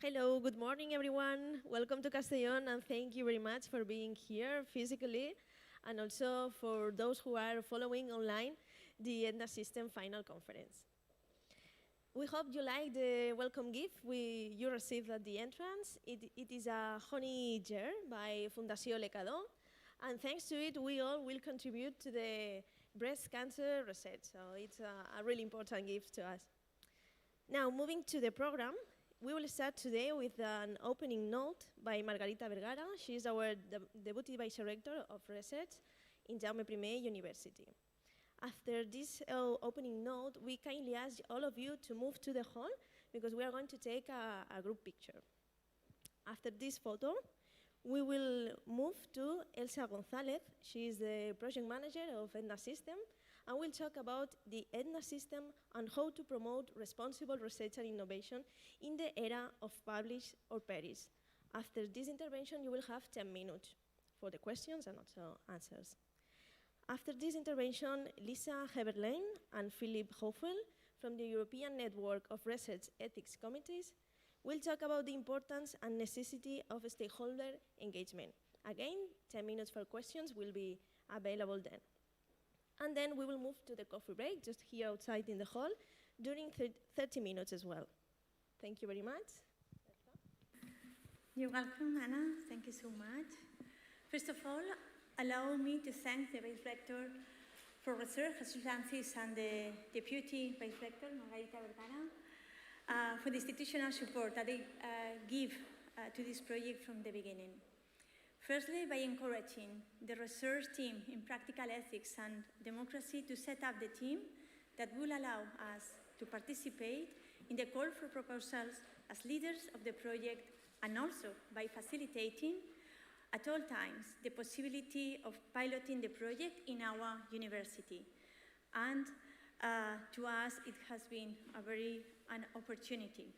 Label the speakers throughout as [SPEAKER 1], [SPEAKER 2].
[SPEAKER 1] Hello, good morning everyone. Welcome to Castellón and thank you very much for being here physically and also for those who are following online the ETHNA System Final Conference. We hope you like the welcome gift you received at the entrance. It is a honey jar by Fundació Lecadó, and thanks to it we all will contribute to the breast cancer research, so it's a really important gift to us. Now, moving to the program, we will start today with an opening note by Margarita Vergara. She is our Deputy Vicerector of Research in Jaume I University. After this opening note, we kindly ask all of you to move to the hall because we are going to take a group picture. After this photo, we will move to Elsa González. She is the project manager of ETHNA System, and we'll talk about the ETHNA System and how to promote responsible research and innovation in the era of publish or perish. After this intervention, you will have 10 minutes for the questions and also answers. After this intervention, Lisa Häberlein and Philipp Hövel from the European Network of Research Ethics Committees will talk about the importance and necessity of stakeholder engagement. Again, 10 minutes for questions will be available then. And then we will move to the coffee break, just here outside in the hall, during 30 minutes as well. Thank you very much.
[SPEAKER 2] You're welcome, Anna. Thank you so much. First of all, allow me to thank the ViceRector for Research, Consultancies, and the Deputy ViceRector, Margarita Vergara, for the institutional support that they give to this project from the beginning. Firstly, by encouraging the research team in practical ethics and democracy to set up the team that will allow us to participate in the call for proposals as leaders of the project, and also by facilitating at all times the possibility of piloting the project in our university. And to us, it has been an opportunity.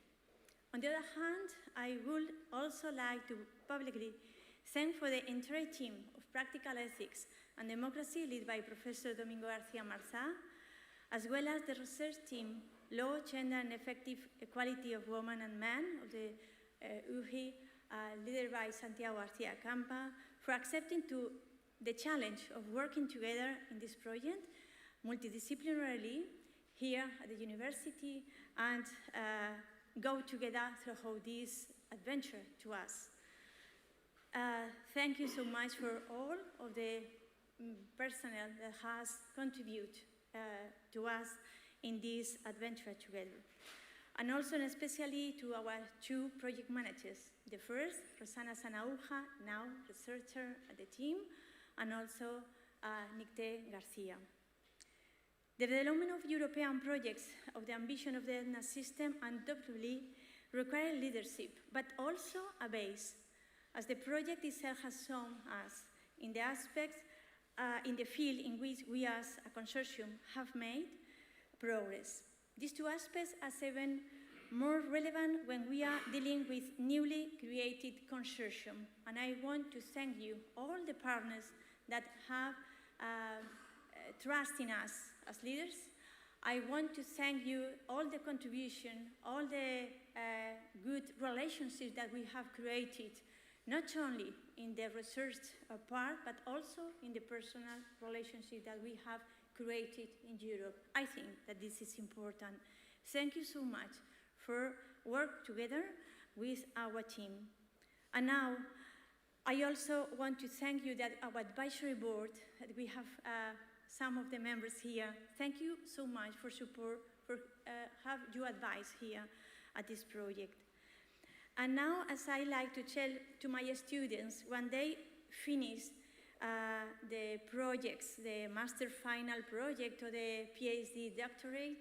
[SPEAKER 2] On the other hand, I would also like to publicly thank for the entire team of practical ethics and democracy led by Professor Domingo García Marzá, as well as the research team, Law, Gender and Effective Equality of Women and Men of the UJI, led by Santiago García Campa, for accepting the challenge of working together in this project multidisciplinarily here at the university and go together through this adventure to us. Thank you so much for all of the personnel that has contributed to us in this adventure together. And also and especially to our two project managers. The first, Rosana Sanauja, now researcher at the team, and also Nicté Garcia. The development of European projects of the ambition of the ETHNA system undoubtedly require leadership, but also a base, as the project itself has shown us in the aspects in the field in which we as a consortium have made progress. These two aspects are even more relevant when we are dealing with newly created consortium. And I want to thank you, all the partners that have trust in us as leaders. I want to thank you, all the contribution, all the good relationships that we have created, not only in the research part, but also in the personal relationship that we have created in Europe. I think that this is important. Thank you so much for work together with our team. And now, I also want to thank you that our advisory board, that we have some of the members here. Thank you so much for support, for have your advice here at this project. And now, as I like to tell to my students, when they finish the projects, the master final project or the PhD doctorate,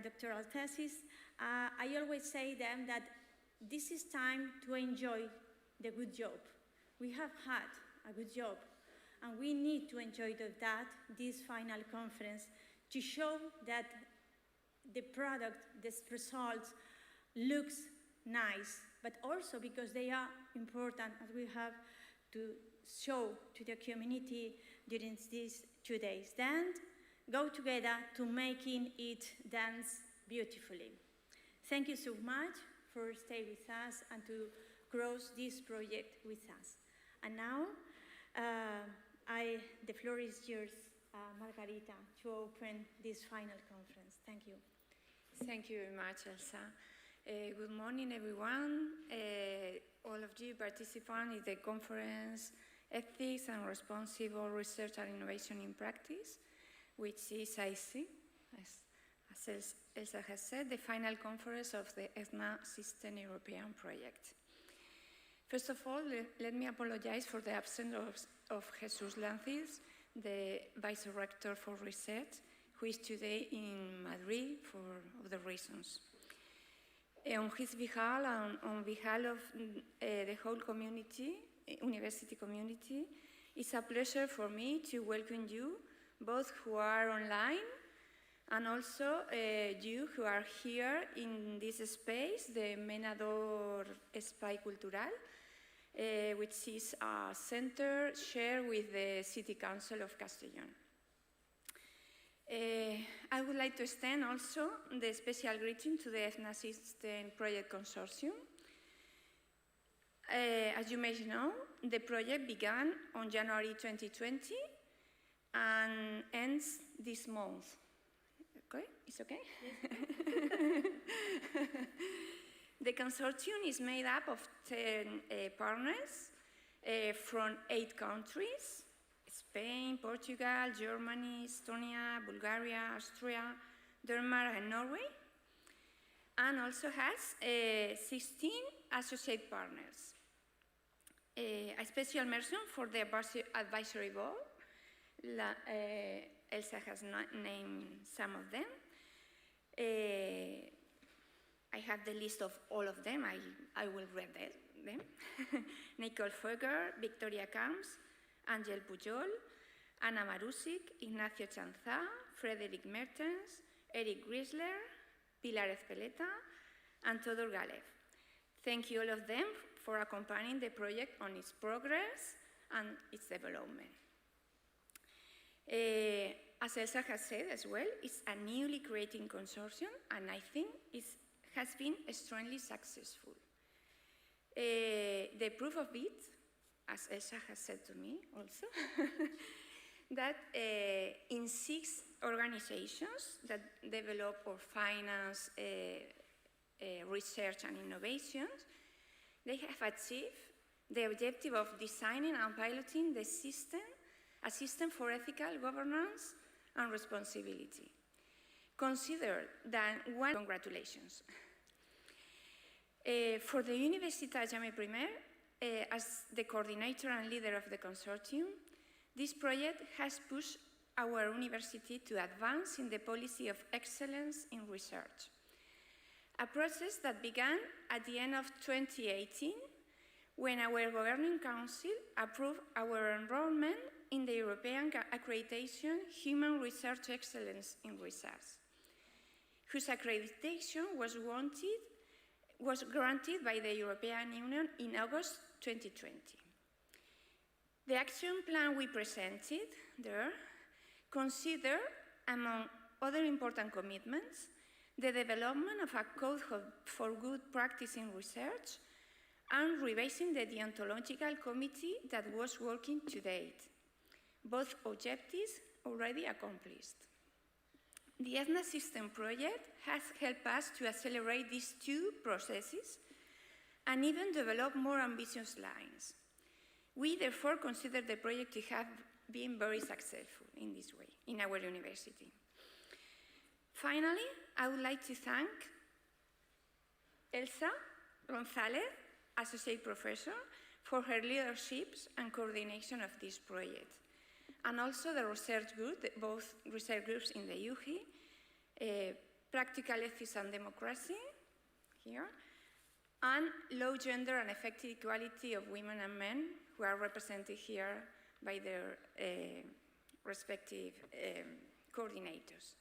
[SPEAKER 2] doctoral thesis, I always say them that this is time to enjoy the good job. We have had a good job, and we need to enjoy this final conference, to show that the product, the results, looks nice, but also because they are important, as we have to show to the community during these 2 days. Then go together to making it dance beautifully. Thank you so much for stay with us and to grow this project with us. And now, the floor is yours, Margarita, to open this final conference. Thank you.
[SPEAKER 3] Thank you very much, Elsa. Good morning, everyone. All of you participants in the conference Ethics and Responsible Research and Innovation in Practice, which is, I see, as Elsa has said, the final conference of the ETHNA System European project. First of all, let me apologize for the absence of Jesus Lancis, the Vice-Rector for Research, who is today in Madrid for other reasons. On his behalf and on behalf of the whole community, university community, it's a pleasure for me to welcome you, both who are online and also you who are here in this space, the Menador Espai Cultural, which is a center shared with the City Council of Castellón. I would like to extend also the special greeting to the ETHNA System Project Consortium. As you may know, the project began on January 2020 and ends this month. Okay? It's okay? Yes. The consortium is made up of 10 partners from 8 countries: Spain, Portugal, Germany, Estonia, Bulgaria, Austria, Denmark, and Norway, and also has 16 associate partners. A special mention for the advisory board. Elsa has named some of them. I have the list of all of them. I will read them. Nicole Feuger, Victoria Camps, Angel Pujol, Anna Marusic, Ignacio Chanzá, Frederic Mertens, Eric Griesler, Pilar Ezpeleta, and Todor Galev. Thank you all of them for accompanying the project on its progress and its development. As Elsa has said as well, it's a newly created consortium, and I think it has been extremely successful. The proof of it, as Elsa has said to me also, that in 6 organizations that develop or finance research and innovations, they have achieved the objective of designing and piloting the system, a system for ethical governance and responsibility. Consider that congratulations. For the Universitat Jaume I, as the coordinator and leader of the consortium, this project has pushed our university to advance in the policy of excellence in research, a process that began at the end of 2018 when our governing council approved our enrollment in the European Accreditation Human Research Excellence in Research, whose accreditation was granted by the European Union in August 2020. The action plan we presented there considered, among other important commitments, the development of a code for good practice in research and revising the deontological committee that was working to date, both objectives already accomplished. The ETHNA System project has helped us to accelerate these 2 processes and even develop more ambitious lines. We therefore consider the project to have been very successful in this way, in our university. Finally, I would like to thank Elsa González, Associate Professor, for her leadership and coordination of this project, and also the research group, both research groups in the UJI, Practical Ethics and Democracy, here, and Low Gender and Effective Equality of Women and Men, who are represented here by their respective coordinators.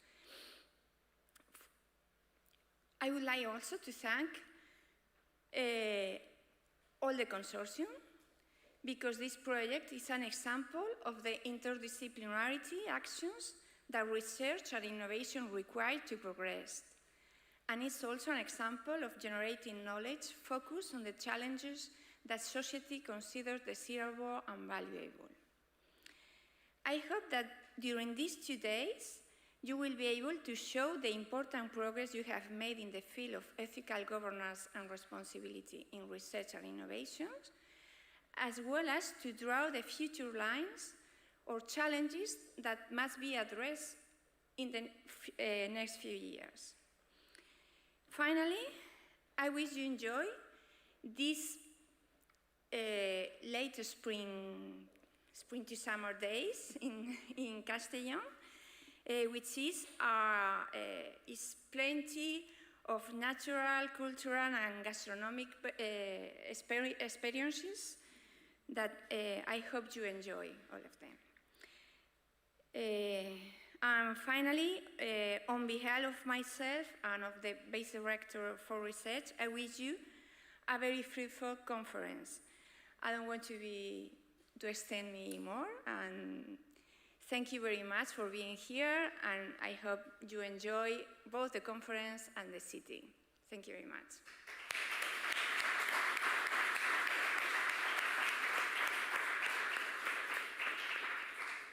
[SPEAKER 3] I would like also to thank all the consortium, because this project is an example of the interdisciplinarity actions that research and innovation require to progress, and it's also an example of generating knowledge focused on the challenges that society considers desirable and valuable. I hope that during these 2 days, you will be able to show the important progress you have made in the field of ethical governance and responsibility in research and innovations, as well as to draw the future lines or challenges that must be addressed in the next few years. Finally, I wish you enjoy this late spring to summer days in Castellón, which is plenty of natural, cultural, and gastronomic experiences that I hope you enjoy, all of them. And finally, on behalf of myself and of the VIcerector for Research, I wish you a very fruitful conference. I don't want to extend me more, and thank you very much for being here, and I hope you enjoy both the conference and the city. Thank you very much.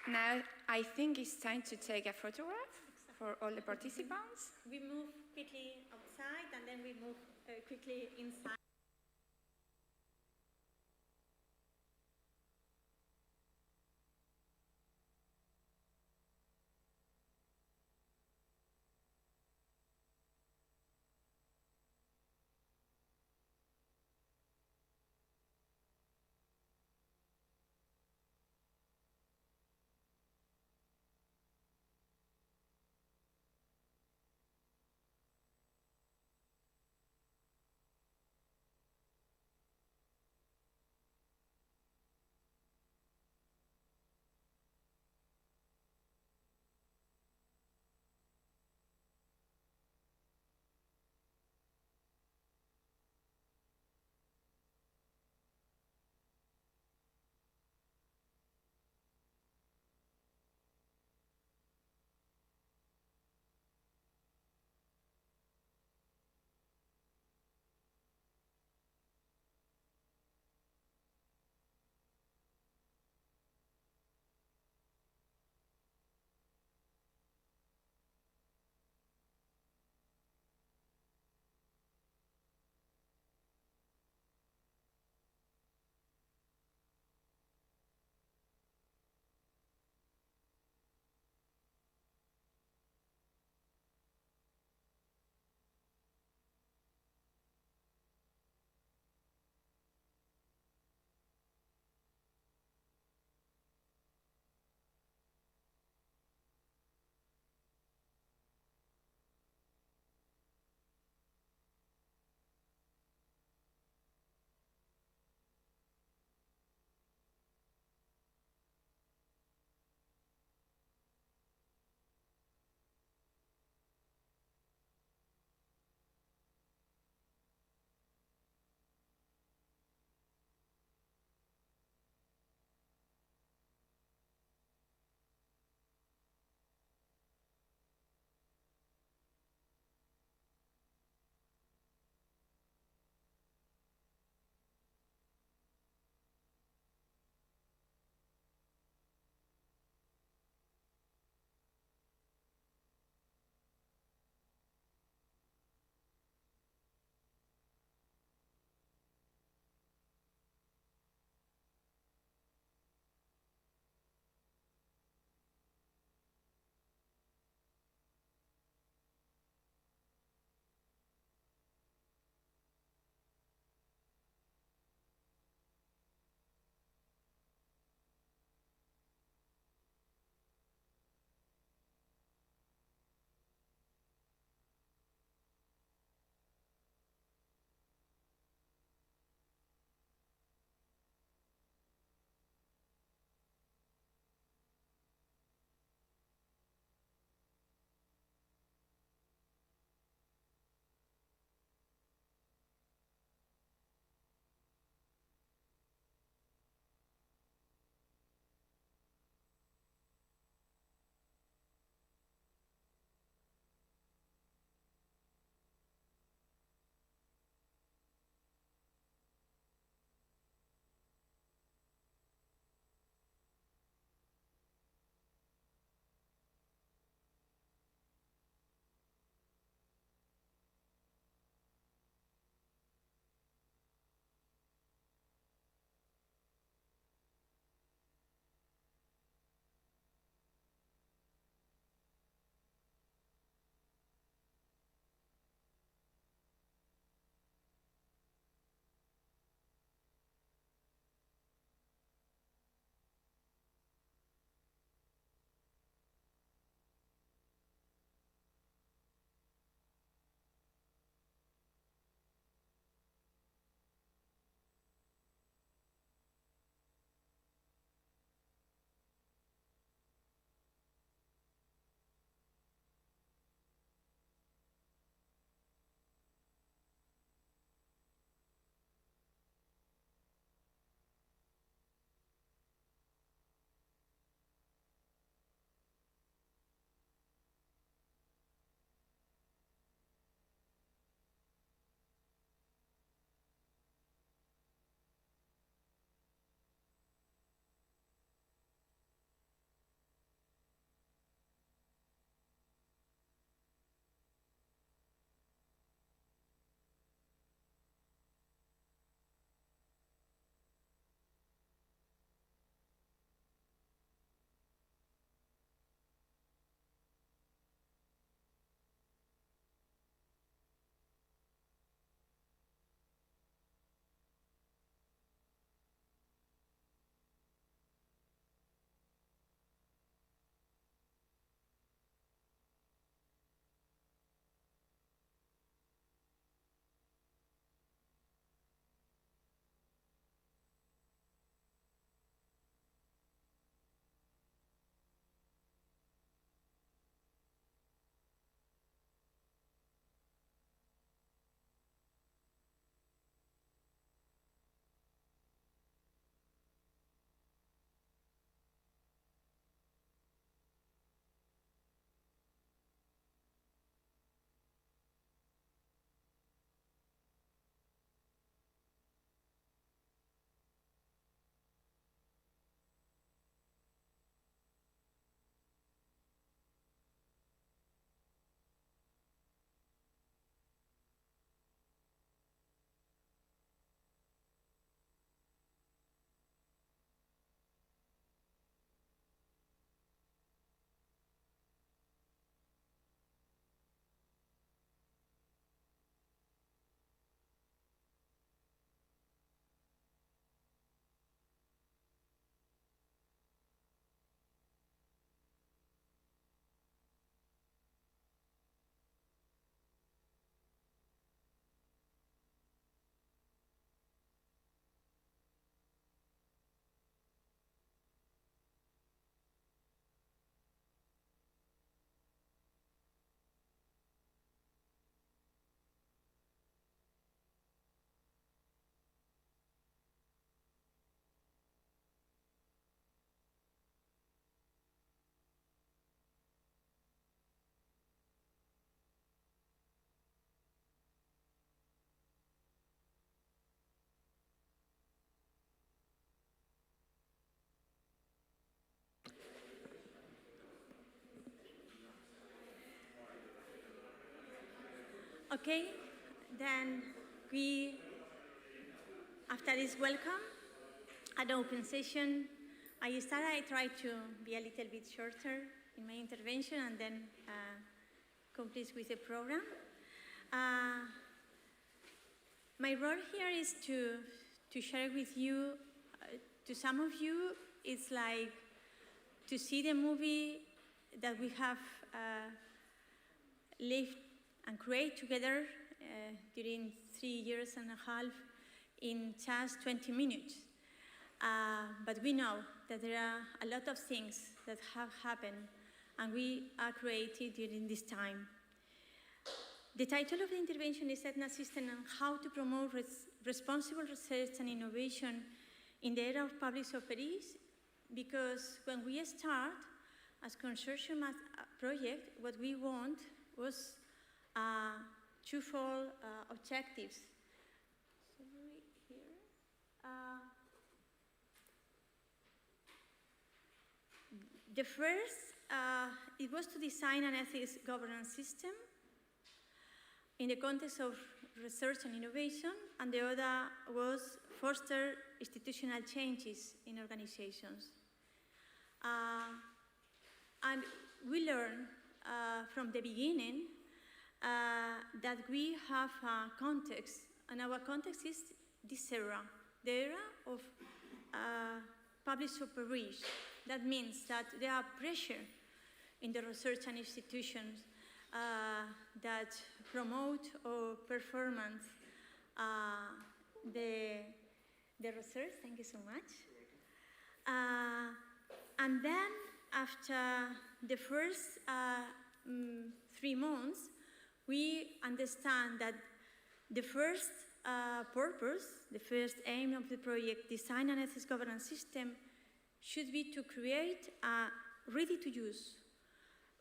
[SPEAKER 3] Now, I think it's time to take a photograph for all the participants.
[SPEAKER 2] We move quickly outside, and then we move quickly inside. Okay, then we, after this welcome, an open session. I try to be a little bit shorter in my intervention and then complete with the program. My role here is to share with you, to some of you, it's like to see the movie that we have lived and created together during 3.5 years in just 20 minutes. But we know that there are a lot of things that have happened and we are created during this time. The title of the intervention is ETHNA System and How to Promote Responsible Research and Innovation in the Era of Public Offerings, because when we start as consortium project, what we want was twofold objectives. Sorry, here. The first, it was to design an ethics governance system in the context of research and innovation, and the other was foster institutional changes in organizations. And we learned from the beginning that we have a context, and our context is this era, the era of public supervision. That means that there are pressure in the research and institutions that promote or performance the research. Thank you so much. And then after the first 3 months, we understand that the first purpose, the first aim of the project, Design an Ethics Governance System, should be to create a ready-to-use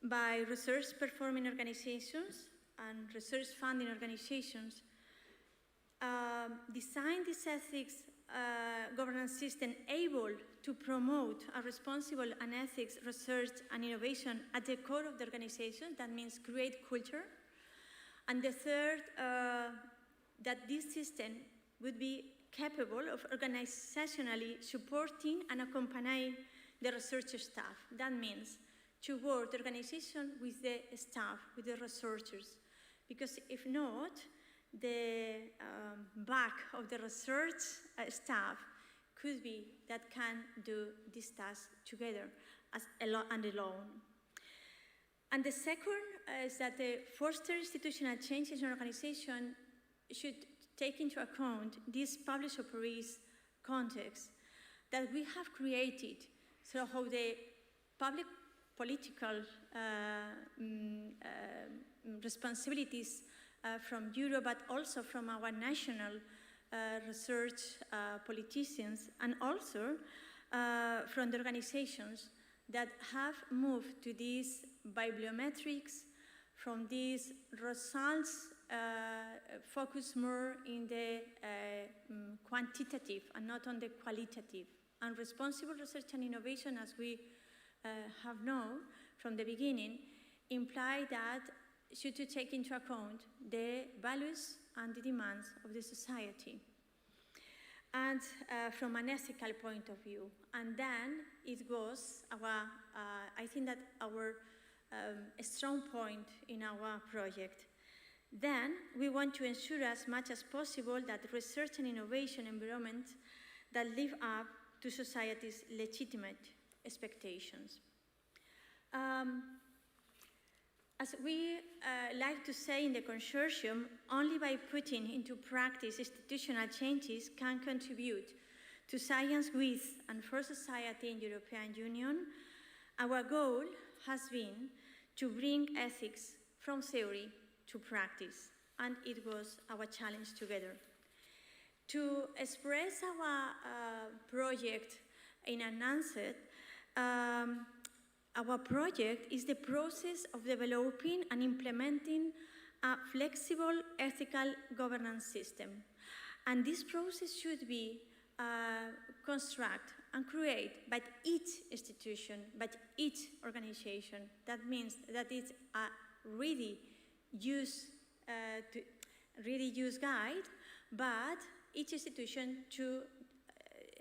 [SPEAKER 2] by research performing organizations and research funding organizations, design this ethics governance system able to promote a responsible and ethics research and innovation at the core of the organization. That means create culture. And the third, that this system would be capable of organizationally supporting and accompanying the research staff. That means to work the organization with the staff, with the researchers. Because if not, the back of the research staff could be that can do this task together and alone. And the second is that the foster institutional changes in organization should take into account this public operations context that we have created, so how the public political responsibilities from Europe, but also from our national research politicians, and also from the organizations that have moved to these bibliometrics, from these results focus more in the quantitative and not on the qualitative. And responsible research and innovation, as we have known from the beginning, imply that should to take into account the values and the demands of the society, and from an ethical point of view. And then it was our, I think that our strong point in our project. Then we want to ensure as much as possible that research and innovation environments that live up to society's legitimate expectations. As we like to say in the consortium, only by putting into practice institutional changes can contribute to science with and for society in the European Union. Our goal has been to bring ethics from theory to practice, and it was our challenge together. To express our project in an answer, our project is the process of developing and implementing a flexible ethical governance system. And this process should be constructed and created by each institution, by each organization. That means that it's a ready use to really use guide, but each institution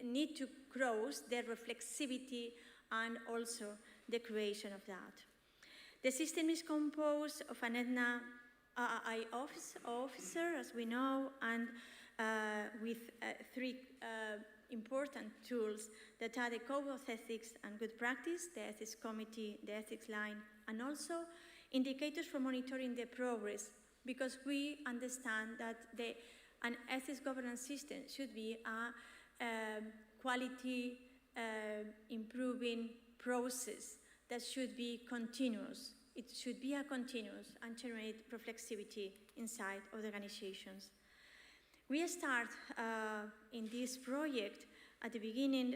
[SPEAKER 2] need to cross their reflexivity and also the creation of that. The system is composed of an ETHNA officer, as we know, and with three important tools that are the Code of Ethics and Good Practice, the Ethics Committee, the Ethics Line, and also indicators for monitoring the progress, because we understand that an ethics governance system should be a quality improving process that should be continuous. It should be a continuous and generate reflexivity inside of the organizations. We start in this project at the beginning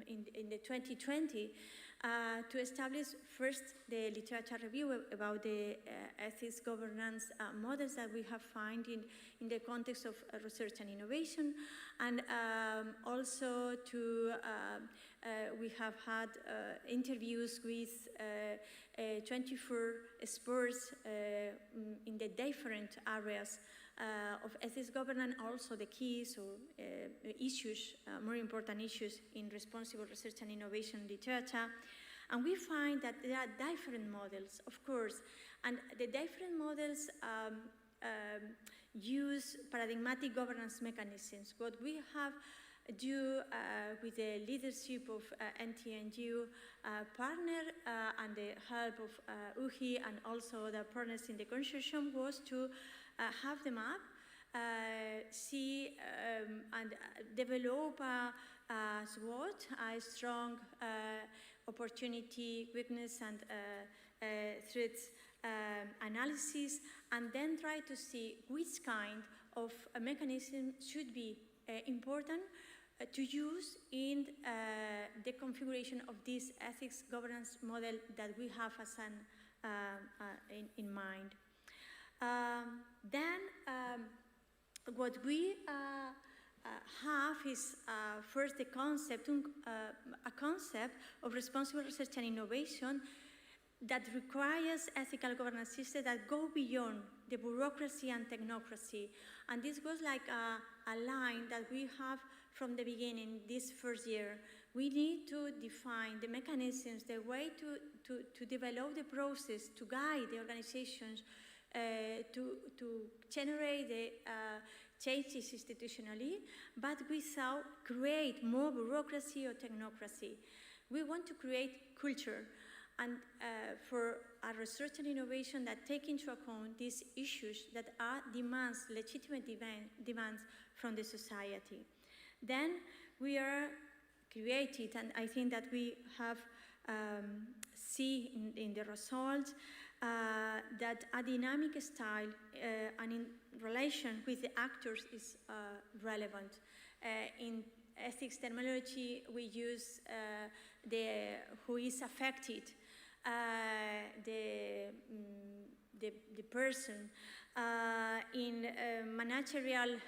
[SPEAKER 2] in the 2020 to establish first the literature review about the ethics governance models that we have found in the context of research and innovation, and also to we have had interviews with 24 experts in the different areas of ethics governance, also the keys or issues, more important issues in responsible research and innovation literature. And we find that there are different models, of course, and the different models use paradigmatic governance mechanisms. What we have do with the leadership of NTNU partner and the help of UHI and also the partners in the consortium was to have them up, see and develop a SWOT, a strong opportunity, weakness, and threats analysis, and then try to see which kind of a mechanism should be important to use in the configuration of this ethics governance model that we have as in mind. Then what we have is first the concept, a concept of responsible research and innovation that requires ethical governance systems that go beyond the bureaucracy and technocracy. And this was like a line that we have from the beginning, this first year. We need to define the mechanisms, the way to develop the process, to guide the organizations, to generate the changes institutionally, but without create more bureaucracy or technocracy. We want to create culture and for a research and innovation that take into account these issues that are demands, legitimate demands from the society. Then we are created, and I think that we have see in the results that a dynamic style and in relation with the actors is relevant. In ethics terminology, we use the who is affected, the person. In managerial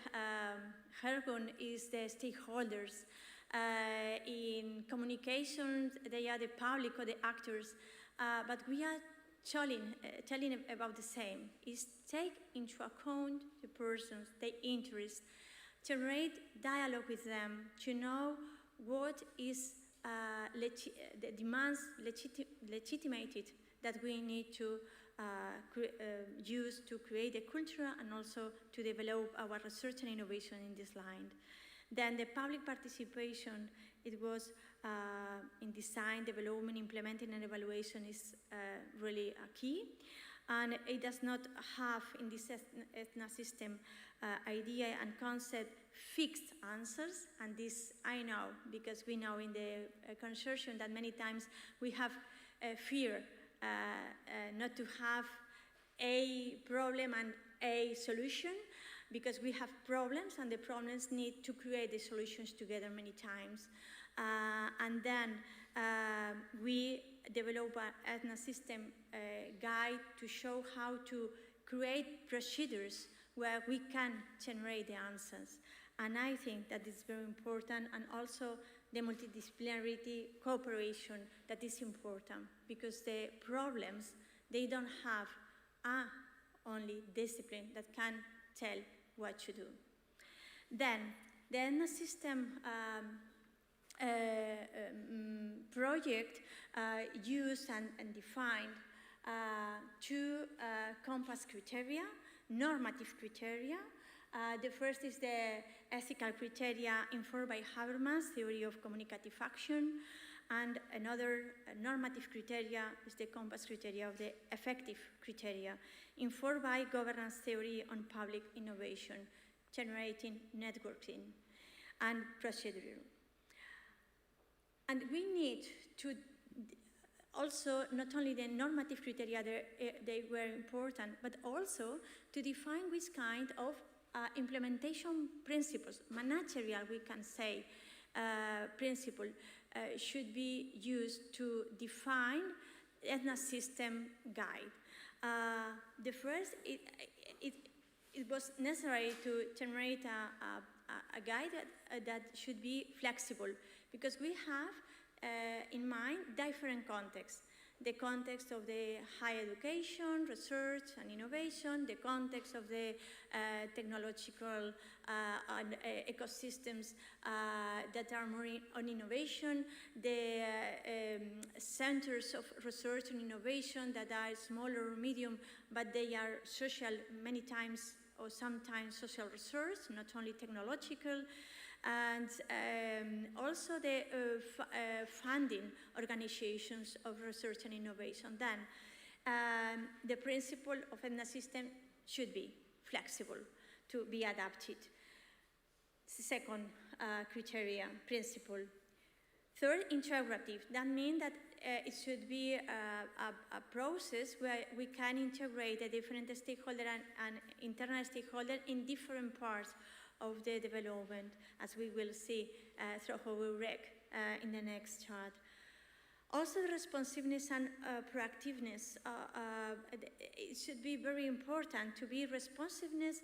[SPEAKER 2] jargon is the stakeholders. In communications, they are the public or the actors, but we are telling about the same, is take into account the persons, their interests, generate dialogue with them, to know what is the demands legitimated that we need to use to create a culture and also to develop our research and innovation in this line. Then the public participation, it was in design, development, implementing, and evaluation is really a key. And it does not have in this ETHNA system idea and concept fixed answers. And this I know, because we know in the consortium that many times we have fear not to have a problem and a solution, because we have problems and the problems need to create the solutions together many times. And then we develop an ETHNA system guide to show how to create procedures where we can generate the answers. And I think that is very important, and also the multidisciplinarity cooperation that is important, because the problems, they don't have a only discipline that can tell what to do. Then, the ETHNA system project used and defined two compass criteria, normative criteria. The first is the ethical criteria informed by Habermas' theory of communicative action, and another normative criteria is the compass criteria of the effective criteria, informed by governance theory on public innovation, generating networking, and procedure. And we need to also, not only the normative criteria, they were important, but also to define which kind of implementation principles, managerial, we can say, principle, should be used to define ETHNA system guide. The first, it was necessary to generate a guide that should be flexible, because we have in mind different contexts. The context of the higher education, research and innovation, the context of the technological and ecosystems that are more on innovation, the centers of research and innovation that are smaller or medium, but they are social many times or sometimes social research, not only technological, and also the funding organizations of research and innovation. Then the principle of ETHNA system should be flexible to be adapted. Second criteria, principle. Third, integrative. That means that it should be a process where we can integrate the different stakeholders and internal stakeholders in different parts of the development, as we will see through EUREC in the next chart. Also, the responsiveness and proactiveness. It should be very important to be responsiveness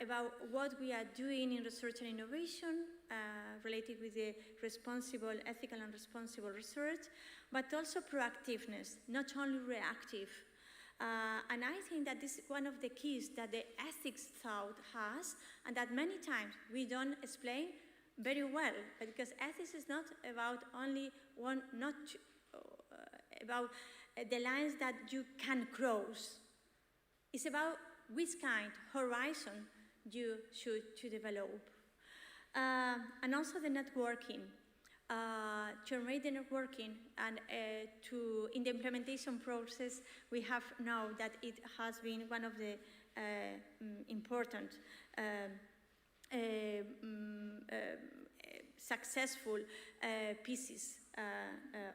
[SPEAKER 2] about what we are doing in research and innovation related with the responsible, ethical and responsible research, but also proactiveness, not only reactive. And I think that this is one of the keys that the ethics thought has, and that many times we don't explain very well, because ethics is not about only one, not about the lines that you can cross. It's about which kind of horizon you should to develop. And also the networking. To generate the networking, and in the implementation process, we have now that it has been one of the important successful pieces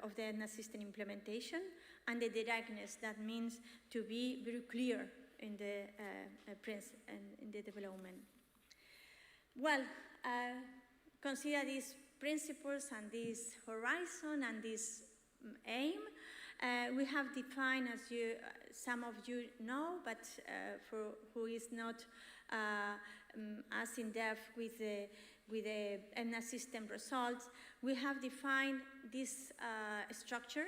[SPEAKER 2] of the ETHNA system implementation, and the directness. That means to be very clear in the in the development. Well, consider these principles and this horizon and this aim. We have defined, as some of you know, but for who is not as in depth with the ETHNA system results, we have defined this structure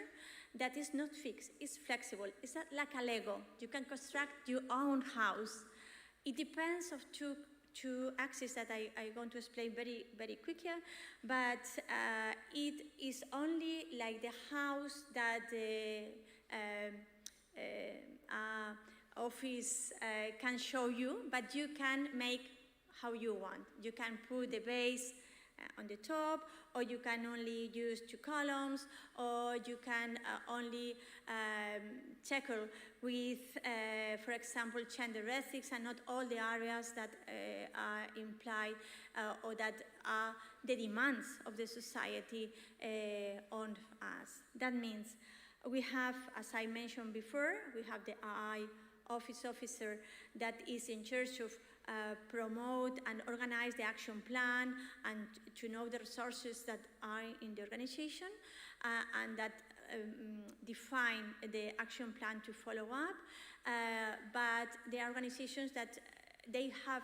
[SPEAKER 2] that is not fixed, it's flexible. It's not like a Lego. You can construct your own house. It depends of two axes that I'm going to explain very, very quickly, but it is only like the house that the office can show you, but you can make how you want. You can put the base on the top, or you can only use 2 columns, or you can only tackle with, for example, gender ethics and not all the areas that are implied or that are the demands of the society on us. That means we have, as I mentioned before, we have the AI office officer that is in charge of promote and organize the action plan and to know the resources that are in the organization and that define the action plan to follow up. But there are organizations that they have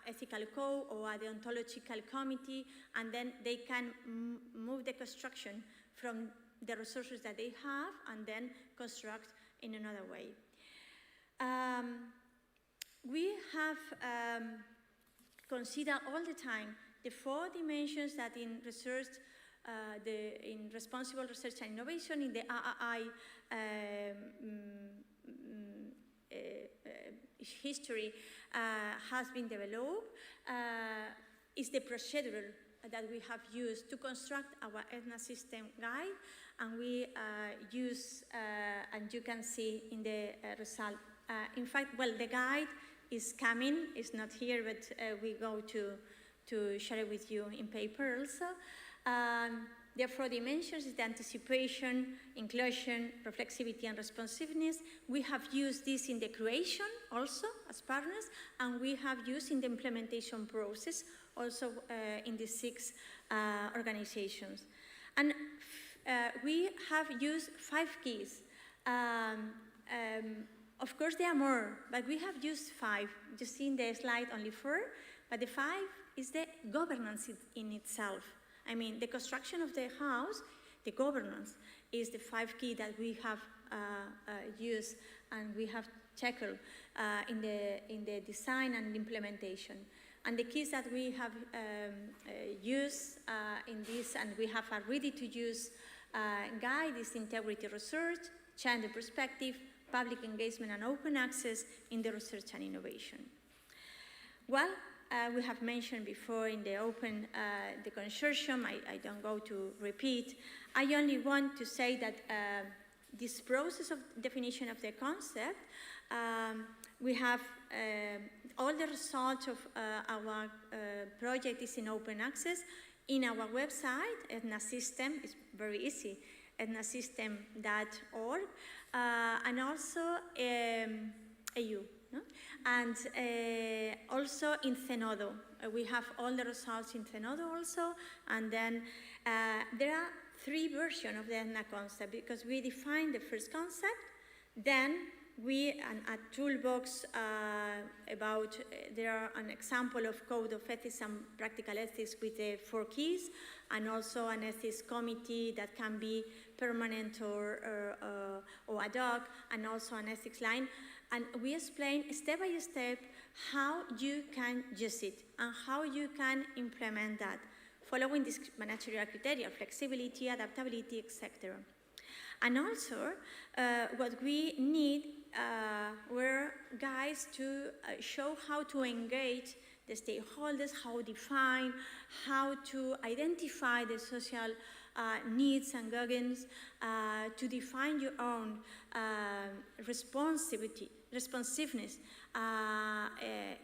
[SPEAKER 2] ethical code or a deontological committee, and then they can move the construction from the resources that they have and then construct in another way. We have considered all the time the 4 dimensions that in research, in responsible research and innovation, in the RRI history has been developed, is the procedure that we have used to construct our ETHNA system guide, and we use, and you can see in the result. In fact, well, the guide is coming, it's not here, but we go to share it with you in paper also. There are 4 dimensions: the anticipation, inclusion, reflexivity, and responsiveness. We have used this in the creation also as partners, and we have used in the implementation process also in the 6 organizations. And we have used 5 keys. Of course, there are more, but we have used 5. You see in the slide only 4, but the 5 is the governance in itself. I mean, the construction of the house, the governance, is the 5 key that we have used and we have tackled in the design and implementation. And the keys that we have used in this, and we have a ready-to-use guide, is integrity research, gender perspective, public engagement and open access in the research and innovation. Well, we have mentioned before in the open, the consortium, I don't go to repeat. I only want to say that this process of definition of the concept, we have all the results of our project is in open access in our website, ETHNA System. It's very easy, ethnasystem.org, and also EU. No? And also in Zenodo. We have all the results in Zenodo also, and then there are 3 versions of the ETHNA concept, because we define the first concept, then we, a toolbox about, there are an example of code of ethics and practical ethics with the 4 keys, and also an ethics committee that can be permanent or ad hoc, and also an ethics line. And we explain step by step how you can use it and how you can implement that, following these managerial criteria, flexibility, adaptability, etc. And also, what we need were guides to show how to engage the stakeholders, how to define, how to identify the social needs and guidance, to define your own responsiveness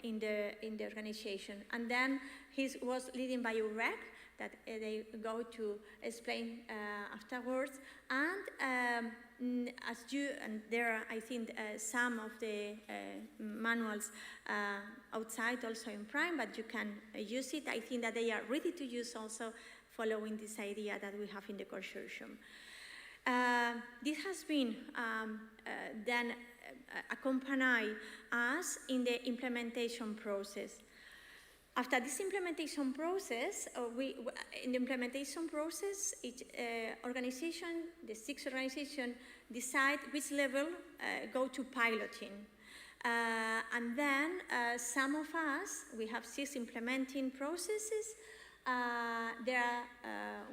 [SPEAKER 2] in the organization. And then he was leading by EUREC, that they go to explain afterwards. And as you, and there are, I think, some of the manuals outside also in Prime, but you can use it. I think that they are ready to use also, following this idea that we have in the consortium. This has been then accompany us in the implementation process. After this implementation process, in the implementation process, each organization, the 6 organizations, decide which level go to piloting. And then some of us, we have 6 implementing processes. There are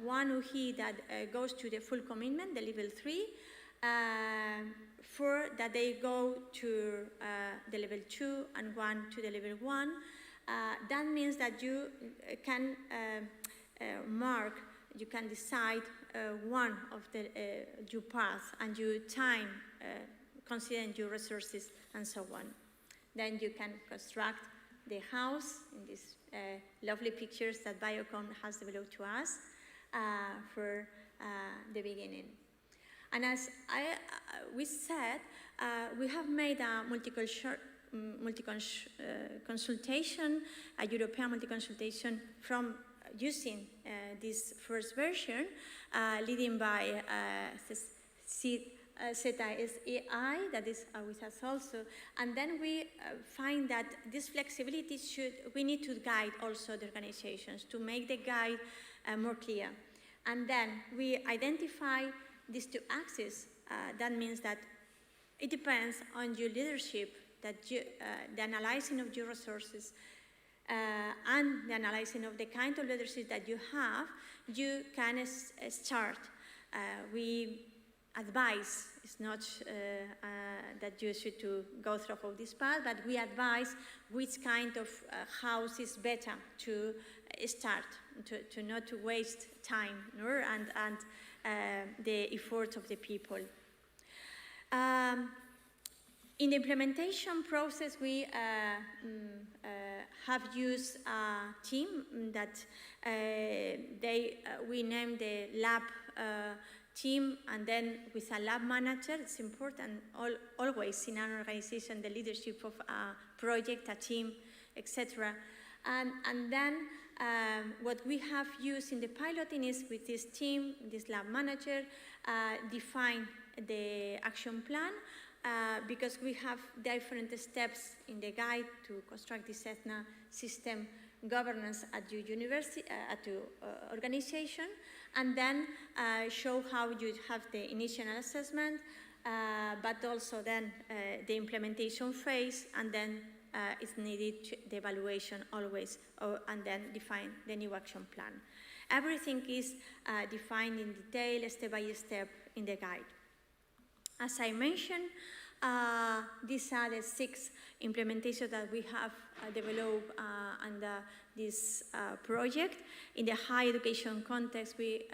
[SPEAKER 2] 1 UHI that goes to the full commitment, the level 3. 4 that they go to the level 2, and 1 to the level 1. That means that you can mark, you can decide one of the your path and your time, considering your resources and so on. Then you can construct the house in these lovely pictures that Biocom has developed to us for the beginning. And as we said, we have made a multi-consultation, a European multi-consultation from using this first version, leading by ZSEI, that is with us also. And then we find that this flexibility we need to guide also the organizations to make the guide more clear. And then we identify these 2 axes. That means that it depends on your leadership, that you, the analyzing of your resources and the analyzing of the kind of leadership that you have, you can start. We advise, it's not that you should to go through all this path, but we advise which kind of house is better to start, to not to waste time and the efforts of the people. In the implementation process, we have used a team that we named the lab team, and then with a lab manager. It's important always in an organization, the leadership of a project, a team, etc. And then what we have used in the piloting is with this team, this lab manager, define the action plan, because we have different steps in the guide to construct this ETHNA system governance at your university, at your organization, and then show how you have the initial assessment, but also then the implementation phase, and then it's needed the evaluation always, and then define the new action plan. Everything is defined in detail, step by step in the guide. As I mentioned, these are the 6 implementations that we have developed under this project. In the higher education context, we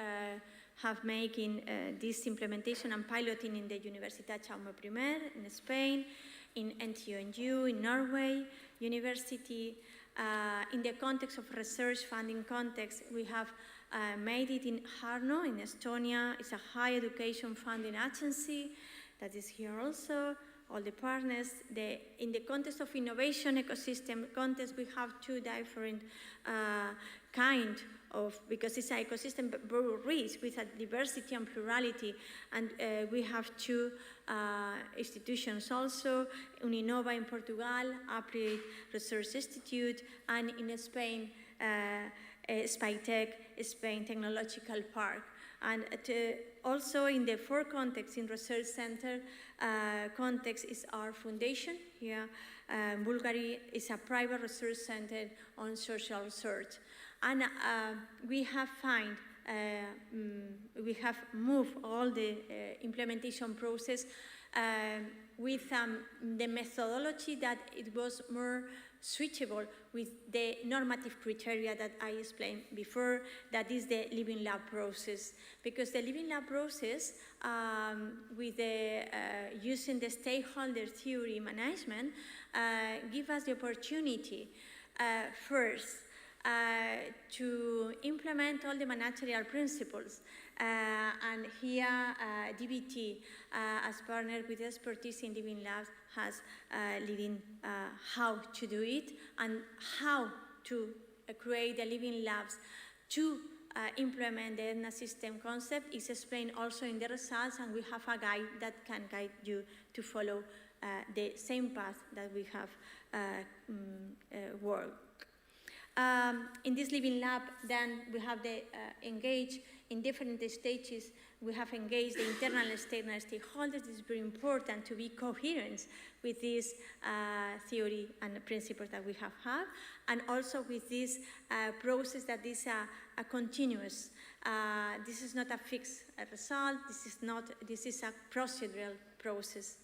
[SPEAKER 2] have making this implementation and piloting in the Universitat Jaume I in Spain, in NTNU, in Norway, University. In the context of research funding context, we have made it in HARNO in Estonia. It's a higher education funding agency that is here also, all the partners. In the context of innovation ecosystem context, we have 2 different kind of, because it's an ecosystem but very rich with a diversity and plurality, and we have 2 institutions also, Uninova in Portugal, Applied Research Institute, and in Spain, Spytech, Spain Technological Park. And also in the 4 contexts, in research center context is our foundation here. Bulgaria is a private research center on social research. And we have moved all the implementation process with the methodology that it was more switchable with the normative criteria that I explained before, that is the living lab process. Because the living lab process, with using the stakeholder theory management, give us the opportunity first to implement all the managerial principles. And here, DBT, as partner with expertise in living labs, has leading how to do it and how to create the living labs to implement the ETHNA system concept is explained also in the results, and we have a guide that can guide you to follow the same path that we have worked. In this living lab, then we have the engaged in different stages. We have engaged the internal and external stakeholders. It's very important to be coherent with this theory and the principles that we have had, and also with this process that is a continuous. This is not a fixed result. This is a procedural process.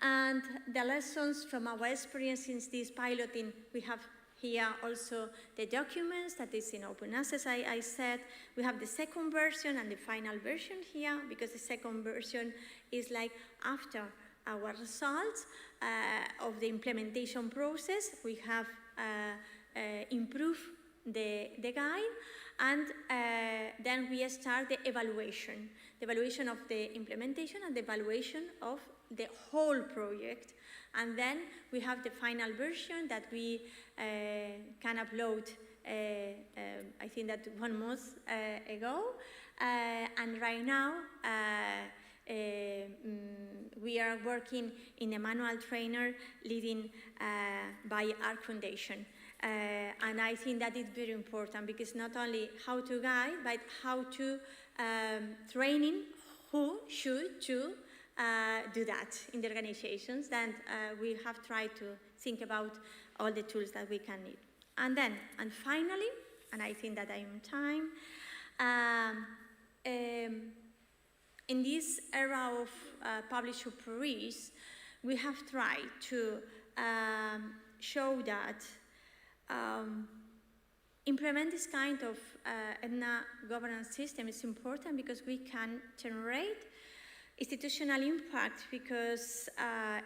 [SPEAKER 2] And the lessons from our experience since this piloting, we have here also the documents that is in open access. I said we have the second version and the final version here, because the second version is like after our results of the implementation process. We have improved the guide, and then we start the evaluation of the implementation and the evaluation of the whole project. And then we have the final version that we can upload, I think that 1 month ago. And right now, we are working in a manual trainer leading by our foundation. And I think that is very important, because not only how to guide, but how to training who should to do that in the organizations. Then we have tried to think about all the tools that we can need. And finally, and I think that I'm on time, in this era of publisher Paris, we have tried to show that implement this kind of ETHNA governance system is important because we can generate institutional impact, because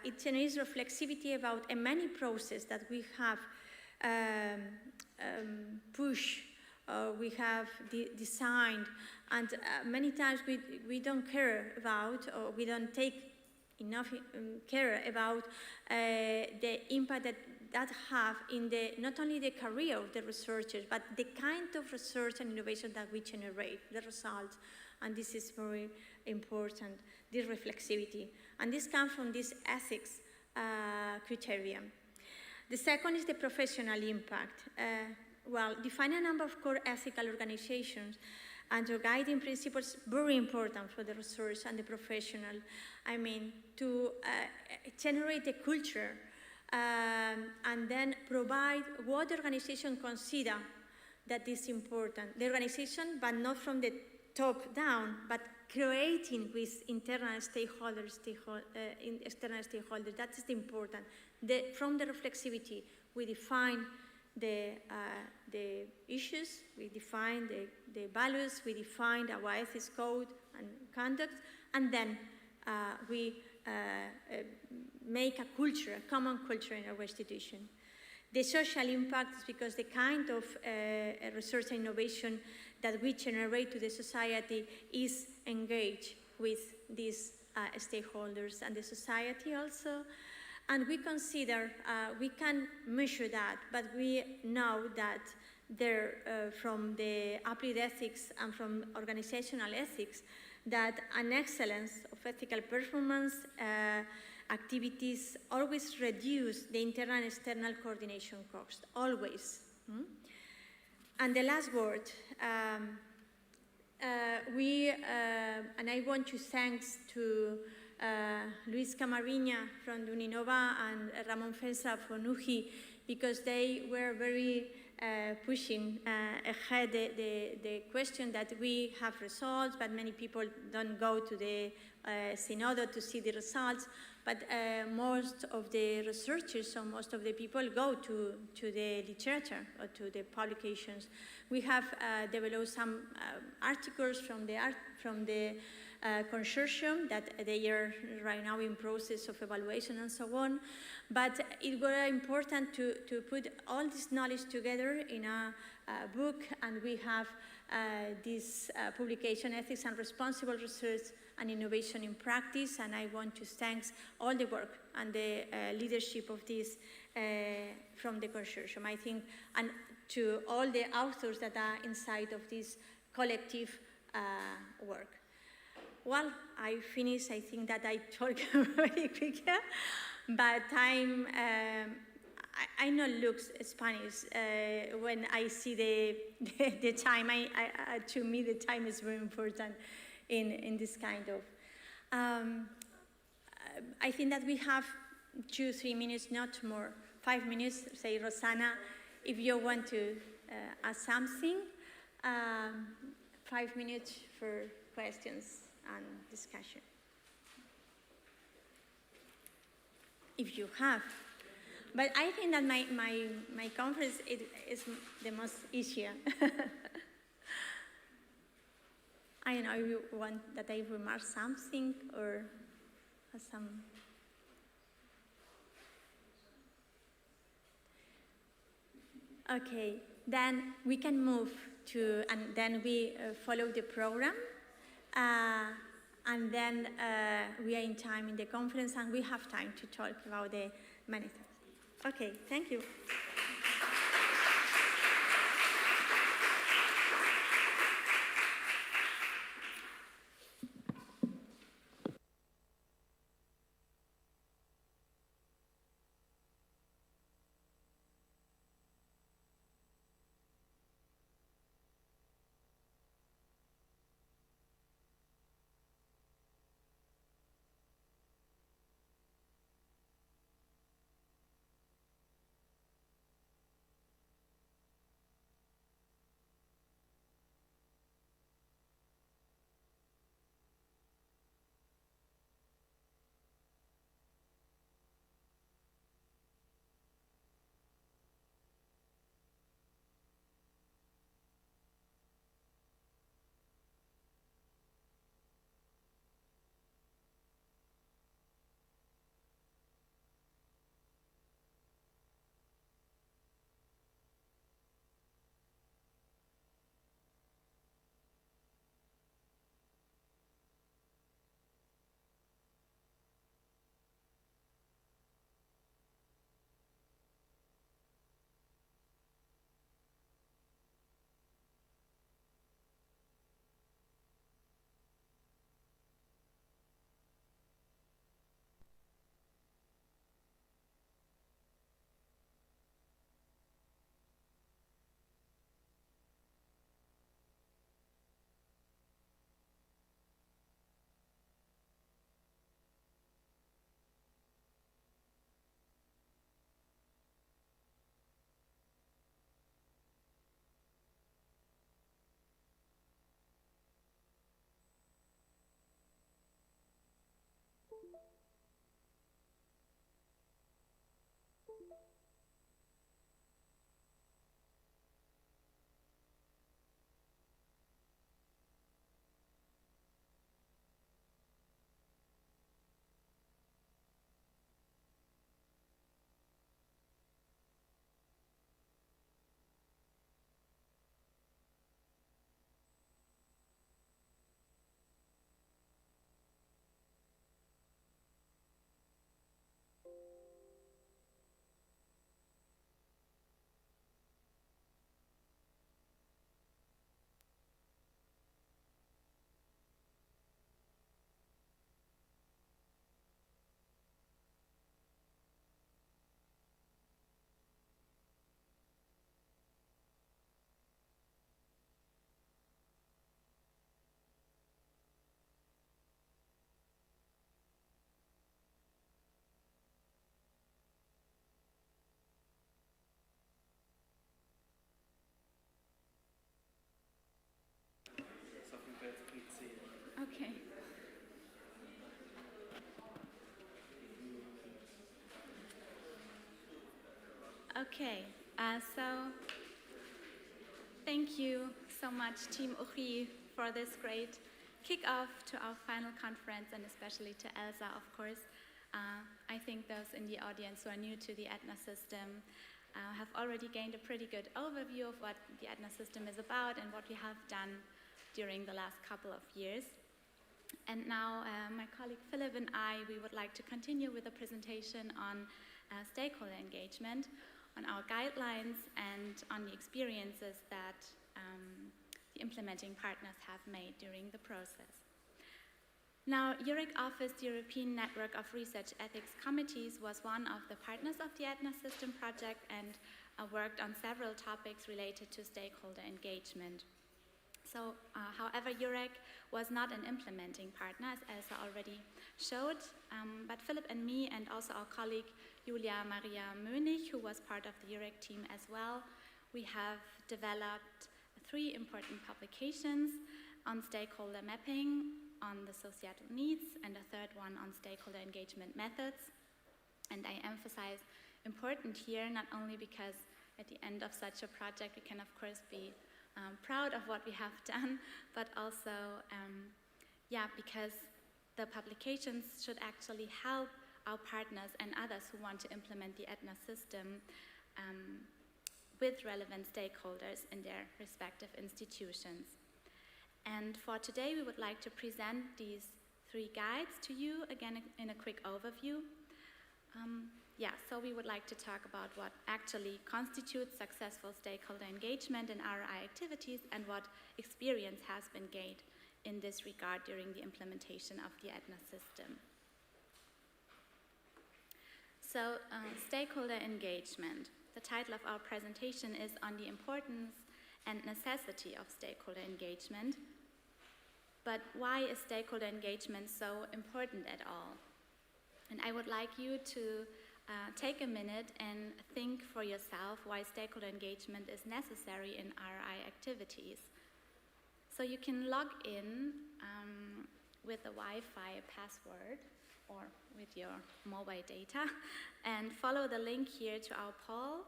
[SPEAKER 2] it generates reflexivity about a many process that we have pushed, we have designed, and many times we don't care about, or we don't take enough care about the impact that have in not only the career of the researchers, but the kind of research and innovation that we generate, the results. And this is very important, this reflexivity. And this comes from this ethics criterion. The second is the professional impact. Well, define a number of core ethical organizations and your guiding principles, very important for the research and the professional. I mean, to generate a culture and then provide what the organization consider that is important. The organization, but not from the top down, but creating with internal stakeholders, external stakeholders. That is important. From the reflexivity, we define the issues, we define the values, we define our ethics code and conduct, and then we make a culture, a common culture in our institution. The social impact is because the kind of research and innovation that we generate to the society is engaged with these stakeholders and the society also. And we consider, we can measure that, but we know that there, from the applied ethics and from organizational ethics, that an excellence of ethical performance activities always reduce the internal and external coordination cost, always. And the last word, and I want to thank to Luis Camarinha from Uninova and Ramon Fensa from UJI, because they were very pushing ahead the question that we have results, but many people don't go to the synod to see the results. But most of the researchers, so most of the people go to the literature or to the publications. We have developed some articles from the consortium that they are right now in process of evaluation and so on. But it was important to put all this knowledge together in a book, and we have this publication, Ethics and Responsible Research and Innovation in Practice, and I want to thank all the work and the leadership of this from the consortium, I think, and to all the authors that are inside of this collective work. Well, I finished. I think that I talk very quick, but time, I not look Spanish when I see the time. To me, the time is very important in this kind of. I think that we have 2-3 minutes, not more. 5 minutes, say Rosanna, if you want to ask something. 5 minutes for questions and discussion. If you have. But I think that my conference is the most easier. I don't know if you want that I remark something or some. Okay, then we can move to, and then we follow the program. And then we are in time in the conference, and we have time to talk about the manifest. Okay, thank you.
[SPEAKER 4] Okay, so thank you so much, Team UCHI, for this great kickoff to our final conference, and especially to Elsa, of course. I think those in the audience who are new to the ETHNA system have already gained a pretty good overview of what the ETHNA system is about and what we have done during the last couple of years. And now my colleague Philipp and I, we would like to continue with a presentation on stakeholder engagement, on our guidelines, and on the experiences that the implementing partners have made during the process. Now, EUREC offers the European Network of Research Ethics Committees, was one of the partners of the ETHNA system project, and worked on several topics related to stakeholder engagement. So, however, EUREC was not an implementing partner, as Elsa already showed, but Philipp and me, and also our colleague Julia Maria Mönig, who was part of the EUREC team as well, we have developed 3 important publications on stakeholder mapping, on the societal needs, and a 3rd one on stakeholder engagement methods. And I emphasize important here, not only because at the end of such a project we can of course be proud of what we have done, but also because the publications should actually help our partners and others who want to implement the ETHNA system with relevant stakeholders in their respective institutions. And for today, we would like to present these 3 guides to you, again in a quick overview. So we would like to talk about what actually constitutes successful stakeholder engagement in RI activities and what experience has been gained in this regard during the implementation of the ETHNA system. So, stakeholder engagement. The title of our presentation is on the importance and necessity of stakeholder engagement. But why is stakeholder engagement so important at all? And I would like you to take a minute and think for yourself why stakeholder engagement is necessary in RI activities. So you can log in with a Wi-Fi password or with your mobile data and follow the link here to our poll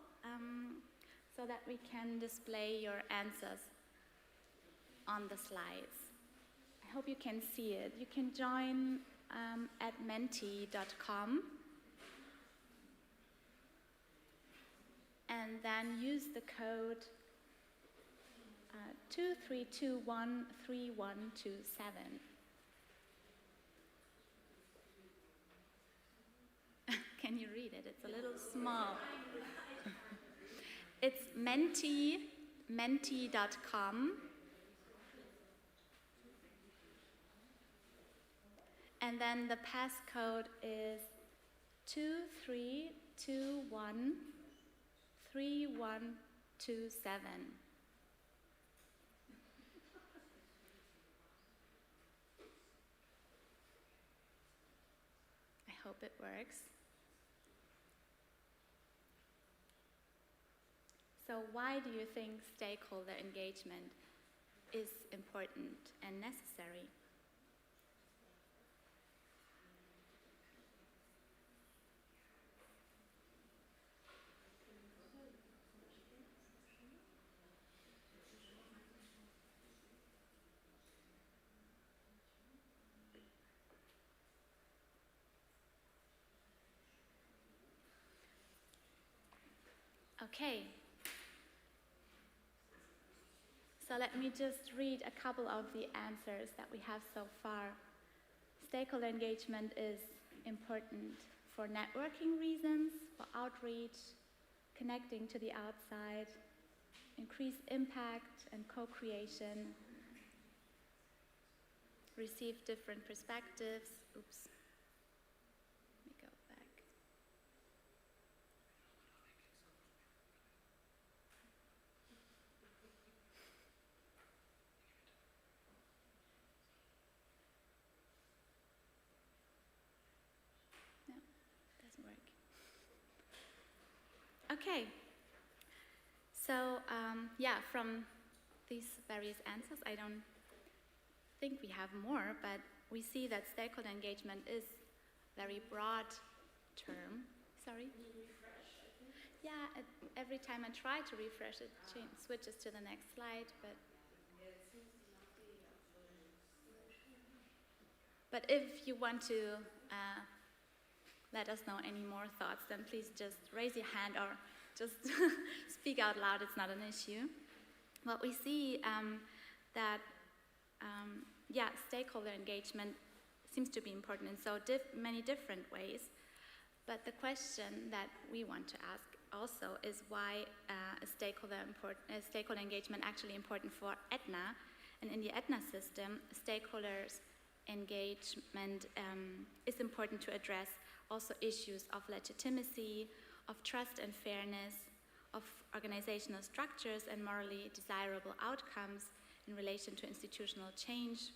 [SPEAKER 4] so that we can display your answers on the slides. I hope you can see it. You can join at menti.com and then use the code 23213127. Can you read it? It's a little small. It's menti.com. And then the passcode is 23213127. I hope it works. So why do you think stakeholder engagement is important and necessary? Okay. So let me just read a couple of the answers that we have so far. Stakeholder engagement is important for networking reasons, for outreach, connecting to the outside, increased impact and co-creation, receive different perspectives. Oops. Let me go back. Okay, so from these various answers, I don't think we have more, but we see that stakeholder engagement is a very broad term. Sorry? Yeah, every time I try to refresh it, switches to the next slide, but if you want to let us know any more thoughts, then please just raise your hand or just speak out loud. It's not an issue. What we see that stakeholder engagement seems to be important in so many different ways. But the question that we want to ask also is why is stakeholder engagement actually important for ETHNA? And in the ETHNA system, stakeholders engagement is important to address also issues of legitimacy, of trust and fairness, of organizational structures and morally desirable outcomes in relation to institutional change,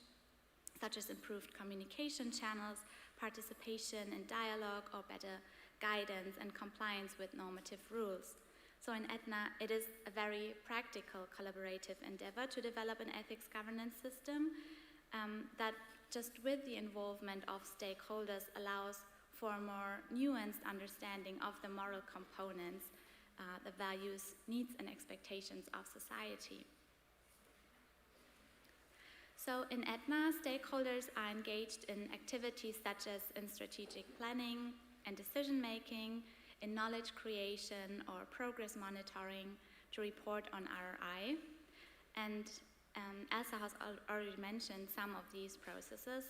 [SPEAKER 4] such as improved communication channels, participation in dialogue, or better guidance and compliance with normative rules. So in ETHNA, it is a very practical collaborative endeavor to develop an ethics governance system that just with the involvement of stakeholders allows for a more nuanced understanding of the moral components, the values, needs, and expectations of society. So in ETHNA, stakeholders are engaged in activities such as in strategic planning and decision-making, in knowledge creation or progress monitoring to report on RRI. And Elsa has already mentioned some of these processes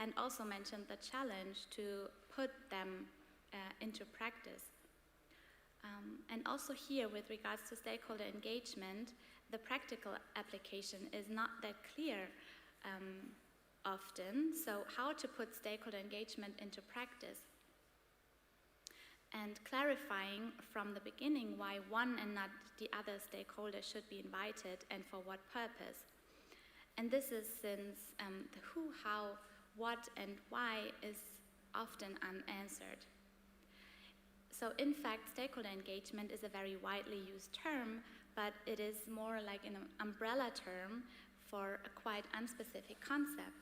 [SPEAKER 4] and also mentioned the challenge to put them into practice. And also here, with regards to stakeholder engagement, the practical application is not that clear often. So how to put stakeholder engagement into practice? And clarifying from the beginning why one and not the other stakeholder should be invited and for what purpose. And this is since the who, how, what, and why is often unanswered. So in fact, stakeholder engagement is a very widely used term, but it is more like an umbrella term for a quite unspecific concept.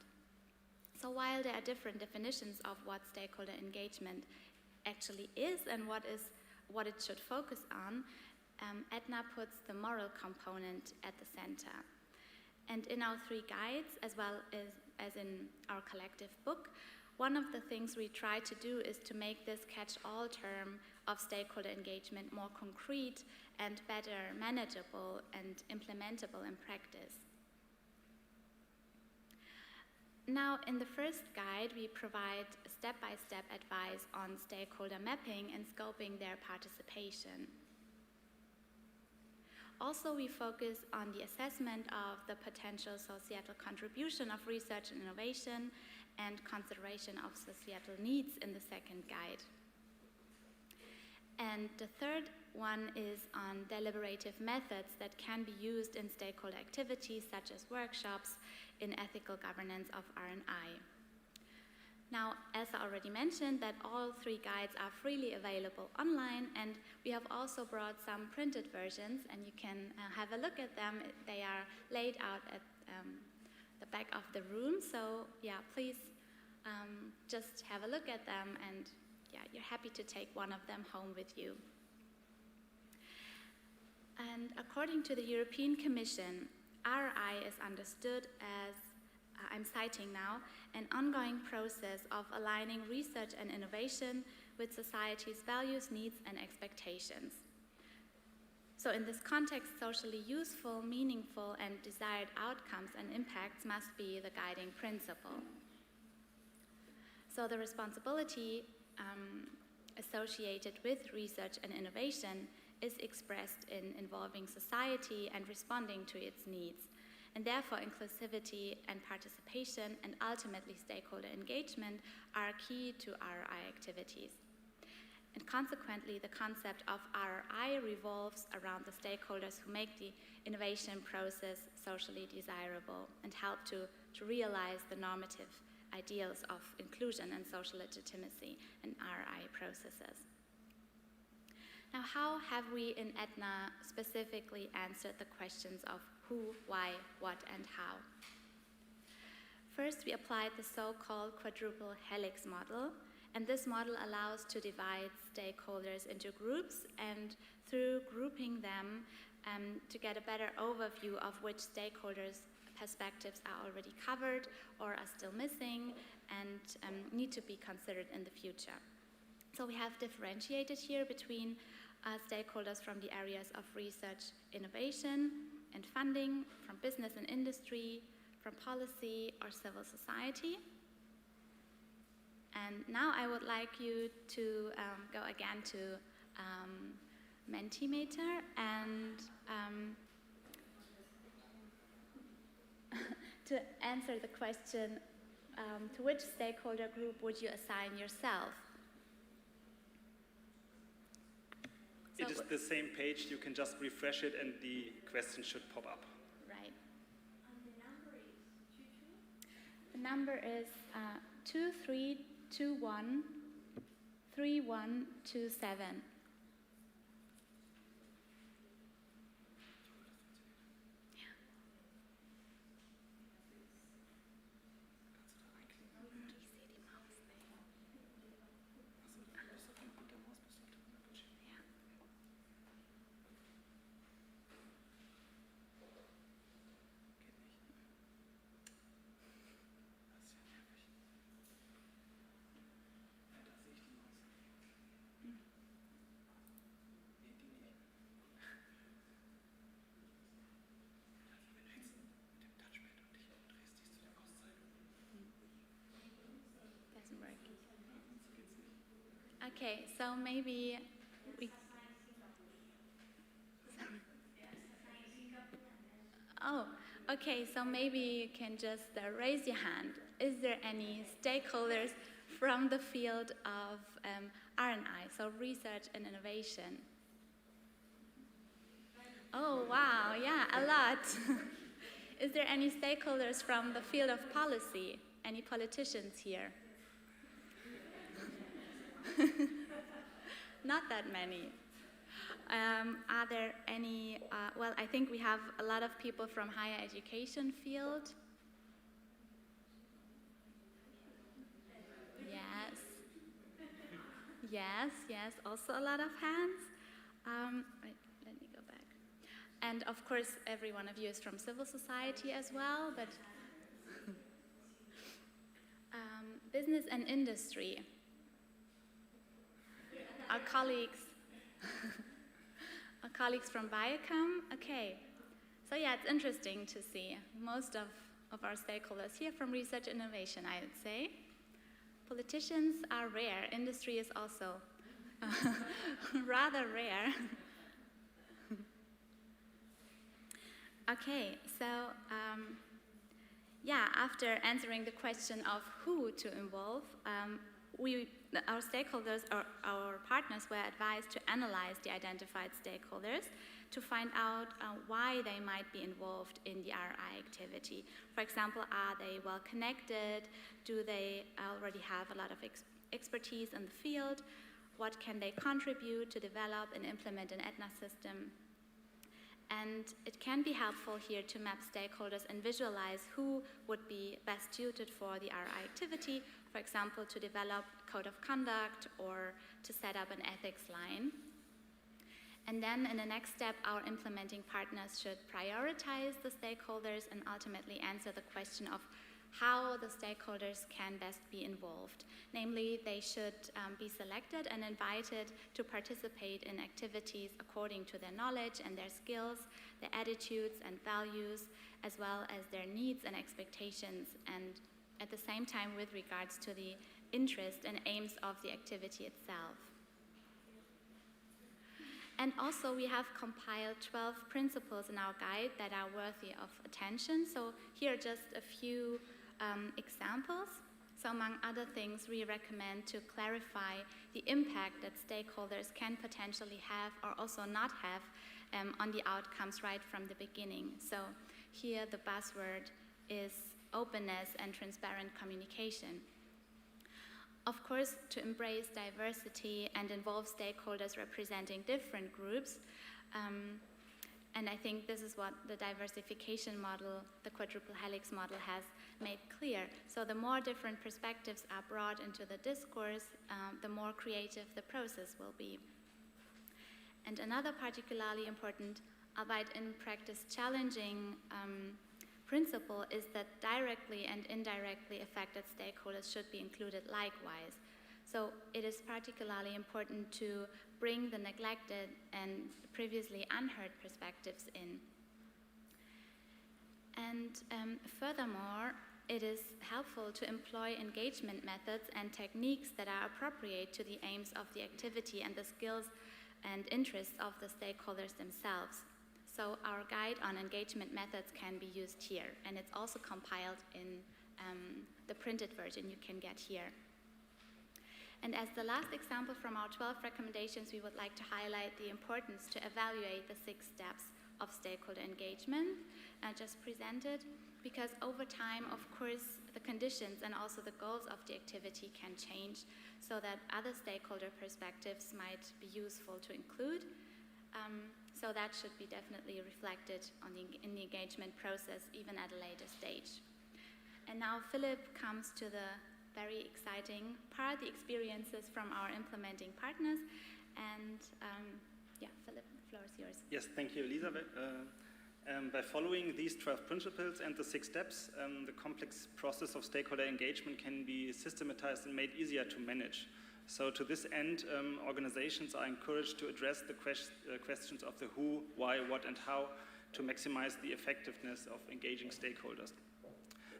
[SPEAKER 4] So while there are different definitions of what stakeholder engagement actually is and what it should focus on, ETHNA puts the moral component at the center. And in our 3 guides, as well as in our collective book, one of the things we try to do is to make this catch-all term of stakeholder engagement more concrete and better manageable and implementable in practice. Now, in the first guide, we provide step-by-step advice on stakeholder mapping and scoping their participation. Also, we focus on the assessment of the potential societal contribution of research and innovation and consideration of societal needs in the second guide. And the third one is on deliberative methods that can be used in stakeholder activities such as workshops in ethical governance of R&I. Now, Elsa already mentioned that all 3 guides are freely available online, and we have also brought some printed versions, and you can have a look at them. They are laid out at the back of the room, so yeah, please just have a look at them, and yeah, you're happy to take one of them home with you. And according to the European Commission, RI is understood as, I'm citing now, an ongoing process of aligning research and innovation with society's values, needs, and expectations. So in this context, socially useful, meaningful, and desired outcomes and impacts must be the guiding principle. So the responsibility associated with research and innovation is expressed in involving society and responding to its needs. And therefore, inclusivity and participation and ultimately stakeholder engagement are key to RI activities. And consequently, the concept of RI revolves around the stakeholders who make the innovation process socially desirable and help to realize the normative ideals of inclusion and social legitimacy in RI processes. Now, how have we in ETHNA specifically answered the questions of who, why, what, and how? First, we applied the so-called quadruple helix model, and this model allows to divide stakeholders into groups, and through grouping them to get a better overview of which stakeholders' perspectives are already covered or are still missing and need to be considered in the future. So we have differentiated here between stakeholders from the areas of research, innovation, and funding, from business and industry, from policy or civil society. And now I would like you to go again to Mentimeter and to answer the question, to which stakeholder group would you assign yourself?
[SPEAKER 5] It is the same page, you can just refresh it and the question should pop up.
[SPEAKER 4] Right.
[SPEAKER 2] And the number is 22?
[SPEAKER 4] The number is 2321 3127. Okay, so maybe we... Oh, okay, so maybe you can just raise your hand. Is there any stakeholders from the field of R&I, so research and innovation? Oh, wow, yeah, a lot. Is there any stakeholders from the field of policy? Any politicians here? Not that many. Are there any, well, I think we have a lot of people from higher education field. Yes. Yes, yes, also a lot of hands. Right, let me go back. And of course, every one of you is from civil society as well, but business and industry. Our colleagues from Biocom, okay. So yeah, it's interesting to see. Most of our stakeholders here from research innovation, I would say. Politicians are rare. Industry is also rather rare. Okay, so yeah, after answering the question of who to involve, our stakeholders, or our partners, were advised to analyze the identified stakeholders to find out why they might be involved in the RI activity. For example, are they well connected? Do they already have a lot of expertise in the field? What can they contribute to develop and implement an ETHNA system? And it can be helpful here to map stakeholders and visualize who would be best suited for the RI activity, for example, to develop code of conduct or to set up an ethics line. And then in the next step, our implementing partners should prioritize the stakeholders and ultimately answer the question of how the stakeholders can best be involved. Namely, they should be selected and invited to participate in activities according to their knowledge and their skills, their attitudes and values, as well as their needs and expectations, and at the same time with regards to the interest and aims of the activity itself. And also we have compiled 12 principles in our guide that are worthy of attention. So here are just a few examples. So among other things, we recommend to clarify the impact that stakeholders can potentially have or also not have on the outcomes right from the beginning. So here the buzzword is openness and transparent communication. Of course, to embrace diversity and involve stakeholders representing different groups, And I think this is what the diversification model, the quadruple helix model, has made clear. So the more different perspectives are brought into the discourse, the more creative the process will be. And another particularly important, albeit in practice challenging, principle is that directly and indirectly affected stakeholders should be included likewise. So it is particularly important to bring the neglected and previously unheard perspectives in. And furthermore, it is helpful to employ engagement methods and techniques that are appropriate to the aims of the activity and the skills and interests of the stakeholders themselves. So our guide on engagement methods can be used here, and it's also compiled in the printed version you can get here. And as the last example from our 12 recommendations, we would like to highlight the importance to evaluate the 6 steps of stakeholder engagement just presented, because over time, of course, the conditions and also the goals of the activity can change, so that other stakeholder perspectives might be useful to include. So that should be definitely reflected in the engagement process, even at a later stage. And now Philipp comes to the very exciting part, the experiences from our implementing partners. And yeah, Philipp, the floor is yours.
[SPEAKER 5] Yes, thank you, Elisa. By following these 12 principles and the 6 steps, the complex process of stakeholder engagement can be systematized and made easier to manage. So to this end, organizations are encouraged to address the questions of the who, why, what, and how to maximize the effectiveness of engaging stakeholders.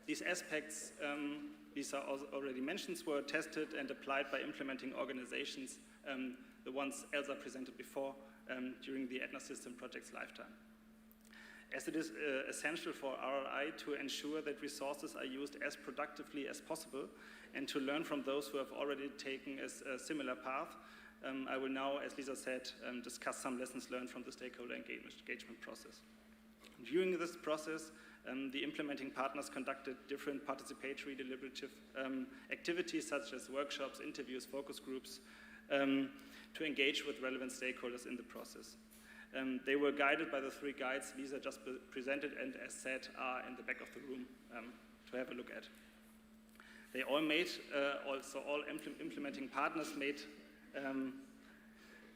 [SPEAKER 5] These aspects, Lisa already mentioned, were tested and applied by implementing organizations, the ones Elsa presented before, during the ETHNA system project's lifetime. As it is essential for RRI to ensure that resources are used as productively as possible and to learn from those who have already taken a similar path, I will now, as Lisa said, discuss some lessons learned from the stakeholder engagement process. During this process, the implementing partners conducted different participatory deliberative activities such as workshops, interviews, focus groups, to engage with relevant stakeholders in the process. They were guided by the 3 guides Lisa just presented and, as said, are in the back of the room to have a look at. They all made, all implementing partners made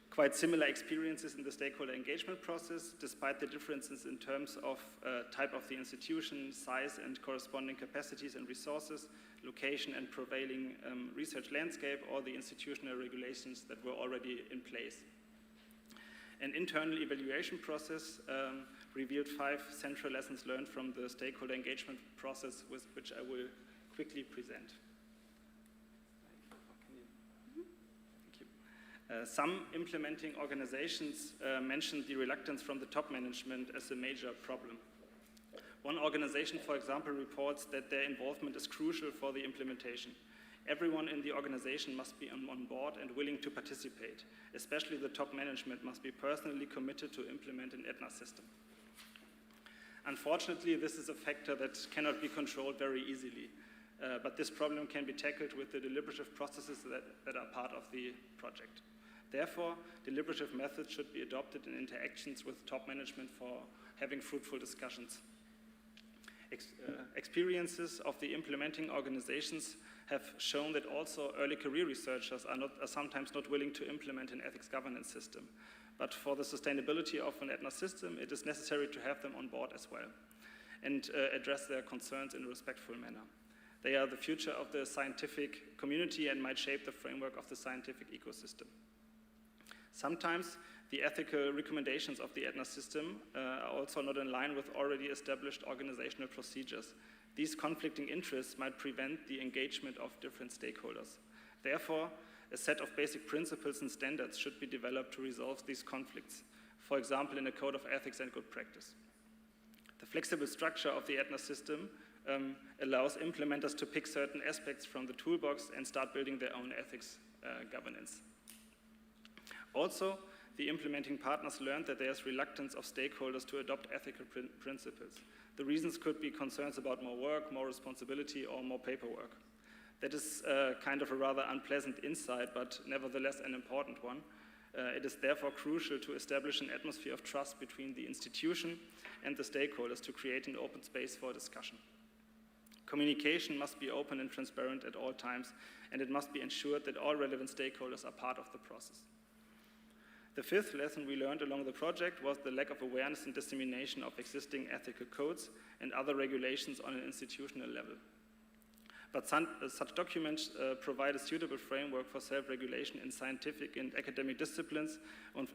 [SPEAKER 5] quite similar experiences in the stakeholder engagement process, despite the differences in terms of type of the institution, size and corresponding capacities and resources, location and prevailing research landscape, or the institutional regulations that were already in place. An internal evaluation process revealed 5 central lessons learned from the stakeholder engagement process, which I will quickly present. Thank you. Some implementing organizations mentioned the reluctance from the top management as a major problem. One organization, for example, reports that their involvement is crucial for the implementation. Everyone in the organization must be on board and willing to participate. Especially the top management must be personally committed to implement an ETHNA system. Unfortunately, this is a factor that cannot be controlled very easily, but this problem can be tackled with the deliberative processes that are part of the project. Therefore, deliberative methods should be adopted in interactions with top management for having fruitful discussions. Experiences of the implementing organizations have shown that also early career researchers are sometimes not willing to implement an ethics governance system. But for the sustainability of an ETHNA system, it is necessary to have them on board as well and address their concerns in a respectful manner. They are the future of the scientific community and might shape the framework of the scientific ecosystem. Sometimes the ethical recommendations of the ETHNA system are also not in line with already established organizational procedures. These conflicting interests might prevent the engagement of different stakeholders. Therefore, a set of basic principles and standards should be developed to resolve these conflicts, for example, in a code of ethics and good practice. The flexible structure of the ETHNA system allows implementers to pick certain aspects from the toolbox and start building their own ethics governance. Also, the implementing partners learned that there's reluctance of stakeholders to adopt ethical principles. The reasons could be concerns about more work, more responsibility, or more paperwork. That is kind of a rather unpleasant insight, but nevertheless an important one. It is therefore crucial to establish an atmosphere of trust between the institution and the stakeholders to create an open space for discussion. Communication must be open and transparent at all times, and it must be ensured that all relevant stakeholders are part of the process. The fifth lesson we learned along the project was the lack of awareness and dissemination of existing ethical codes and other regulations on an institutional level. But such documents provide a suitable framework for self-regulation in scientific and academic disciplines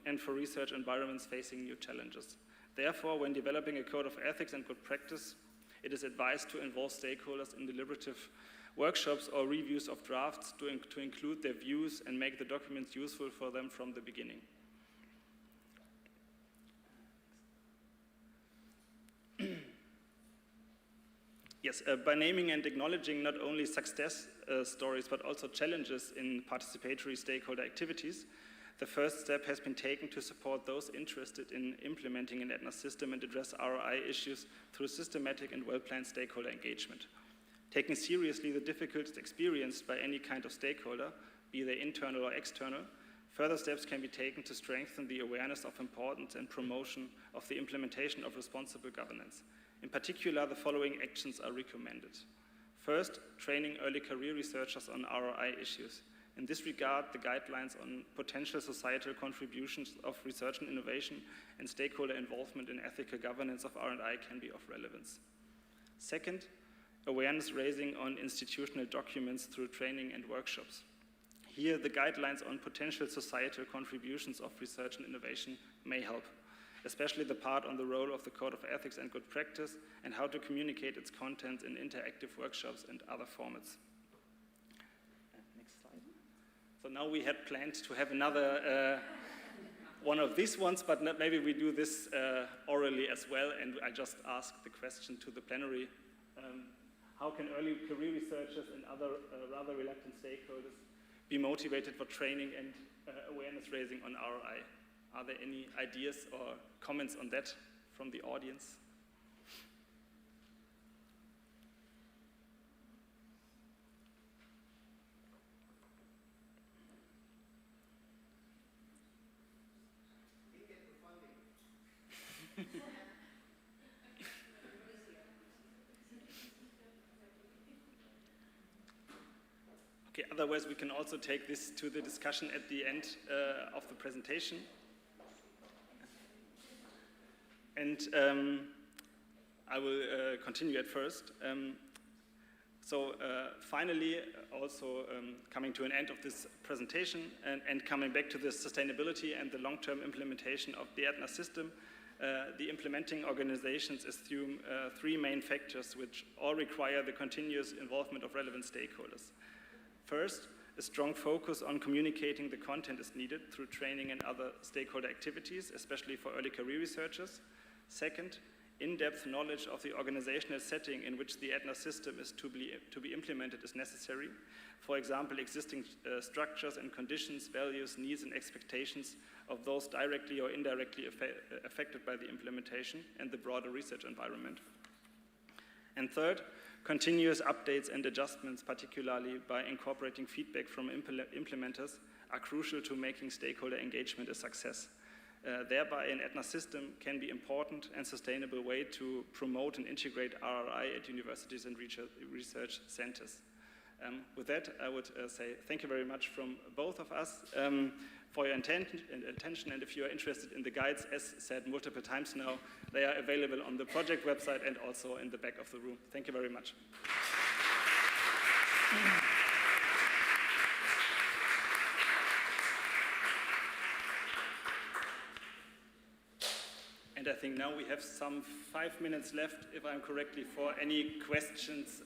[SPEAKER 5] and for research environments facing new challenges. Therefore, when developing a code of ethics and good practice, it is advised to involve stakeholders in deliberative workshops or reviews of drafts to include their views and make the documents useful for them from the beginning. Yes, by naming and acknowledging not only success stories, but also challenges in participatory stakeholder activities, the first step has been taken to support those interested in implementing an ETHNA system and address ROI issues through systematic and well-planned stakeholder engagement. Taking seriously the difficulties experienced by any kind of stakeholder, be they internal or external, further steps can be taken to strengthen the awareness of importance and promotion of the implementation of responsible governance. In particular, the following actions are recommended. First, training early career researchers on ROI issues. In this regard, the guidelines on potential societal contributions of research and innovation and stakeholder involvement in ethical governance of R&I can be of relevance. Second, awareness raising on institutional documents through training and workshops. Here, the guidelines on potential societal contributions of research and innovation may help, especially the part on the role of the Code of Ethics and Good Practice and how to communicate its content in interactive workshops and other formats. Next slide. So now we had planned to have another one of these ones, but maybe we do this orally as well, and I just ask the question to the plenary. How can early career researchers and other rather reluctant stakeholders be motivated for training and awareness raising on ROI? Are there any ideas or comments on that from the audience? Okay, otherwise we can also take this to the discussion at the end of the presentation. And I will continue at first. Finally, also coming to an end of this presentation and coming back to the sustainability and the long-term implementation of the ETHNA system, the implementing organizations assume three main factors which all require the continuous involvement of relevant stakeholders. First, a strong focus on communicating the content is needed through training and other stakeholder activities, especially for early career researchers. Second, in-depth knowledge of the organizational setting in which the ETHNA system is to be implemented is necessary. For example, existing structures and conditions, values, needs, and expectations of those directly or indirectly affected by the implementation and the broader research environment. And third, continuous updates and adjustments, particularly by incorporating feedback from implementers, are crucial to making stakeholder engagement a success. Thereby, an ETHNA system can be an important and sustainable way to promote and integrate RRI at universities and research centers. With that, I would say thank you very much from both of us for your attention, and if you are interested in the guides, as said multiple times now, they are available on the project website and also in the back of the room. Thank you very much. And I think now we have some 5 minutes left, if I'm correctly, for any questions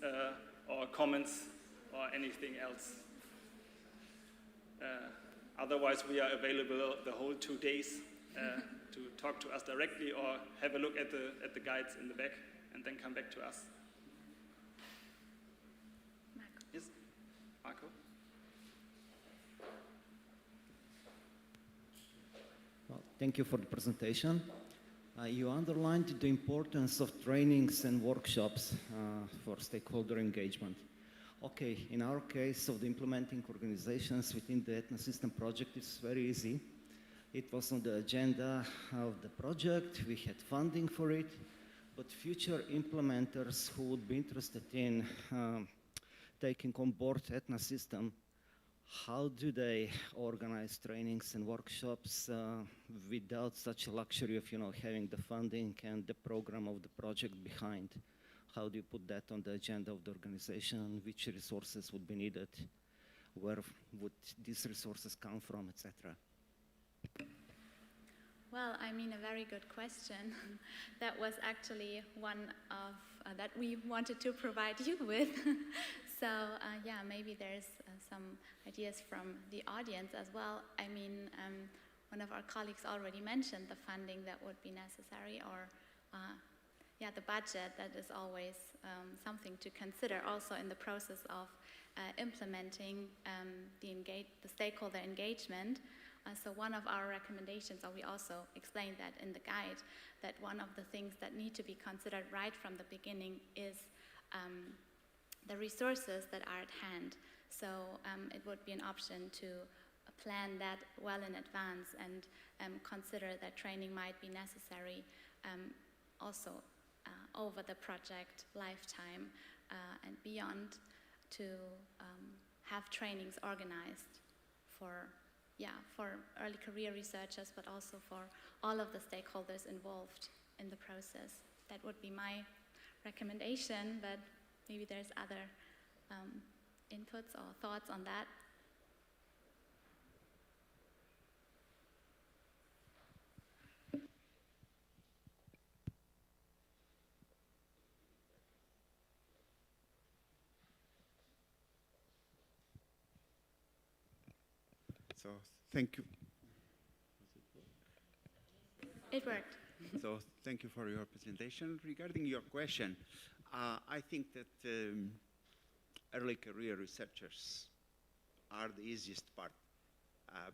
[SPEAKER 5] or comments or anything else. Otherwise, we are available the whole 2 days to talk to us directly or have a look at the guides in the back and then come back to us.
[SPEAKER 3] Marko.
[SPEAKER 5] Yes, Marko?
[SPEAKER 6] Well, thank you for the presentation. You underlined the importance of trainings and workshops for stakeholder engagement. Okay, in our case of the implementing organizations within the ETHNA system project, it's very easy. It was on the agenda of the project, we had funding for it, but future implementers who would be interested in taking on board ETHNA system, how do they organize trainings and workshops without such a luxury of, having the funding and the program of the project behind? How do you put that on the agenda of the organization? Which resources would be needed? Where would these resources come from, etc.?
[SPEAKER 4] Well, I mean, a very good question. That was actually one of that we wanted to provide you with. So yeah, maybe there's some ideas from the audience as well. I mean, one of our colleagues already mentioned the funding that would be necessary, or yeah, the budget. That is always something to consider also in the process of implementing the stakeholder engagement. So one of our recommendations, or we also explained that in the guide, that one of the things that need to be considered right from the beginning is the resources that are at hand. So it would be an option to plan that well in advance and consider that training might be necessary also over the project lifetime and beyond, to have trainings organized for early career researchers, but also for all of the stakeholders involved in the process. That would be my recommendation, but maybe there's other inputs or thoughts on that.
[SPEAKER 7] So thank you.
[SPEAKER 4] It worked.
[SPEAKER 7] So thank you for your presentation. Regarding your question, I think that early career researchers are the easiest part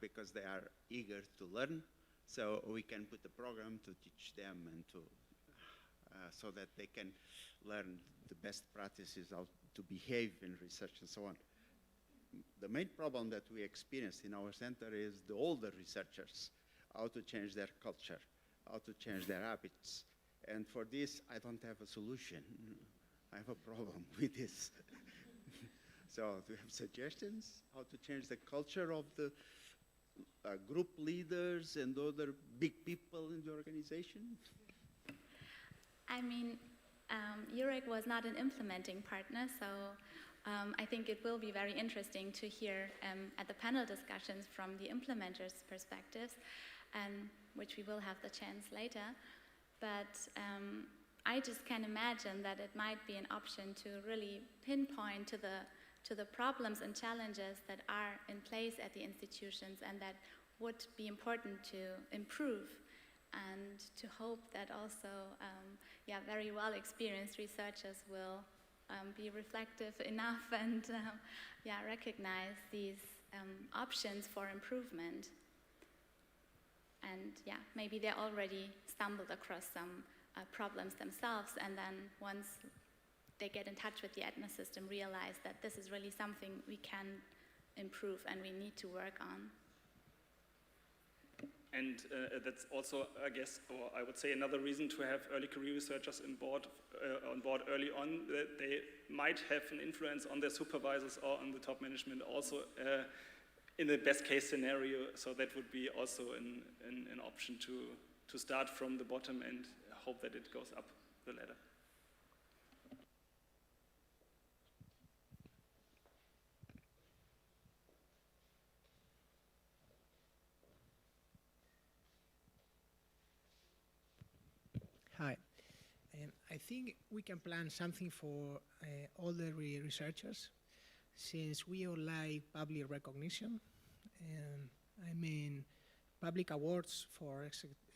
[SPEAKER 7] because they are eager to learn. So we can put a program to teach them and to so that they can learn the best practices, how to behave in research and so on. The main problem that we experience in our center is the older researchers, how to change their culture, how to change their habits. And for this, I don't have a solution. I have a problem with this. So do you have suggestions how to change the culture of the group leaders and other big people in the organization?
[SPEAKER 4] I mean, EUREC was not an implementing partner, so I think it will be very interesting to hear at the panel discussions from the implementers' perspectives, which we will have the chance later. But I just can imagine that it might be an option to really pinpoint to the problems and challenges that are in place at the institutions and that would be important to improve, and to hope that also very well experienced researchers will be reflective enough and recognize these options for improvement. And maybe they already stumbled across some problems themselves, and then once they get in touch with the ETHNA system, realize that this is really something we can improve and we need to work on.
[SPEAKER 5] And that's also, I guess, or I would say another reason to have early career researchers on board early on, that they might have an influence on their supervisors or on the top management also in the best case scenario. So that would be also an option to start from the bottom and hope that it goes up the ladder.
[SPEAKER 8] Hi. I think we can plan something for all the researchers, since we all like public recognition. I mean, public awards for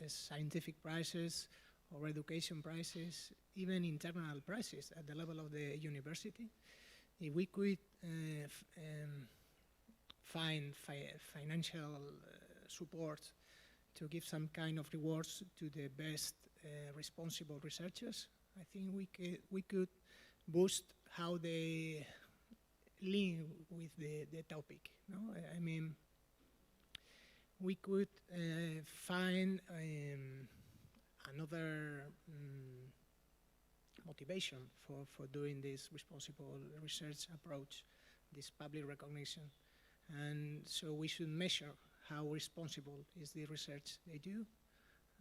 [SPEAKER 8] scientific prizes or education prizes, even internal prizes at the level of the university. If we could find financial support to give some kind of rewards to the best responsible researchers, I think we could boost how they link with the topic. No? I mean, we could find another motivation for doing this responsible research approach, this public recognition. And so we should measure how responsible is the research they do,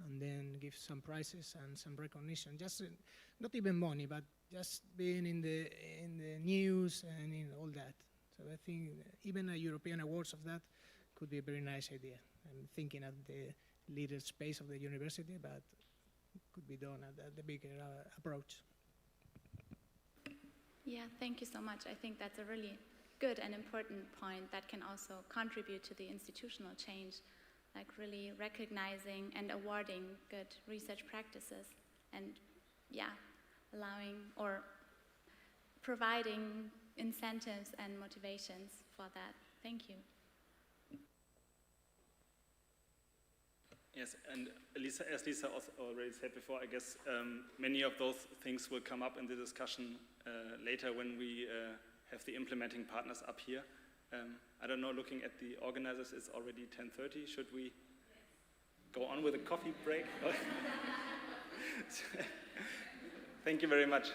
[SPEAKER 8] and then give some prizes and some recognition. Just not even money, but just being in the news and in all that. So I think even a European awards of that could be a very nice idea. I'm thinking of the leader space of the university, but it could be done at the bigger approach.
[SPEAKER 4] Yeah, thank you so much. I think that's a really good and important point that can also contribute to the institutional change, like really recognizing and awarding good research practices and, yeah, allowing or providing incentives and motivations for that. Thank you.
[SPEAKER 5] Yes, and Lisa, as Lisa also already said before, I guess many of those things will come up in the discussion later when we have the implementing partners up here. I don't know, looking at the organizers, it's already 10:30. Should we go on with a coffee break? Thank you very much.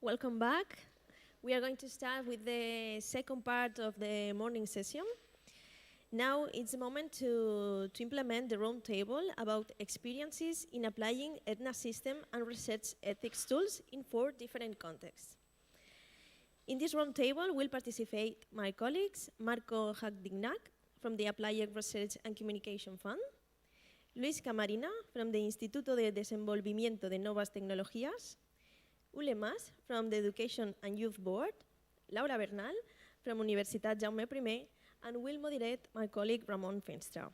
[SPEAKER 1] Welcome back. We are going to start with the second part of the morning session. Now it's the moment to implement the roundtable about experiences in applying ETHNA system and research ethics tools in 4 different contexts. In this roundtable will participate my colleagues, Marko Hajdinjak from the Applied Research and Communication Fund, Luis Camarinha from the Instituto de Desenvolvimento de Novas Tecnologias, Ülle from the Education and Youth Board, Laura Bernal from Universitat Jaume I, and will moderate my colleague Ramon Finstra.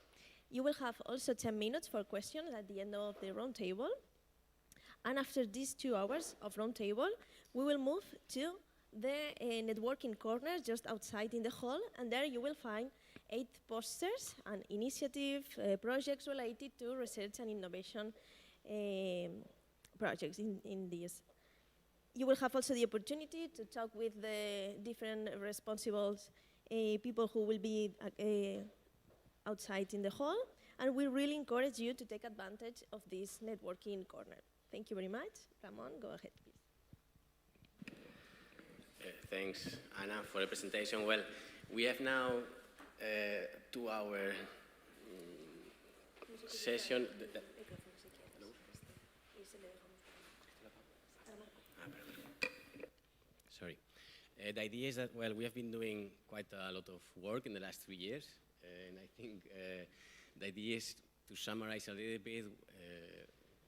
[SPEAKER 1] You will have also 10 minutes for questions at the end of the roundtable. And after these 2 hours of roundtable, we will move to the networking corner just outside in the hall, and there you will find 8 posters and initiative projects related to research and innovation projects in this. You will have also the opportunity to talk with the different responsible people who will be outside in the hall, and we really encourage you to take advantage of this networking corner. Thank you very much. Ramon, go ahead, please.
[SPEAKER 9] Thanks, Anna, for the presentation. Well, we have now 2-hour session. Sorry. The idea is that, well, we have been doing quite a lot of work in the last 3 years, and I think the idea is to summarize a little bit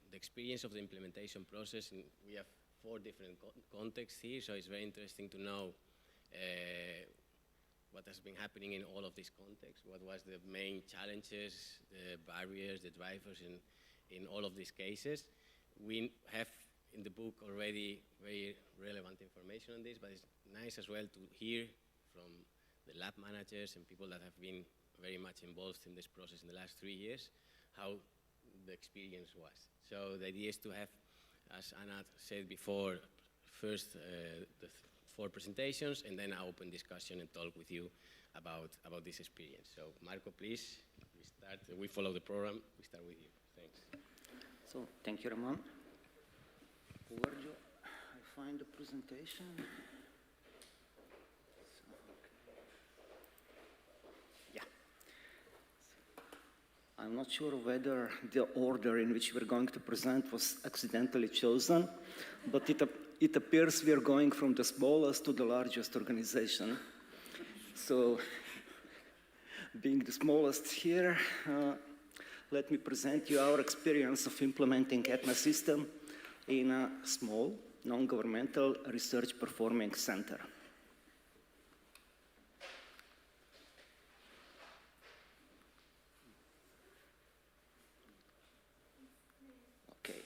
[SPEAKER 9] the experience of the implementation process. And we have 4 different contexts here, so it's very interesting to know what has been happening in all of these contexts, what was the main challenges, the barriers, the drivers in all of these cases. We have in the book already very relevant information on this, but it's nice as well to hear from the lab managers and people that have been very much involved in this process in the last 3 years, how the experience was. So the idea is to have, as Anna said before, first the 4 presentations, and then an open discussion and talk with you about this experience. So Marko, please, we follow the program, we start with you. Thanks.
[SPEAKER 6] So, thank you, Ramon. Where do I find the presentation? Yeah. I'm not sure whether the order in which we're going to present was accidentally chosen, but it appears we are going from the smallest to the largest organization. So, being the smallest here, let me present you our experience of implementing ETHNA system in a small, non-governmental research performing center. Okay.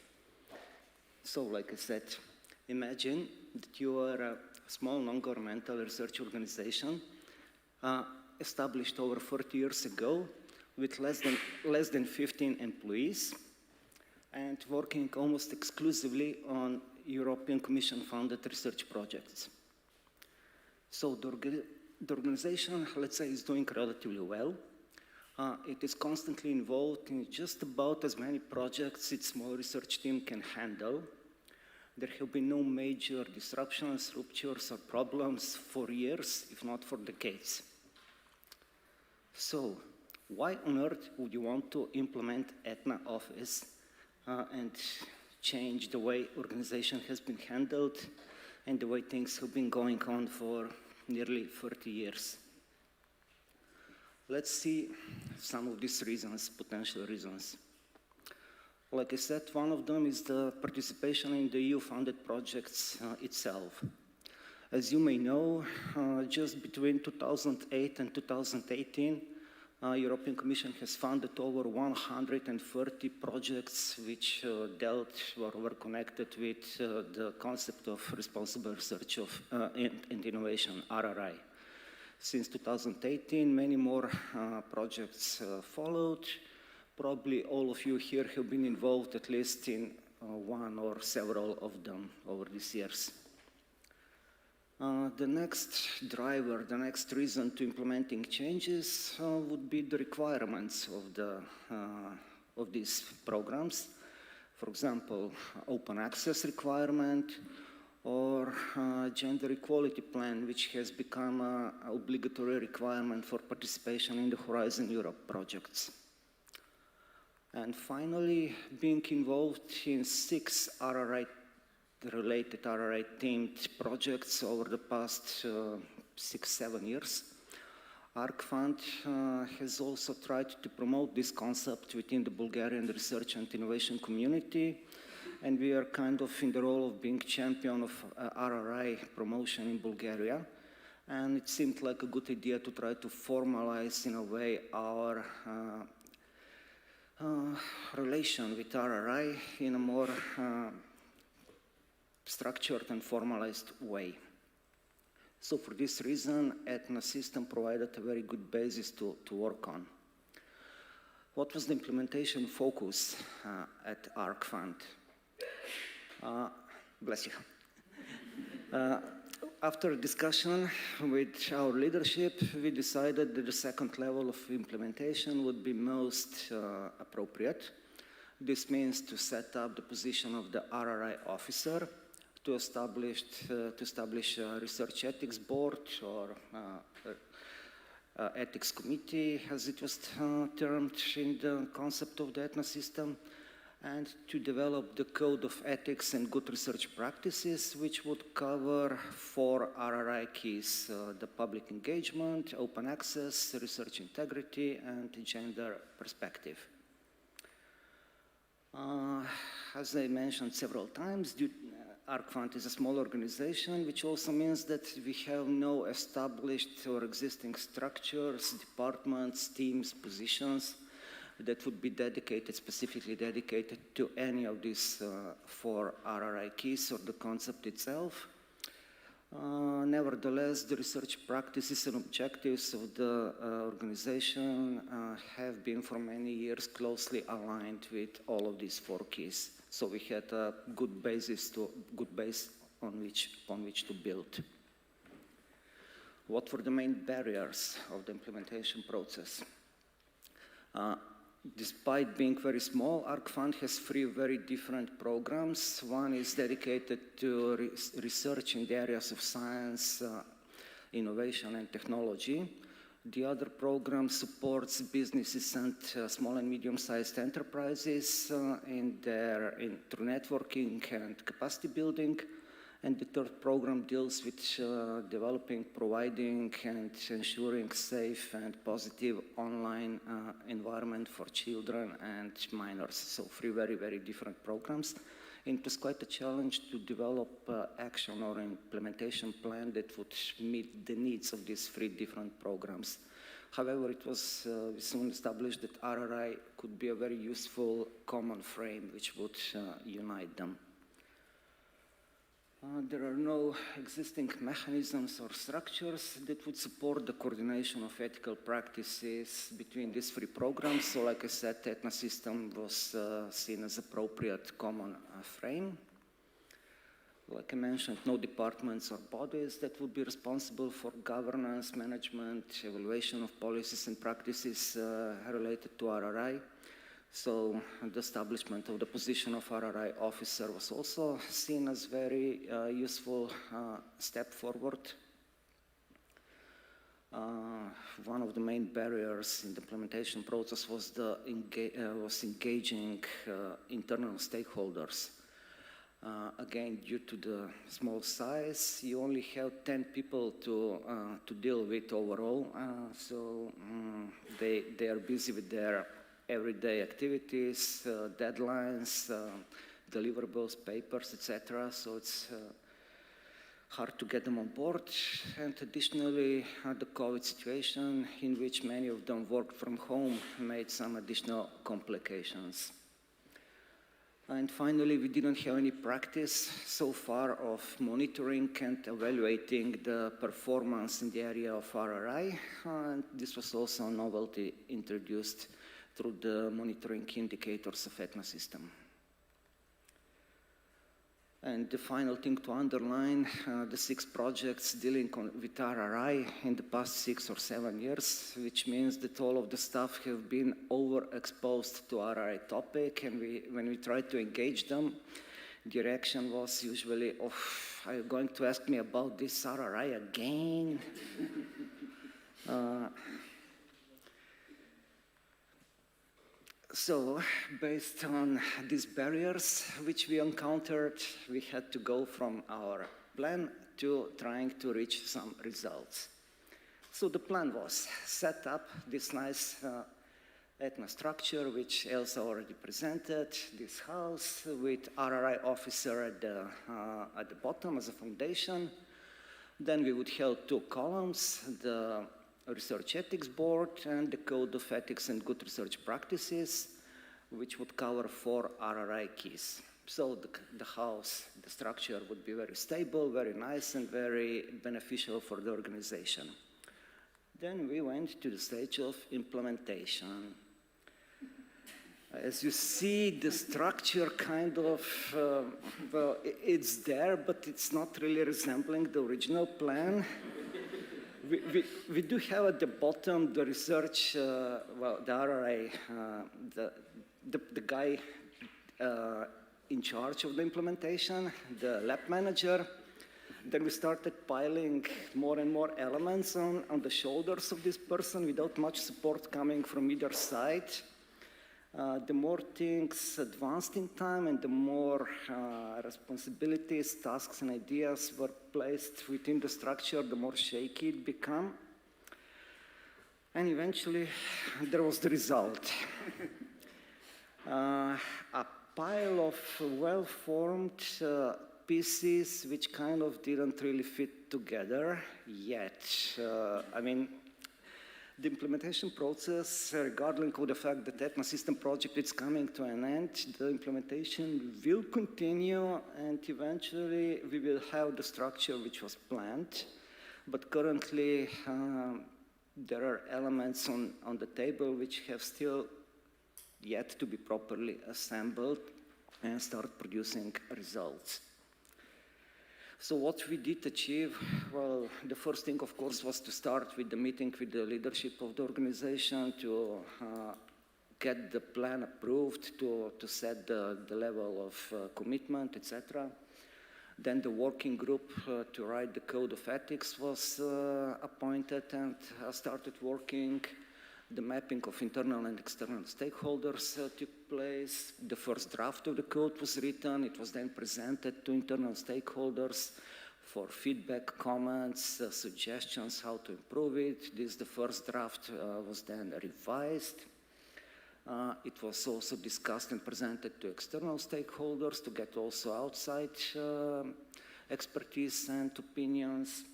[SPEAKER 6] So, like I said, imagine that you are a small, non-governmental research organization established over 40 years ago with less than 15 employees, and working almost exclusively on European Commission-funded research projects. So the organization, let's say, is doing relatively well. It is constantly involved in just about as many projects its small research team can handle. There have been no major disruptions, ruptures, or problems for years, if not for decades. So why on earth would you want to implement ETHNA Office and change the way organization has been handled and the way things have been going on for nearly 30 years? Let's see some of these reasons, potential reasons. Like I said, one of them is the participation in the EU-funded projects itself. As you may know, just between 2008 and 2018, European Commission has funded over 130 projects which dealt or were connected with the concept of responsible research and innovation, RRI. Since 2018, many more projects followed. Probably all of you here have been involved at least in one or several of them over these years. The next driver, the next reason to implementing changes would be the requirements of these programs. For example, open access requirement, or gender equality plan, which has become an obligatory requirement for participation in the Horizon Europe projects. And finally, being involved in 6 RRI-related, RRI-themed projects over the past 6-7 years. ARC Fund has also tried to promote this concept within the Bulgarian research and innovation community, and we are kind of in the role of being champion of RRI promotion in Bulgaria. And it seemed like a good idea to try to formalize, in a way, our relation with RRI in a more structured and formalized way. So for this reason, ETHNA system provided a very good basis to work on. What was the implementation focus at ARC Fund? Bless you. After a discussion with our leadership, we decided that the second level of implementation would be most appropriate. This means to set up the position of the RRI officer, to establish a research ethics board or ethics committee, as it was termed in the concept of the ETHNA system, and to develop the code of ethics and good research practices, which would cover 4 RRI keys: the public engagement, open access, research integrity, and gender perspective. As I mentioned several times, ARC Fund is a small organization, which also means that we have no established or existing structures, departments, teams, positions that would be specifically dedicated to any of these 4 RRI keys or the concept itself. Nevertheless, the research practices and objectives of the organization have been for many years closely aligned with all of these 4 keys. So we had a good base on which to build. What were the main barriers of the implementation process? Despite being very small, ARC Fund has 3 very different programs. One is dedicated to research in the areas of science, innovation, and technology. The other program supports businesses and small and medium-sized enterprises through networking and capacity building. And the third program deals with developing, providing, and ensuring safe and positive online environment for children and minors. So 3 very, very different programs. And it was quite a challenge to develop action or implementation plan that would meet the needs of these 3 different programs. However, it was soon established that RRI could be a very useful common frame which would unite them. There are no existing mechanisms or structures that would support the coordination of ethical practices between these 3 programs. So like I said, the ETHNA system was seen as appropriate common frame. Like I mentioned, no departments or bodies that would be responsible for governance, management, evaluation of policies and practices related to RRI. So the establishment of the position of RRI officer was also seen as very useful step forward. One of the main barriers in the implementation process was engaging internal stakeholders. Again, due to the small size, you only have 10 people to deal with overall. So they are busy with their everyday activities, deadlines, deliverables, papers, etc. So it's hard to get them on board. And additionally, the COVID situation, in which many of them worked from home, made some additional complications. And finally, we didn't have any practice so far of monitoring and evaluating the performance in the area of RRI. And this was also a novelty introduced through the monitoring indicators of ETHNA system. And the final thing to underline, the 6 projects dealing with RRI in the past 6 or 7 years, which means that all of the staff have been overexposed to RRI topic, and when we try to engage them, the reaction was usually, oh, are you going to ask me about this RRI again? So, based on these barriers which we encountered, we had to go from our plan to trying to reach some results. So the plan was set up this nice ETHNA structure, which Elsa already presented, this house with RRI officer at the bottom as a foundation. Then we would have 2 columns, the Research Ethics Board and the Code of Ethics and Good Research Practices, which would cover 4 RRI keys. So the house, the structure would be very stable, very nice, and very beneficial for the organization. Then we went to the stage of implementation. As you see, the structure kind of, well, it's there, but it's not really resembling the original plan. We do have at the bottom the research, well, the RRI, the guy in charge of the implementation, the lab manager. Then we started piling more and more elements on the shoulders of this person without much support coming from either side. The more things advanced in time and the more responsibilities, tasks, and ideas were placed within the structure, the more shaky it became. And eventually, there was the result. A pile of well-formed pieces which kind of didn't really fit together yet. I mean, the implementation process, regardless of the fact that ETHNA system project is coming to an end, the implementation will continue, and eventually we will have the structure which was planned. But currently, there are elements on the table which have still yet to be properly assembled and start producing results. So what we did achieve, well, the first thing, of course, was to start with the meeting with the leadership of the organization to get the plan approved, to set the level of commitment, etc. Then the working group to write the code of ethics was appointed and started working. The mapping of internal and external stakeholders took place. The first draft of the code was written. It was then presented to internal stakeholders for feedback, comments, suggestions, how to improve it. The first draft was then revised. It was also discussed and presented to external stakeholders to get also outside expertise and opinions.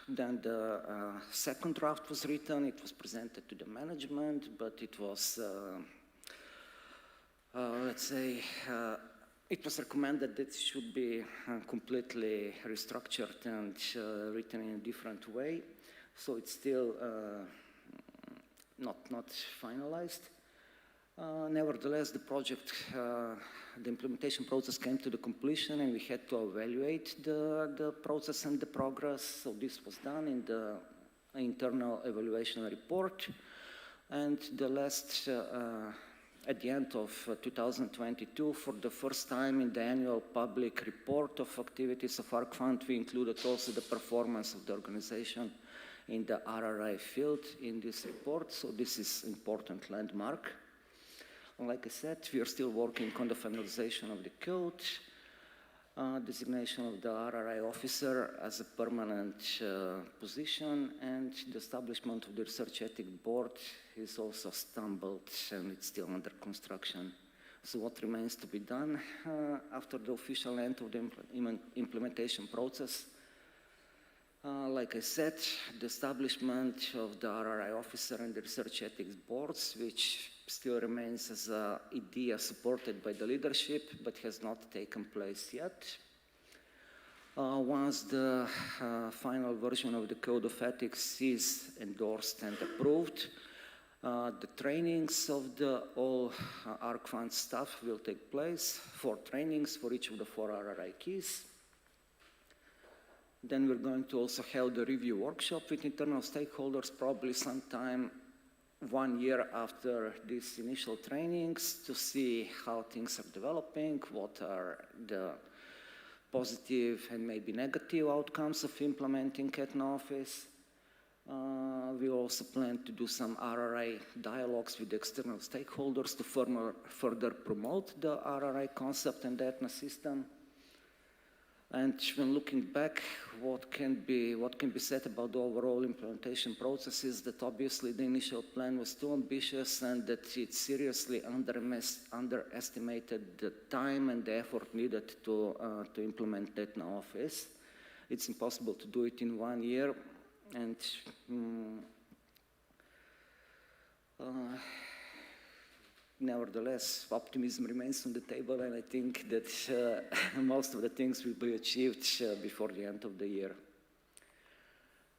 [SPEAKER 6] Then the second draft was written. It was presented to the management, but it was, let's say, it was recommended that it should be completely restructured and written in a different way. So it's still not finalized. Nevertheless, the project, the implementation process came to the completion, and we had to evaluate the process and the progress. So this was done in the internal evaluation report. And the last, at the end of 2022, for the first time in the annual public report of activities of ARC Fund, we included also the performance of the organization in the RRI field in this report. So this is an important landmark. And like I said, we are still working on the finalization of the code, designation of the RRI officer as a permanent position, and the establishment of the Research Ethics Board is also stumbled, and it's still under construction. So what remains to be done after the official end of the implementation process? Like I said, the establishment of the RRI officer and the Research Ethics Boards, which still remains as an idea supported by the leadership, but has not taken place yet. Once the final version of the Code of Ethics is endorsed and approved, the trainings of all ARC Fund staff will take place, 4 trainings for each of the 4 RRI keys. Then we're going to also have the review workshop with internal stakeholders, probably sometime 1 year after these initial trainings to see how things are developing, what are the positive and maybe negative outcomes of implementing ETHNA Office. We also plan to do some RRI dialogues with external stakeholders to further promote the RRI concept and the ETHNA system. And when looking back, what can be said about the overall implementation process is that obviously the initial plan was too ambitious and that it seriously underestimated the time and the effort needed to implement ETHNA Office. It's impossible to do it in 1 year, and nevertheless, optimism remains on the table, and I think that most of the things will be achieved before the end of the year.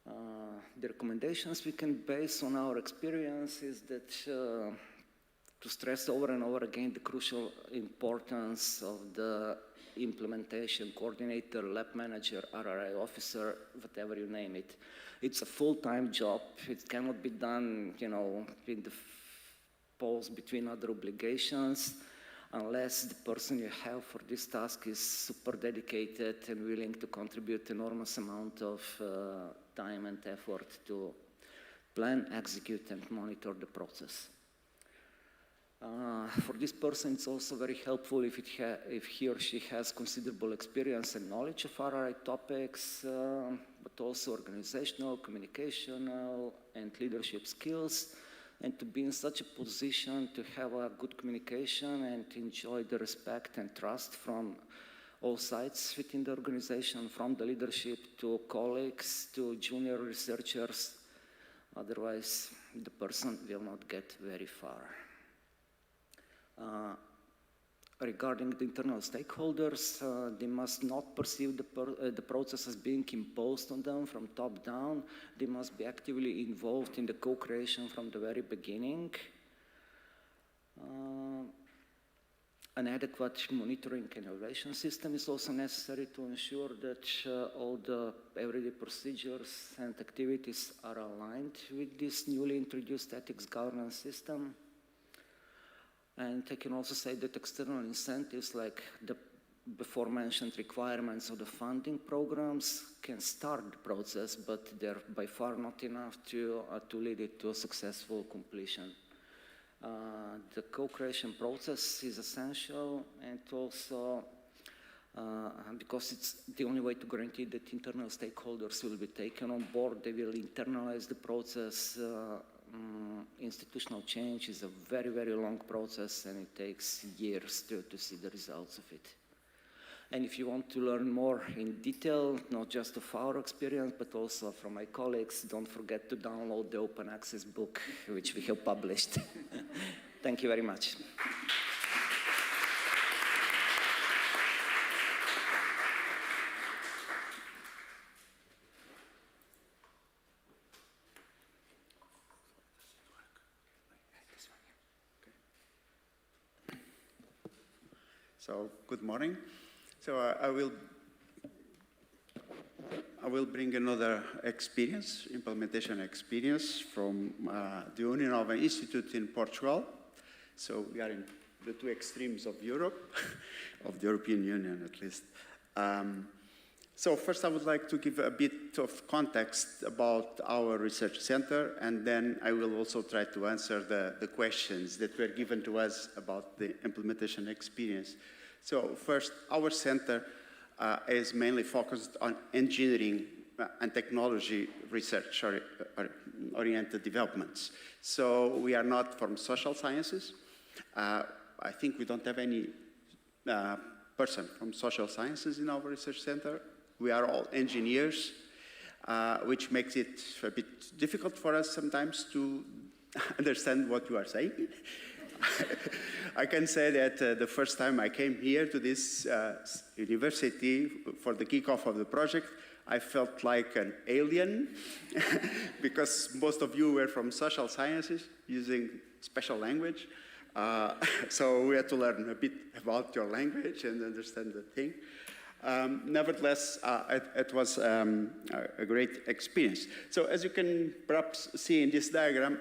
[SPEAKER 6] The recommendations we can base on our experience is that to stress over and over again the crucial importance of the implementation coordinator, lab manager, RRI officer, whatever you name it. It's a full-time job. It cannot be done, in the pause between other obligations, unless the person you have for this task is super dedicated and willing to contribute enormous amount of time and effort to plan, execute, and monitor the process. For this person, it's also very helpful if he or she has considerable experience and knowledge of RRI topics, but also organizational, communicational, and leadership skills, and to be in such a position to have a good communication and enjoy the respect and trust from all sides within the organization, from the leadership to colleagues to junior researchers. Otherwise, the person will not get very far. Regarding the internal stakeholders, they must not perceive the process as being imposed on them from top down. They must be actively involved in the co-creation from the very beginning. An adequate monitoring and evaluation system is also necessary to ensure that all the everyday procedures and activities are aligned with this newly introduced ethics governance system. And I can also say that external incentives like the before mentioned requirements of the funding programs can start the process, but they're by far not enough to lead it to a successful completion. The co-creation process is essential, and also because it's the only way to guarantee that internal stakeholders will be taken on board, they will internalize the process. Institutional change is a very, very long process, and it takes years to see the results of it. And if you want to learn more in detail, not just of our experience, but also from my colleagues, don't forget to download the open access book, which we have published. Thank you very much.
[SPEAKER 7] So, good morning. So I will bring another experience, implementation experience from the Uninova Institute in Portugal. So we are in the two extremes of Europe, of the European Union at least. So first I would like to give a bit of context about our research center, and then I will also try to answer the questions that were given to us about the implementation experience. So first, our center is mainly focused on engineering and technology research oriented developments. So we are not from social sciences. I think we don't have any person from social sciences in our research center. We are all engineers, which makes it a bit difficult for us sometimes to understand what you are saying. I can say that the first time I came here to this university for the kickoff of the project, I felt like an alien because most of you were from social sciences using special language. So we had to learn a bit about your language and understand the thing. Nevertheless, it was a great experience. So as you can perhaps see in this diagram,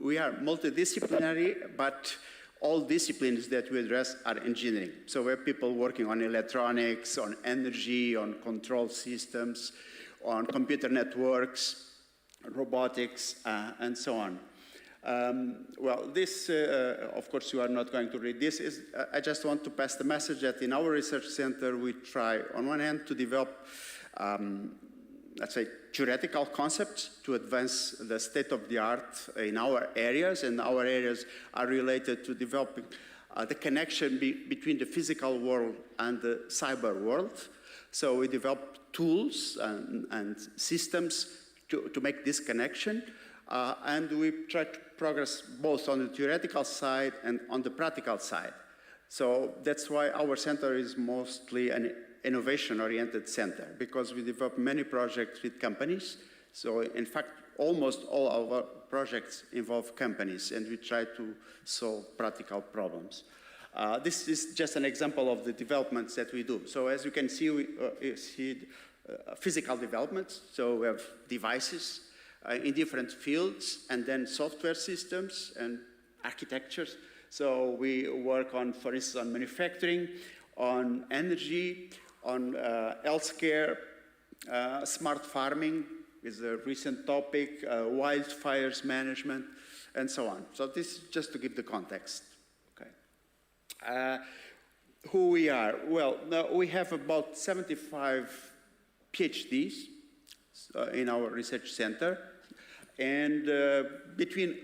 [SPEAKER 7] we are multidisciplinary, but all disciplines that we address are engineering. So we have people working on electronics, on energy, on control systems, on computer networks, robotics, and so on. Well, this, of course, you are not going to read this. I just want to pass the message that in our research center, we try, on one hand, to develop, let's say, theoretical concepts to advance the state of the art in our areas, and our areas are related to developing the connection between the physical world and the cyber world. So we develop tools and systems to make this connection. And we try to progress both on the theoretical side and on the practical side. So that's why our center is mostly an innovation-oriented center, because we develop many projects with companies. So in fact, almost all our projects involve companies, and we try to solve practical problems. This is just an example of the developments that we do. So as you can see, we see physical developments. So we have devices in different fields, and then software systems and architectures. So we work on, for instance, on manufacturing, on energy, on healthcare, smart farming is a recent topic, wildfires management, and so on. So this is just to give the context. Okay. Who we are? Well, we have about 75 PhDs in our research center, and between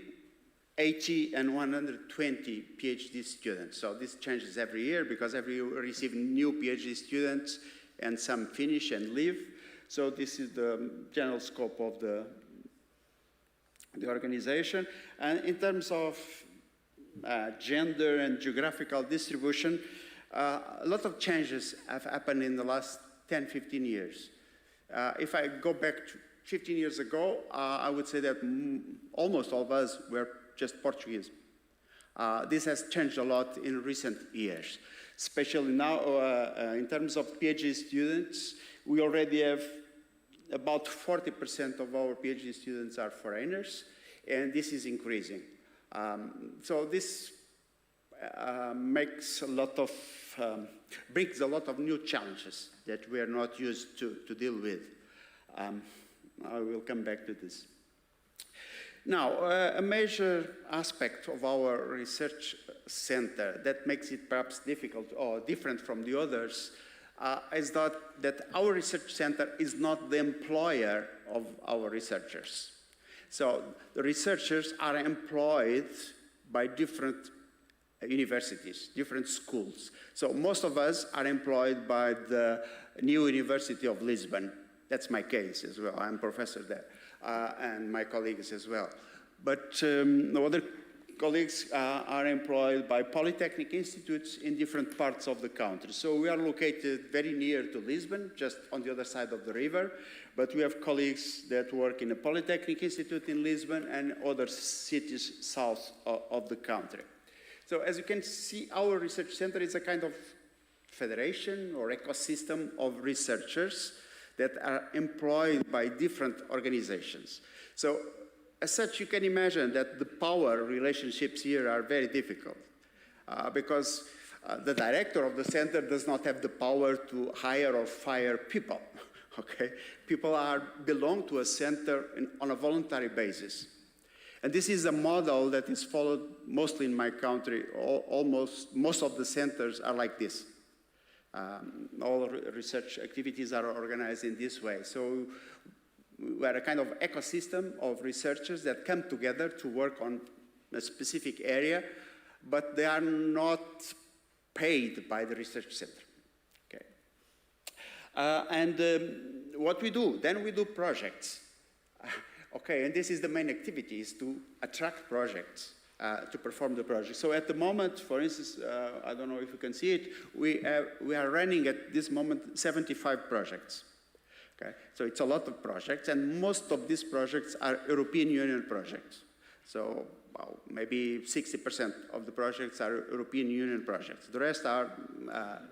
[SPEAKER 7] 80 and 120 PhD students. So this changes every year because every year we receive new PhD students, and some finish and leave. So this is the general scope of the organization. And in terms of gender and geographical distribution, a lot of changes have happened in the last 10, 15 years. If I go back to 15 years ago, I would say that almost all of us were just Portuguese. This has changed a lot in recent years, especially now in terms of PhD students. We already have about 40% of our PhD students are foreigners, and this is increasing. So this makes a lot of, brings a lot of new challenges that we are not used to deal with. I will come back to this. Now, a major aspect of our research center that makes it perhaps difficult or different from the others is that our research center is not the employer of our researchers. So the researchers are employed by different universities, different schools. So most of us are employed by the new University of Lisbon. That's my case as well. I'm a professor there, and my colleagues as well. But other colleagues are employed by polytechnic institutes in different parts of the country. So we are located very near to Lisbon, just on the other side of the river. But we have colleagues that work in a polytechnic institute in Lisbon and other cities south of the country. So as you can see, our research center is a kind of federation or ecosystem of researchers that are employed by different organizations. So as such, you can imagine that the power relationships here are very difficult because the director of the center does not have the power to hire or fire people, okay? People belong to a center on a voluntary basis. And this is a model that is followed mostly in my country. Most of the centers are like this. All research activities are organized in this way. So we are a kind of ecosystem of researchers that come together to work on a specific area, but they are not paid by the research center. Okay. What we do, then we do projects. Okay, and this is the main activity, is to attract projects, to perform the project. So at the moment, for instance, I don't know if you can see it, we are running at this moment 75 projects. Okay, so it's a lot of projects, and most of these projects are European Union projects. So well, maybe 60% of the projects are European Union projects. The rest are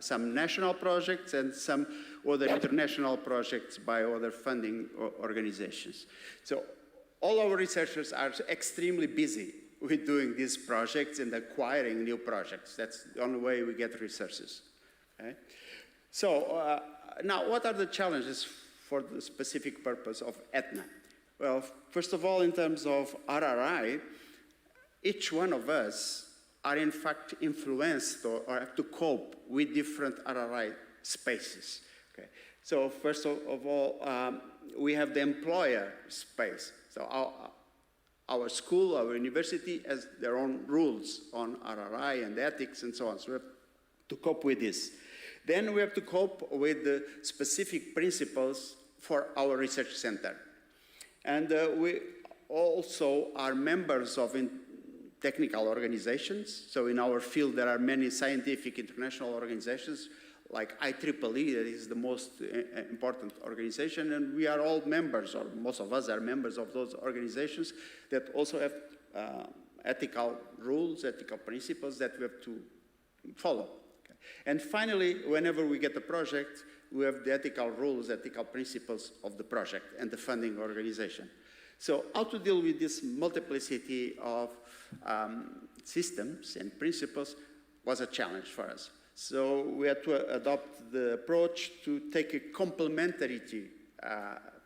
[SPEAKER 7] some national projects and some other international projects by other funding organizations. So all our researchers are extremely busy with doing these projects and acquiring new projects. That's the only way we get resources. Okay? So now, what are the challenges for the specific purpose of ETHNA? Well, first of all, in terms of RRI, each one of us are in fact influenced or have to cope with different RRI spaces. Okay? So first of all, we have the employer space. So our school, our university has their own rules on RRI and ethics and so on. So we have to cope with this. Then we have to cope with the specific principles for our research center. And we also are members of technical organizations. So in our field, there are many scientific international organizations like IEEE, that is the most important organization, and we are all members, or most of us are members of those organizations that also have ethical rules, ethical principles that we have to follow. Okay. And finally, whenever we get a project, we have the ethical rules, ethical principles of the project and the funding organization. So how to deal with this multiplicity of systems and principles was a challenge for us. So we had to adopt the approach to take a complementarity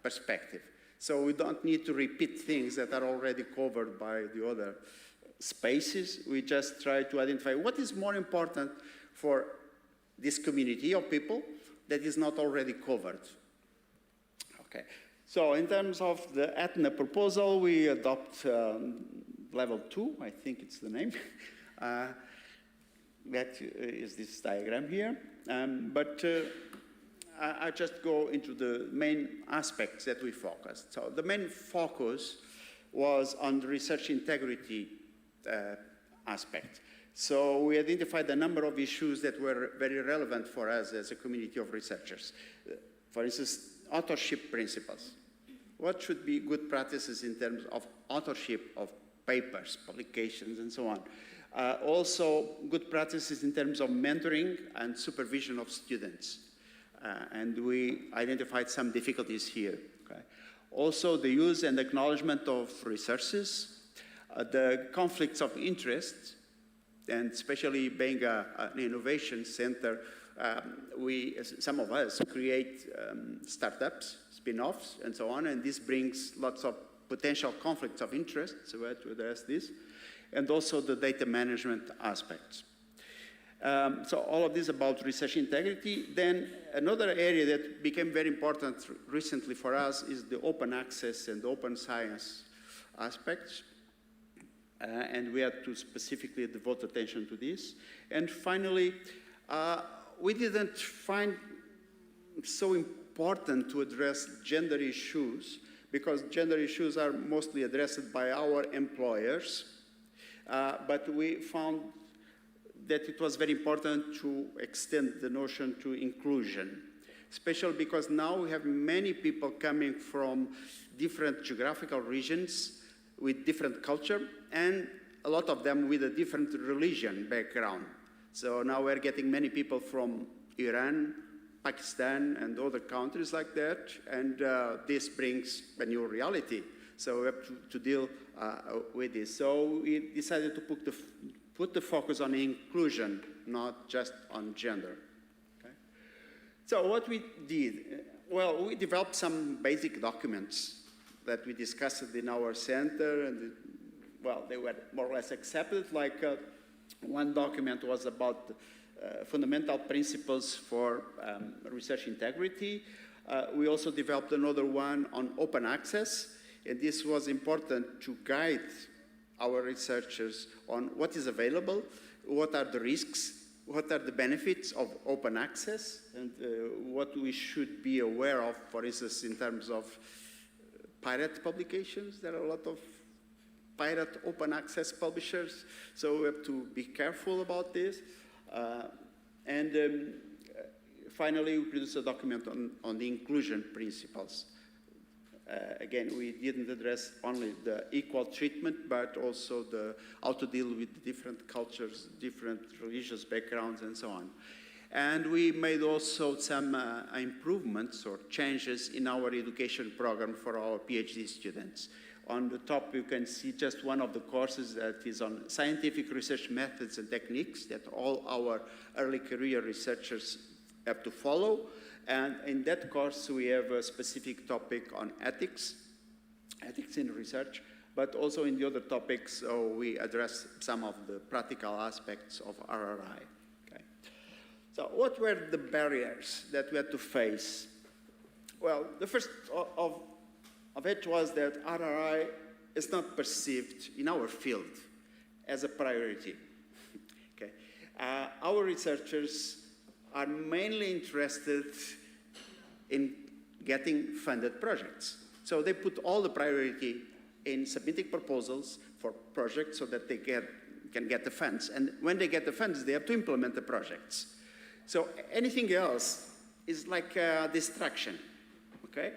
[SPEAKER 7] perspective. So we don't need to repeat things that are already covered by the other spaces. We just try to identify what is more important for this community of people that is not already covered. Okay. So in terms of the ETHNA proposal, we adopt level 2, I think it's the name. That is this diagram here. I just go into the main aspects that we focused. So the main focus was on the research integrity aspect. So we identified a number of issues that were very relevant for us as a community of researchers. For instance, authorship principles. What should be good practices in terms of authorship of papers, publications, and so on? Also, good practices in terms of mentoring and supervision of students. And we identified some difficulties here. Okay? Also, the use and acknowledgement of resources, the conflicts of interest, and especially being an innovation center, some of us create startups, spin-offs, and so on, and this brings lots of potential conflicts of interest, so we have to address this, and also the data management aspects. So all of this about research integrity. Then another area that became very important recently for us is the open access and open science aspects. And we had to specifically devote attention to this. And finally, we didn't find so important to address gender issues because gender issues are mostly addressed by our employers. But we found that it was very important to extend the notion to inclusion, especially because now we have many people coming from different geographical regions with different culture, and a lot of them with a different religion background. So now we're getting many people from Iran, Pakistan, and other countries like that, and this brings a new reality. So we have to deal with this. So we decided to put the focus on inclusion, not just on gender. Okay? So what we did, well, we developed some basic documents that we discussed in our center, and well, they were more or less accepted. Like one document was about fundamental principles for research integrity. We also developed another one on open access, and this was important to guide our researchers on what is available, what are the risks, what are the benefits of open access, and what we should be aware of, for instance, in terms of pirate publications. There are a lot of pirate open access publishers, so we have to be careful about this. Finally, we produced a document on the inclusion principles. again, we didn't address only the equal treatment, but also how to deal with different cultures, different religious backgrounds, and so on. And we made also some improvements or changes in our education program for our PhD students. On the top, you can see just one of the courses that is on scientific research methods and techniques that all our early career researchers have to follow. And in that course, we have a specific topic on ethics in research, but also in the other topics, we address some of the practical aspects of RRI. Okay. So what were the barriers that we had to face? Well, the first of it was that RRI is not perceived in our field as a priority. Okay. Our researchers are mainly interested in getting funded projects. So they put all the priority in submitting proposals for projects so that they can get the funds. And when they get the funds, they have to implement the projects. So anything else is like a distraction, okay?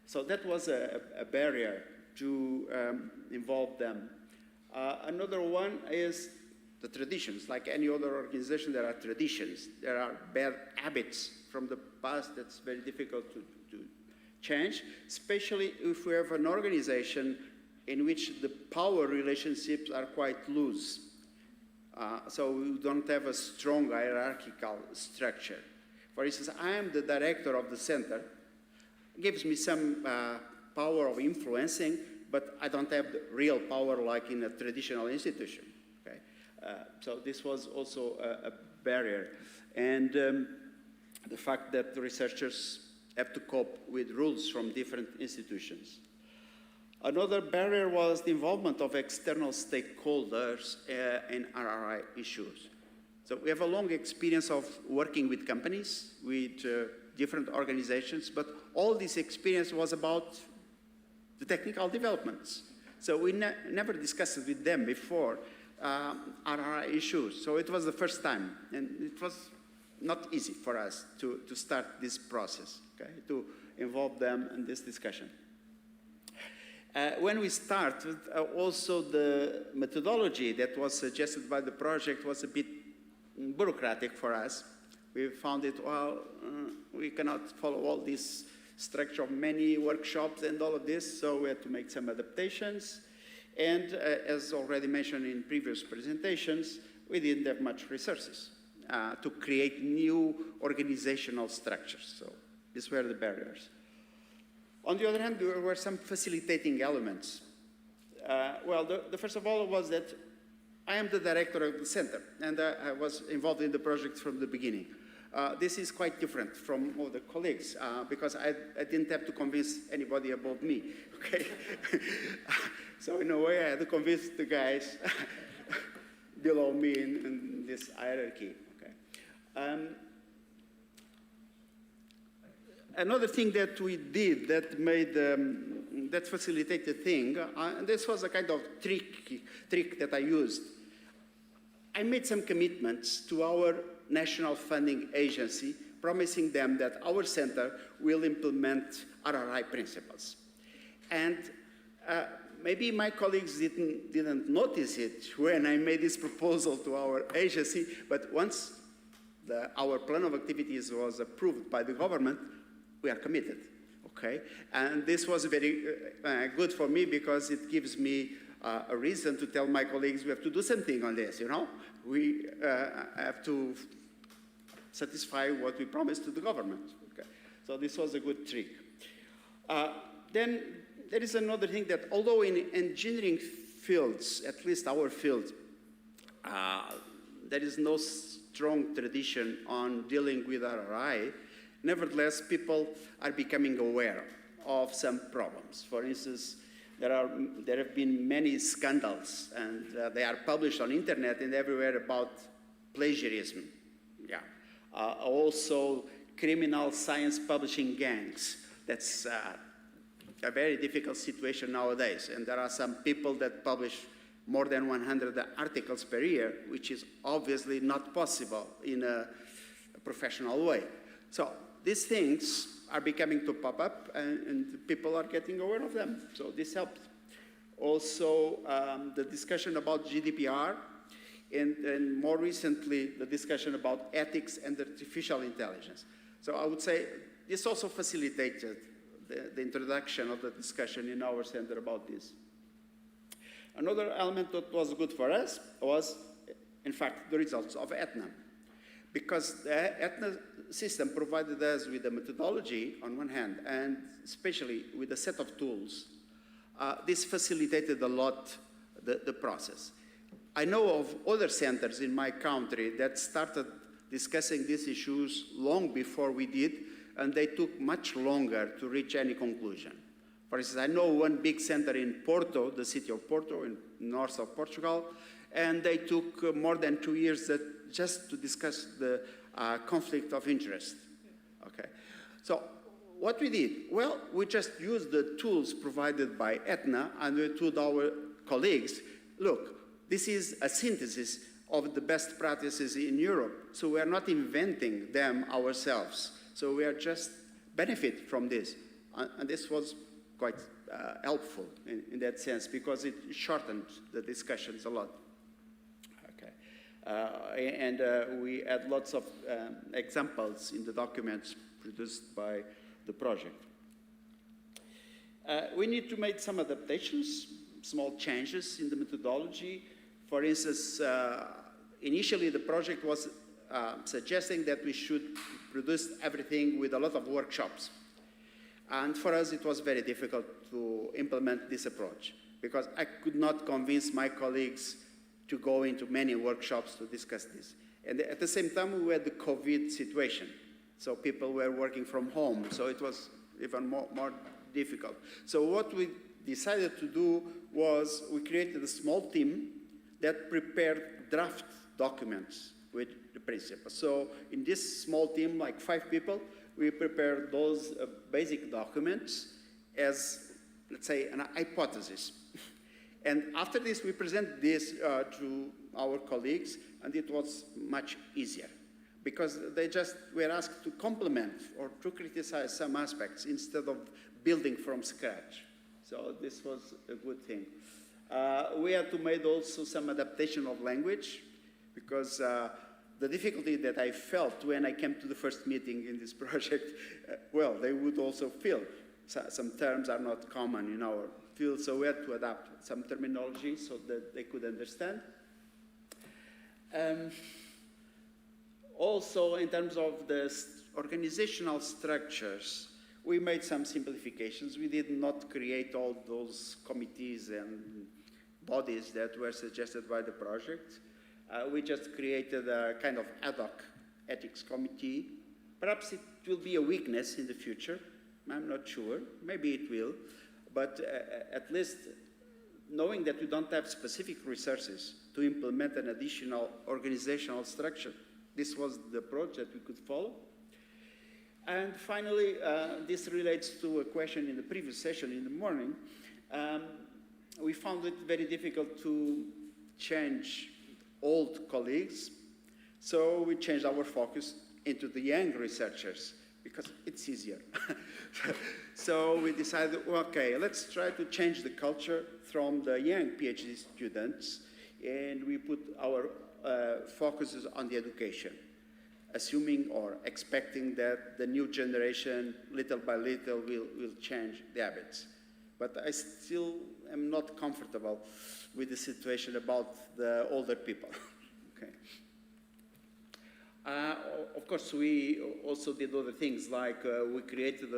[SPEAKER 7] So that was a barrier to involve them. Another one is the traditions. Like any other organization, there are traditions. There are bad habits from the past that's very difficult to change, especially if we have an organization in which the power relationships are quite loose. So we don't have a strong hierarchical structure. For instance, I am the director of the center. It gives me some power of influencing, but I don't have the real power like in a traditional institution. Okay? So this was also a barrier. And the fact that the researchers have to cope with rules from different institutions. Another barrier was the involvement of external stakeholders in RRI issues. So we have a long experience of working with companies, with different organizations, but all this experience was about the technical developments. So we never discussed it with them before RRI issues. So it was the first time, and it was not easy for us to start this process, okay, to involve them in this discussion. When we started, also the methodology that was suggested by the project was a bit bureaucratic for us. We found it, well, we cannot follow all this structure of many workshops and all of this, so we had to make some adaptations. And as already mentioned in previous presentations, we didn't have much resources to create new organizational structures. So these were the barriers. On the other hand, there were some facilitating elements. Well, the first of all was that I am the director of the center, and I was involved in the project from the beginning. This is quite different from all the colleagues, because I didn't have to convince anybody above me, okay? So in a way, I had to convince the guys below me in this hierarchy, okay? Another thing that we did that made, that facilitated the thing, and this was a kind of trick that I used. I made some commitments to our national funding agency, promising them that our center will implement RRI principles. And maybe my colleagues didn't notice it when I made this proposal to our agency, but once our plan of activities was approved by the government, we are committed, okay? And this was very good for me because it gives me a reason to tell my colleagues we have to do something on this, you know? We have to satisfy what we promised to the government, okay? So this was a good trick. Then there is another thing that although in engineering fields, at least our field, there is no strong tradition on dealing with RRI, nevertheless, people are becoming aware of some problems. For instance, there have been many scandals, and they are published on internet and everywhere about plagiarism. Yeah. Also, criminal science publishing gangs. That's a very difficult situation nowadays. And there are some people that publish more than 100 articles per year, which is obviously not possible in a professional way. So these things are becoming to pop up, and people are getting aware of them. So this helps. Also, the discussion about GDPR, and more recently, the discussion about ethics and artificial intelligence. So I would say this also facilitated the introduction of the discussion in our center about this. Another element that was good for us was, in fact, the results of ETHNA. Because the ETHNA system provided us with a methodology on one hand, and especially with a set of tools. This facilitated a lot the process. I know of other centers in my country that started discussing these issues long before we did, and they took much longer to reach any conclusion. For instance, I know one big center in Porto, the city of Porto, in north of Portugal, and they took more than 2 years just to discuss the conflict of interest. Okay, so what we did? Well, we just used the tools provided by ETHNA, and we told our colleagues, look, this is a synthesis of the best practices in Europe, so we are not inventing them ourselves. So we are just benefit from this. And this was quite helpful in that sense, because it shortened the discussions a lot. Okay. And we had lots of examples in the documents produced by the project. We need to make some adaptations, small changes in the methodology. For instance, initially the project was suggesting that we should produce everything with a lot of workshops. And for us, it was very difficult to implement this approach, because I could not convince my colleagues to go into many workshops to discuss this. And at the same time, we had the COVID situation. So people were working from home, so it was even more difficult. So what we decided to do was we created a small team that prepared draft documents with the principles. So in this small team, like 5 people, we prepared those basic documents as, let's say, an hypothesis. And after this, we presented this to our colleagues, and it was much easier, because they just were asked to complement or to criticize some aspects instead of building from scratch. So this was a good thing. We had to make also some adaptation of language, because the difficulty that I felt when I came to the first meeting in this project, well, they would also feel some terms are not common in our field, so we had to adapt some terminology so that they could understand. Also, in terms of the organizational structures, we made some simplifications. We did not create all those committees and bodies that were suggested by the project. We just created a kind of ad hoc ethics committee. Perhaps it will be a weakness in the future. I'm not sure. Maybe it will. But at least knowing that we don't have specific resources to implement an additional organizational structure, this was the approach that we could follow. And finally, this relates to a question in the previous session in the morning. We found it very difficult to change old colleagues, so we changed our focus into the young researchers, because it's easier. So we decided, okay, let's try to change the culture from the young PhD students, and we put our focuses on the education, assuming or expecting that the new generation, little by little, will change the habits. But I still am not comfortable with the situation about the older people. Okay. Of course, we also did other things, like we created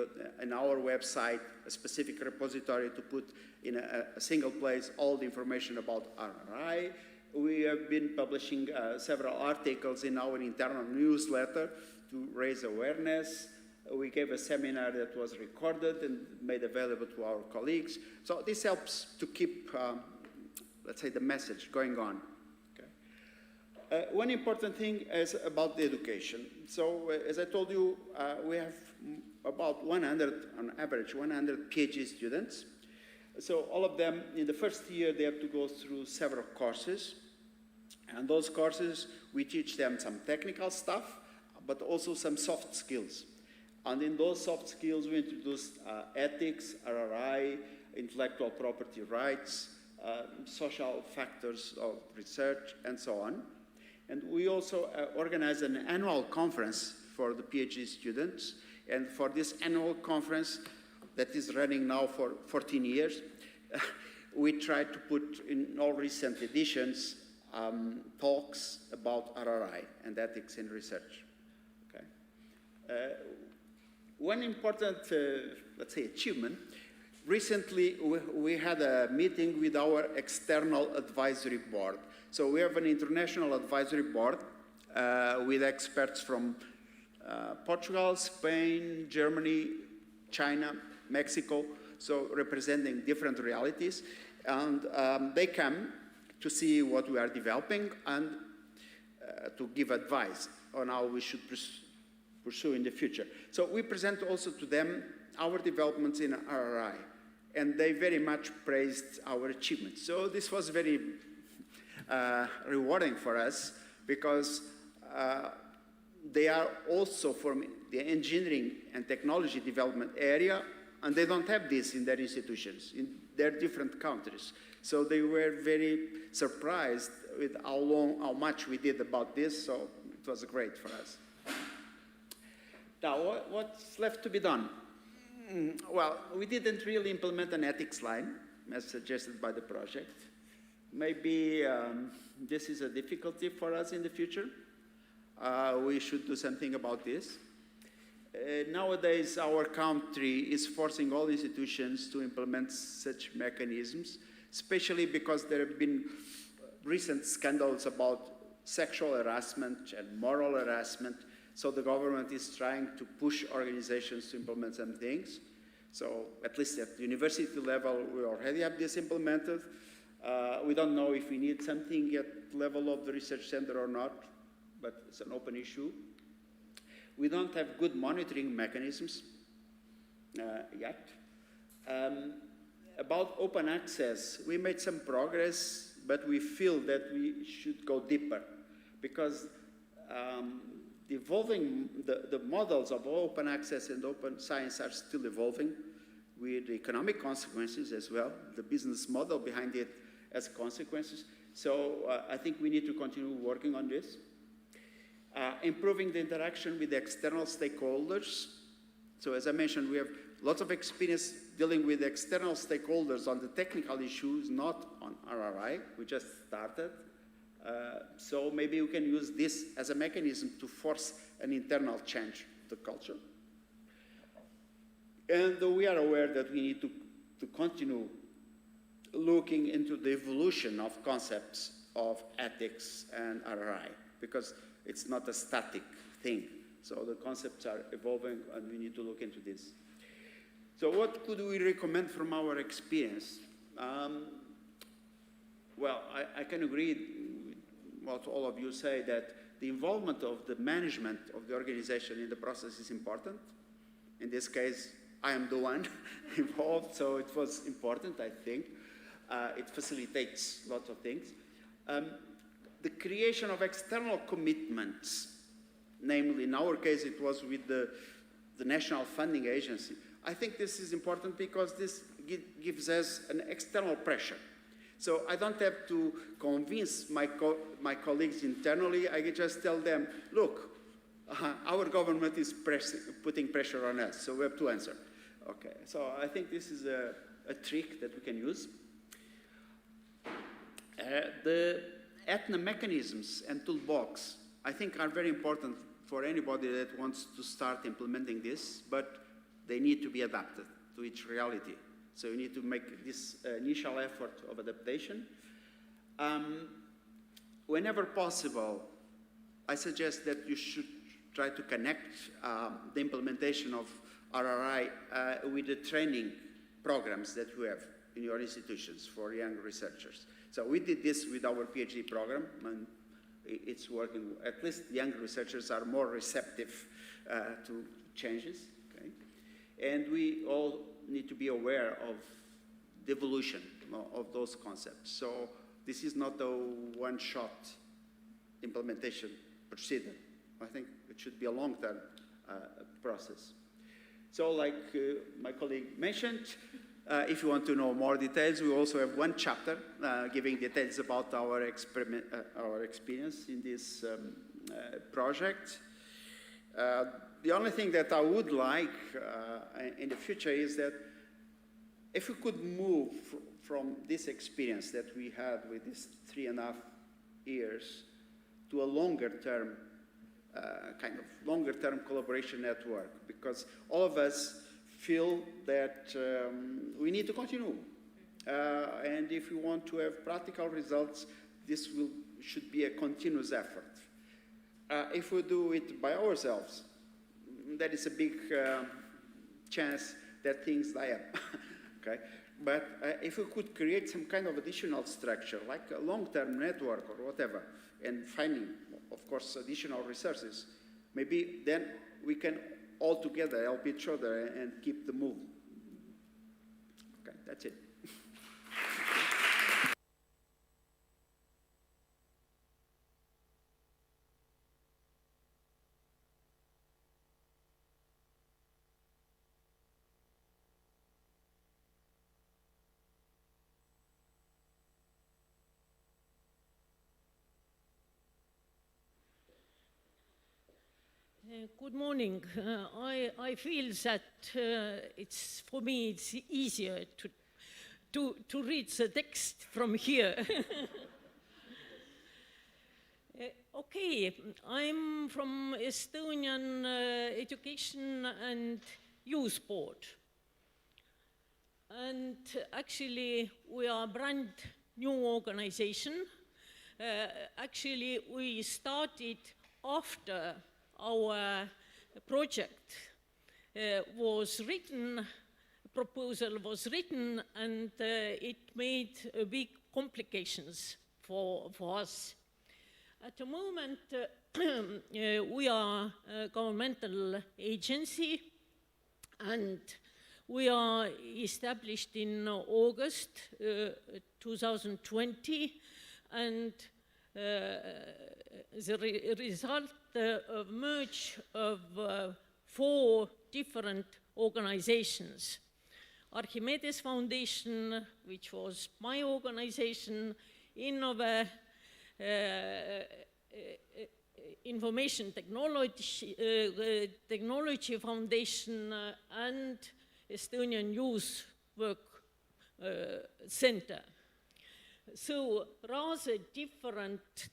[SPEAKER 7] in our website a specific repository to put in a single place all the information about RRI. We have been publishing several articles in our internal newsletter to raise awareness. We gave a seminar that was recorded and made available to our colleagues. So this helps to keep, let's say, the message going on. Okay. One important thing is about the education. So as I told you, we have about 100, on average, 100 PhD students. So all of them, in the first year, they have to go through several courses. And those courses, we teach them some technical stuff, but also some soft skills. And in those soft skills, we introduced ethics, RRI, intellectual property rights, social factors of research, and so on. And we also organized an annual conference for the PhD students. And for this annual conference that is running now for 14 years, we tried to put in all recent editions talks about RRI and ethics in research. Okay. One important, let's say, achievement, recently we had a meeting with our external advisory board. So we have an international advisory board with experts from Portugal, Spain, Germany, China, Mexico, so representing different realities. And they come to see what we are developing and to give advice on how we should pursue in the future. So we present also to them our developments in RRI, and they very much praised our achievements. So this was very rewarding for us, because they are also from the engineering and technology development area, and they don't have this in their institutions, in their different countries. So they were very surprised with how much we did about this, so it was great for us. Now, what's left to be done? Well, we didn't really implement an ethics line, as suggested by the project. Maybe this is a difficulty for us in the future. We should do something about this. Nowadays, our country is forcing all institutions to implement such mechanisms, especially because there have been recent scandals about sexual harassment and moral harassment. So the government is trying to push organizations to implement some things. So at least at the university level, we already have this implemented. We don't know if we need something at the level of the research center or not, but it's an open issue. We don't have good monitoring mechanisms yet. About open access, we made some progress, but we feel that we should go deeper, because the models of open access and open science are still evolving, with economic consequences as well. The business model behind it has consequences. So I think we need to continue working on this. Improving the interaction with the external stakeholders. So as I mentioned, we have lots of experience dealing with external stakeholders on the technical issues, not on RRI. We just started. So maybe we can use this as a mechanism to force an internal change of the culture. And we are aware that we need to continue looking into the evolution of concepts of ethics and RRI, because it's not a static thing. So the concepts are evolving, and we need to look into this. So what could we recommend from our experience? Well, I can agree with what all of you say, that the involvement of the management of the organization in the process is important. In this case, I am the one involved, so it was important, I think. It facilitates lots of things. The creation of external commitments, namely in our case it was with the National Funding Agency. I think this is important because this gives us an external pressure. So I don't have to convince my colleagues internally. I can just tell them, look, our government is putting pressure on us, so we have to answer. Okay, so I think this is a trick that we can use. The ETHNA mechanisms and toolbox, I think, are very important for anybody that wants to start implementing this, but they need to be adapted to each reality. So you need to make this initial effort of adaptation. Whenever possible, I suggest that you should try to connect the implementation of RRI with the training programs that you have in your institutions for young researchers. So we did this with our PhD program, and it's working. At least young researchers are more receptive to changes. Okay? And we all need to be aware of the evolution of those concepts. So this is not a one-shot implementation procedure. I think it should be a long-term process. So like my colleague mentioned, if you want to know more details, we also have one chapter giving details about our experience in this project. The only thing that I would like in the future is that if we could move from this experience that we had with these 3.5 years to a longer-term, kind of longer-term collaboration network, because all of us feel that we need to continue. And if we want to have practical results, this should be a continuous effort. If we do it by ourselves, there is a big chance that things die up. Okay? But if we could create some kind of additional structure, like a long-term network or whatever, and finding, of course, additional resources, maybe then we can all together help each other and keep the move. Okay, that's it.
[SPEAKER 10] Good morning. I feel that for me it's easier to read the text from here. Okay, I'm from Estonian Education and Youth Board. And actually we are a brand new organization. Actually we started after our project was written, proposal was written, and it made big complications for us. At the moment, we are a governmental agency, and we are established in August 2020, and the result of merge of 4 different organizations. Archimedes Foundation, which was my organization, Uninova, Information Technology Foundation, and Estonian Youth Work Center. So rather different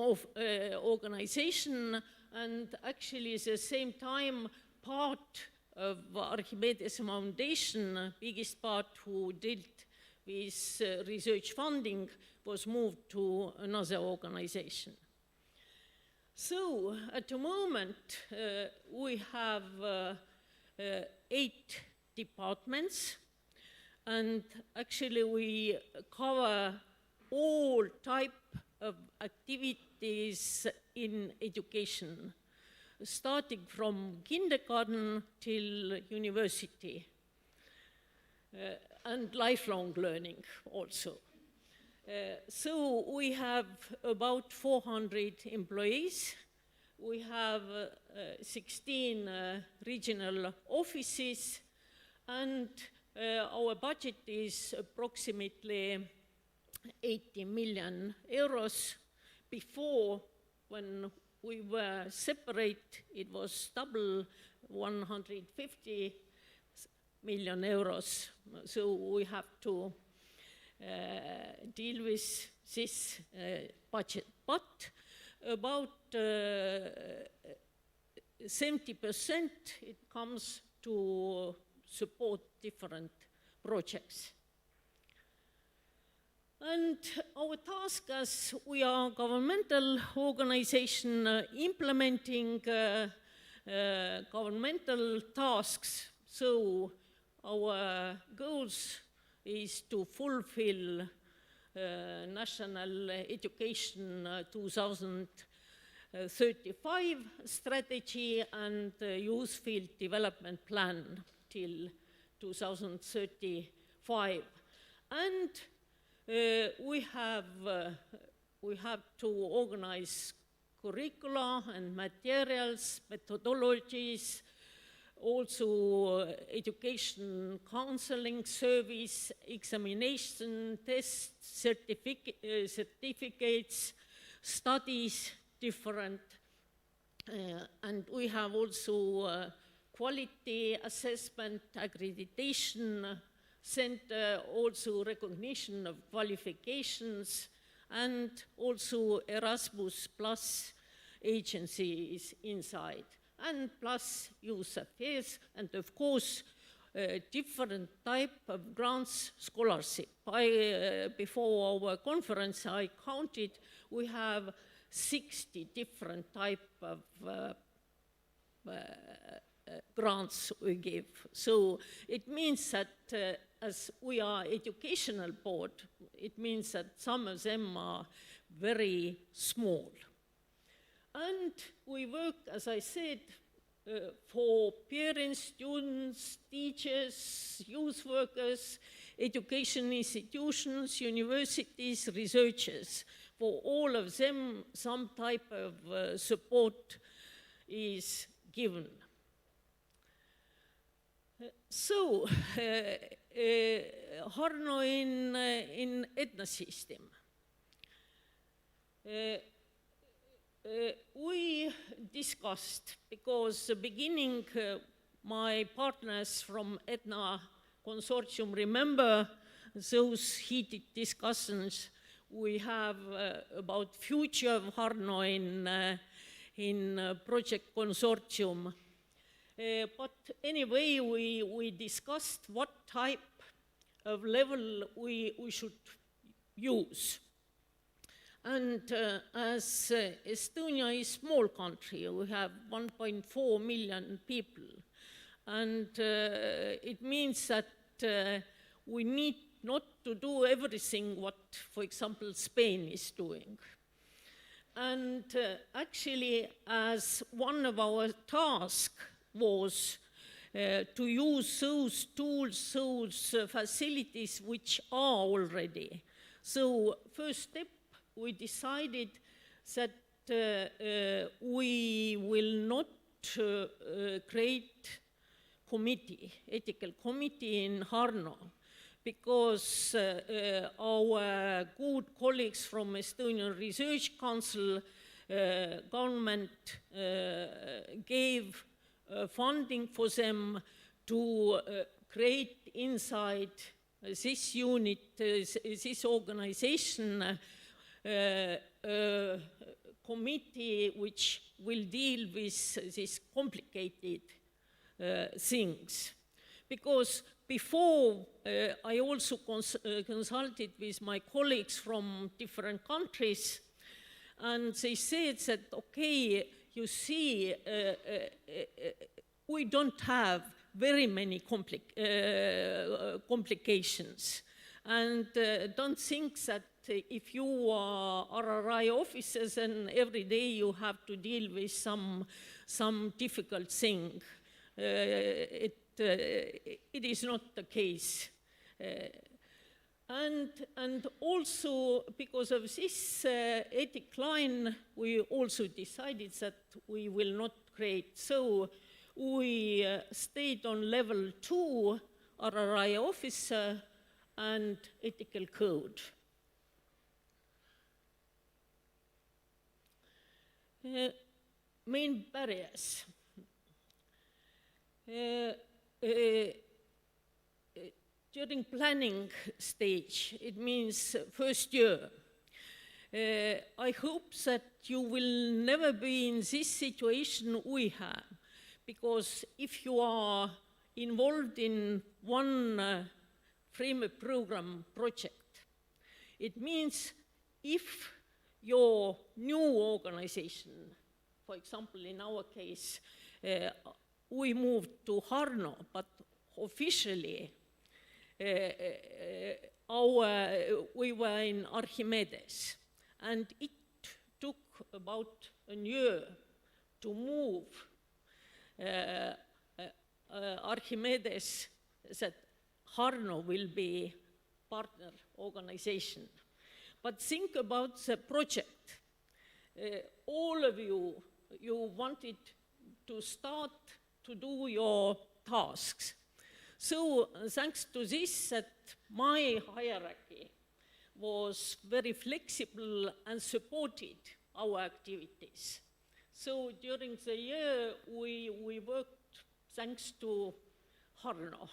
[SPEAKER 10] organization, and actually at the same time part of Archimedes Foundation, biggest part who dealt with research funding, was moved to another organization. So at the moment we have 8 departments, and actually we cover all type of activities in education, starting from kindergarten till university, and lifelong learning also. So we have about 400 employees. We have 16 regional offices, and our budget is approximately 80 million euros. Before, when we were separate, it was double 150 million euros. So we have to deal with this budget. But about 70% it comes to support different projects. And our task, as we are a governmental organization implementing governmental tasks, so our goals is to fulfill National Education 2035 strategy and Youth Field Development Plan till 2035. And we have to organize curricula and materials, methodologies, also education counseling service, examination, tests, certificates, studies, different. And we have also quality assessment, accreditation center, also recognition of qualifications, and also Erasmus Plus agencies inside, and plus youth affairs, and of course, different type of grants scholarship. Before our conference, I counted, we have 60 different type of grants we give. So it means that as we are educational board, it means that some of them are very small. And we work, as I said, for parents, students, teachers, youth workers, education institutions, universities, researchers. For all of them, some type of support is given. So, HARNO in ETHNA system. We discussed, because the beginning, my partners from ETHNA consortium remember those heated discussions we have about future of HARNO in project consortium. But anyway, we discussed what type of level we should use. And as Estonia is a small country, we have 1.4 million people. And it means that we need not to do everything what, for example, Spain is doing. And actually, as one of our tasks was to use those tools, those facilities which are already. So first step, we decided that we will not create committee, ethical committee in HARNO, because our good colleagues from Estonian Research Council, government gave funding for them to create inside this unit, this organization, committee which will deal with these complicated things. Because before, I also consulted with my colleagues from different countries, and they said that, okay, you see, we don't have very many complications. And don't think that if you are RRI officers and every day you have to deal with some difficult thing. It is not the case. And also because of this ethic line, we also decided that we will not create. So we stayed on level 2, RRI officer and ethical code. Main barriers. During planning stage, it means first year. I hope that you will never be in this situation we have, because if you are involved in one framework program project, it means if your new organization, for example, in our case, we moved to HARNO, but officially we were in Archimedes, and it took about a year to move Archimedes, that HARNO will be partner organization. But think about the project. All of you wanted to start to do your tasks. So thanks to this, that my hierarchy was very flexible and supported our activities. So during the year, we worked thanks to HARNO,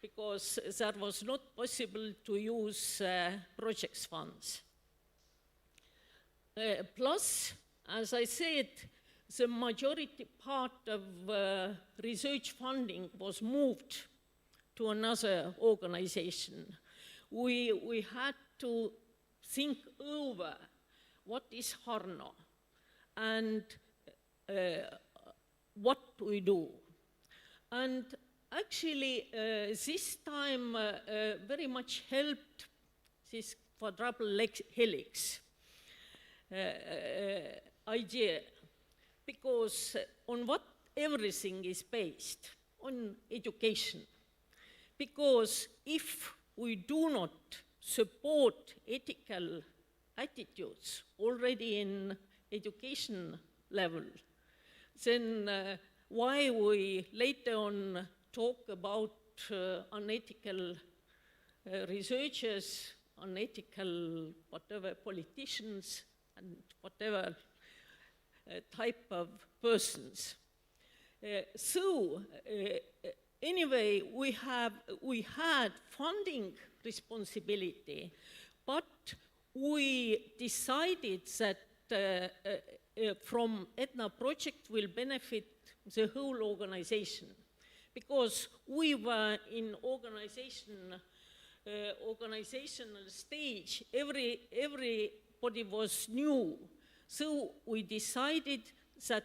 [SPEAKER 10] because that was not possible to use projects funds. Plus, as I said, the majority part of research funding was moved to another organization. We had to think over what is HARNO and what we do. And actually, this time very much helped this quadruple helix idea, because on what everything is based, on education. Because if we do not support ethical attitudes already in education level, then why we later on talk about unethical researchers, unethical whatever politicians, and whatever type of persons. Anyway, we had funding responsibility, but we decided that from ETHNA project will benefit the whole organization, because we were in organizational stage. Everybody was new. So we decided that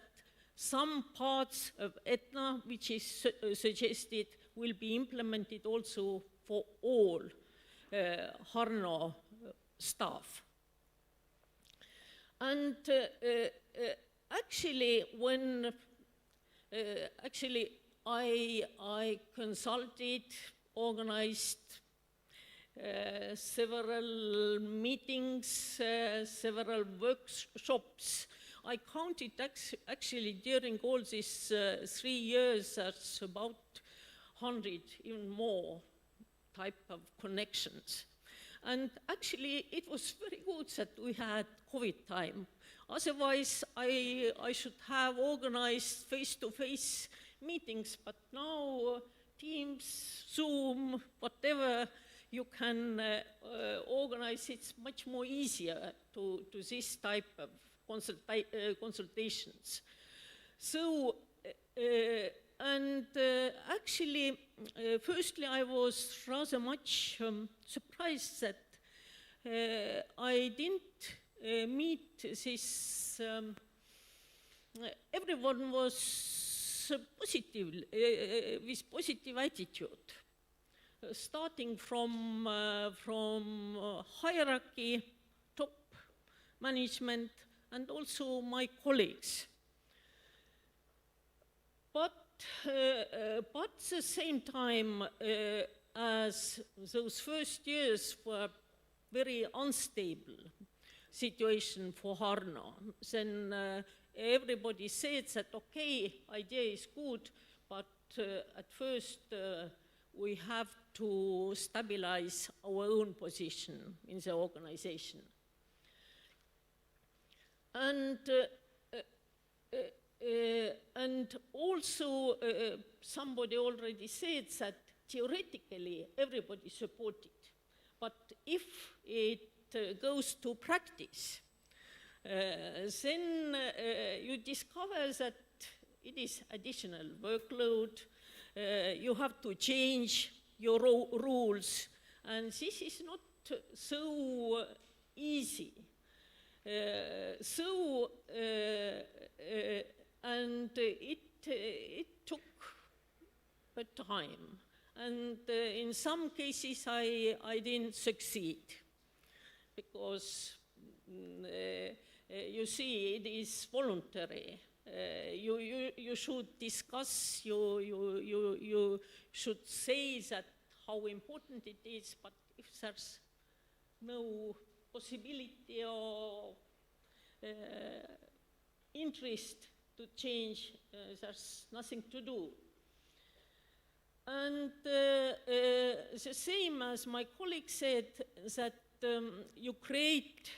[SPEAKER 10] some parts of ETHNA, which is suggested, will be implemented also for all HARNO staff. And actually, when I consulted, organized several meetings, several workshops. I counted actually during all these 3 years, that's about 100, even more, type of connections. And actually, it was very good that we had COVID time. Otherwise, I should have organized face-to-face meetings, but now Teams, Zoom, whatever you can organize, it's much more easier to this type of consultations. So, actually, firstly, I was rather much surprised that I didn't meet this, everyone was positive, with positive attitude, starting from hierarchy, top management, and also my colleagues. But at the same time, as those first years were very unstable situation for HARNO, then everybody said that, okay, idea is good, but at first we have to stabilize our own position in the organization. And also, somebody already said that theoretically everybody supported, but if it goes to practice, then you discover that it is additional workload, you have to change your rules, and this is not so easy. And it took a time, and in some cases I didn't succeed, because you see, it is voluntary. You should discuss, you should say that how important it is, but if there's no possibility or interest, to change, there's nothing to do. And the same as my colleague said, that you create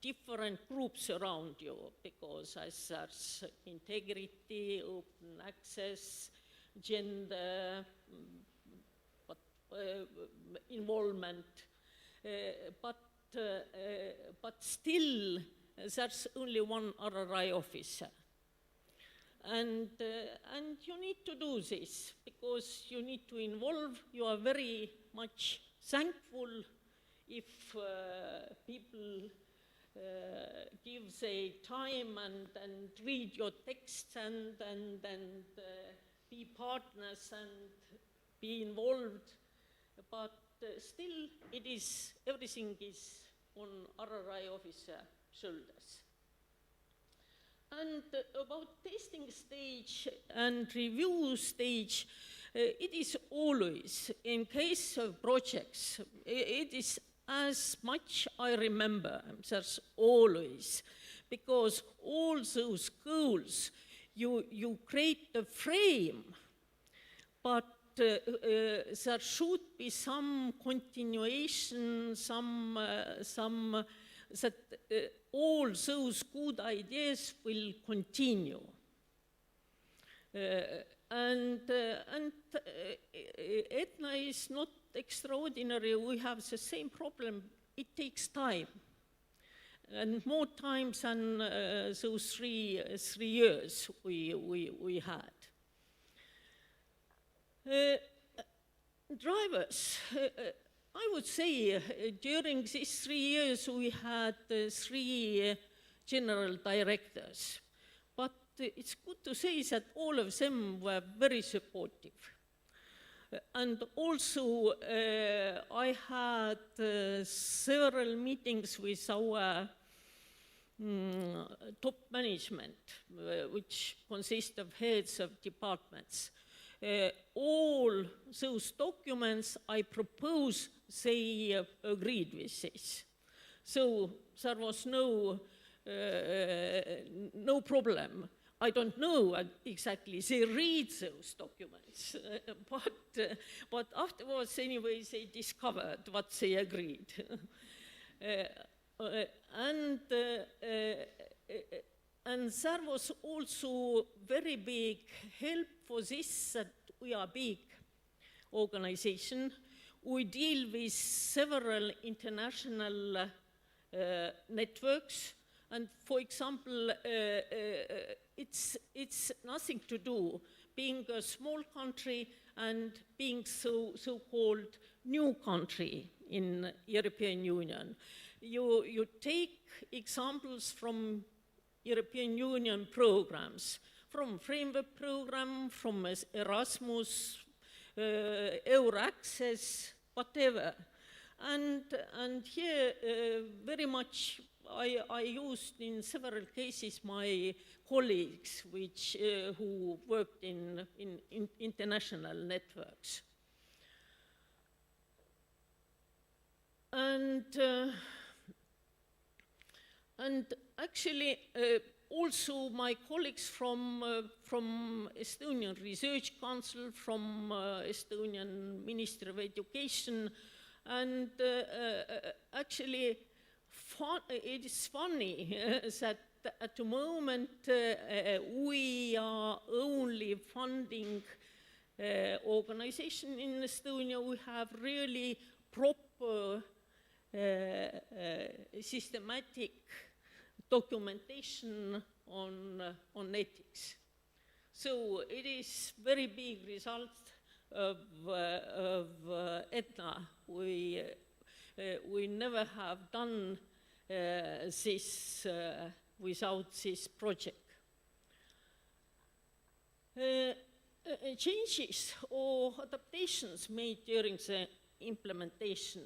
[SPEAKER 10] different groups around you, because as there's integrity, open access, gender, involvement, but still there's only one RRI officer. And you need to do this, because you need to involve. You are very much thankful if people give their time and read your text and be partners and be involved. But still, everything is on RRI officer shoulders. And about testing stage and review stage, it is always, in case of projects, it is as much I remember, there's always, because all those goals, you create the frame, but there should be some continuation, that all those good ideas will continue. And ETHNA is not extraordinary. We have the same problem. It takes time, and more time than those 3 years we had. Drivers. I would say during these 3 years we had 3 general directors, but it's good to say that all of them were very supportive. And also I had several meetings with our top management, which consists of heads of departments. All those documents I propose, they agreed with this. So there was no problem. I don't know exactly, they read those documents, but afterwards anyway they discovered what they agreed. And there was also very big help for this, that we are a big organization. We deal with several international networks, and for example, it's nothing to do being a small country and being so-called new country in European Union. You take examples from European Union programs, from Framework Program, from Erasmus, EUREC, whatever. And here very much I used in several cases my colleagues who worked in international networks. And actually also my colleagues from Estonian Research Council, from Estonian Ministry of Education, and actually it is funny that at the moment we are only funding organization in Estonia. We have really proper systematic documentation on ethics. So it is very big result of ETHNA. We never have done this without this project. Changes or adaptations made during the implementation.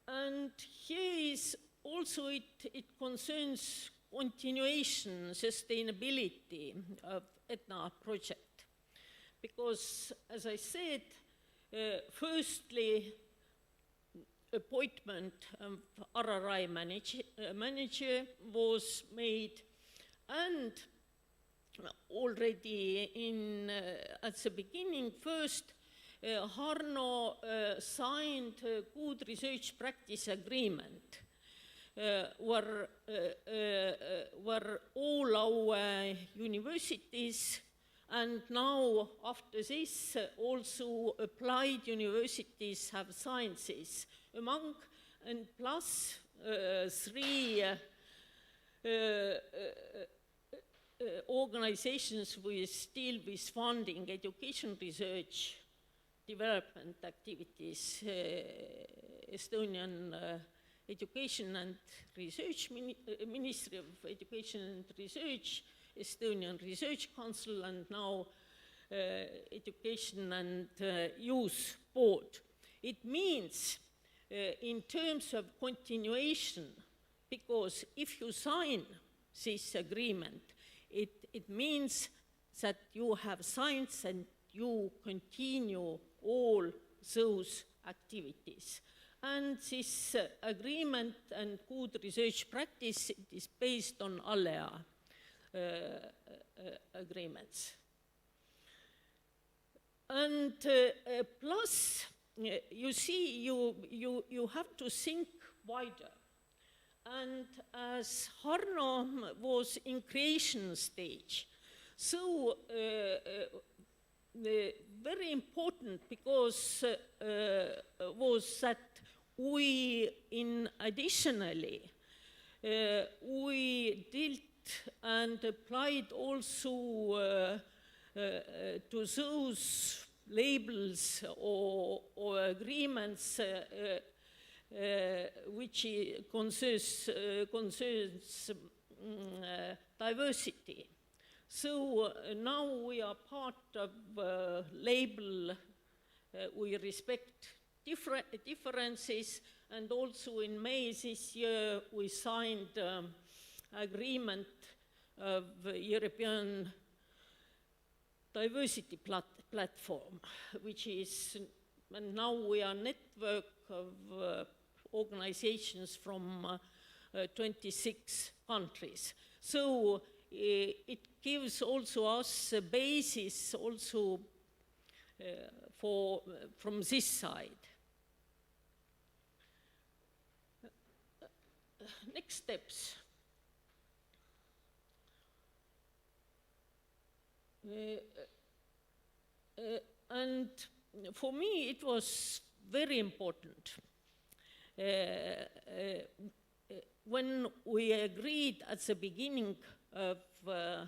[SPEAKER 10] And here is also it concerns continuation, sustainability of ETHNA project. Because, as I said, firstly, appointment of RRI manager was made, and already at the beginning, first, HARNO signed a good research practice agreement where all our universities, and now after this also applied universities have signed this, among and plus 3 organizations with deal with funding education research development activities, Estonian Education and Research Ministry of Education and Research, Estonian Research Council, and now Education and Youth Board. It means in terms of continuation, because if you sign this agreement, it means that you have signed and you continue all those activities. And this agreement and good research practice is based on ALEA agreements. And plus, you see, you have to think wider. And as HARNO was in creation stage, so very important because was that we, additionally, we dealt and applied also to those labels or agreements which concerns diversity. So now we are part of a label, we respect differences, and also in May this year we signed agreement of European diversity platform, which is, and now we are a network of organizations from 26 countries. So it gives also us a basis also from this side. Next steps. And for me it was very important when we agreed at the beginning of the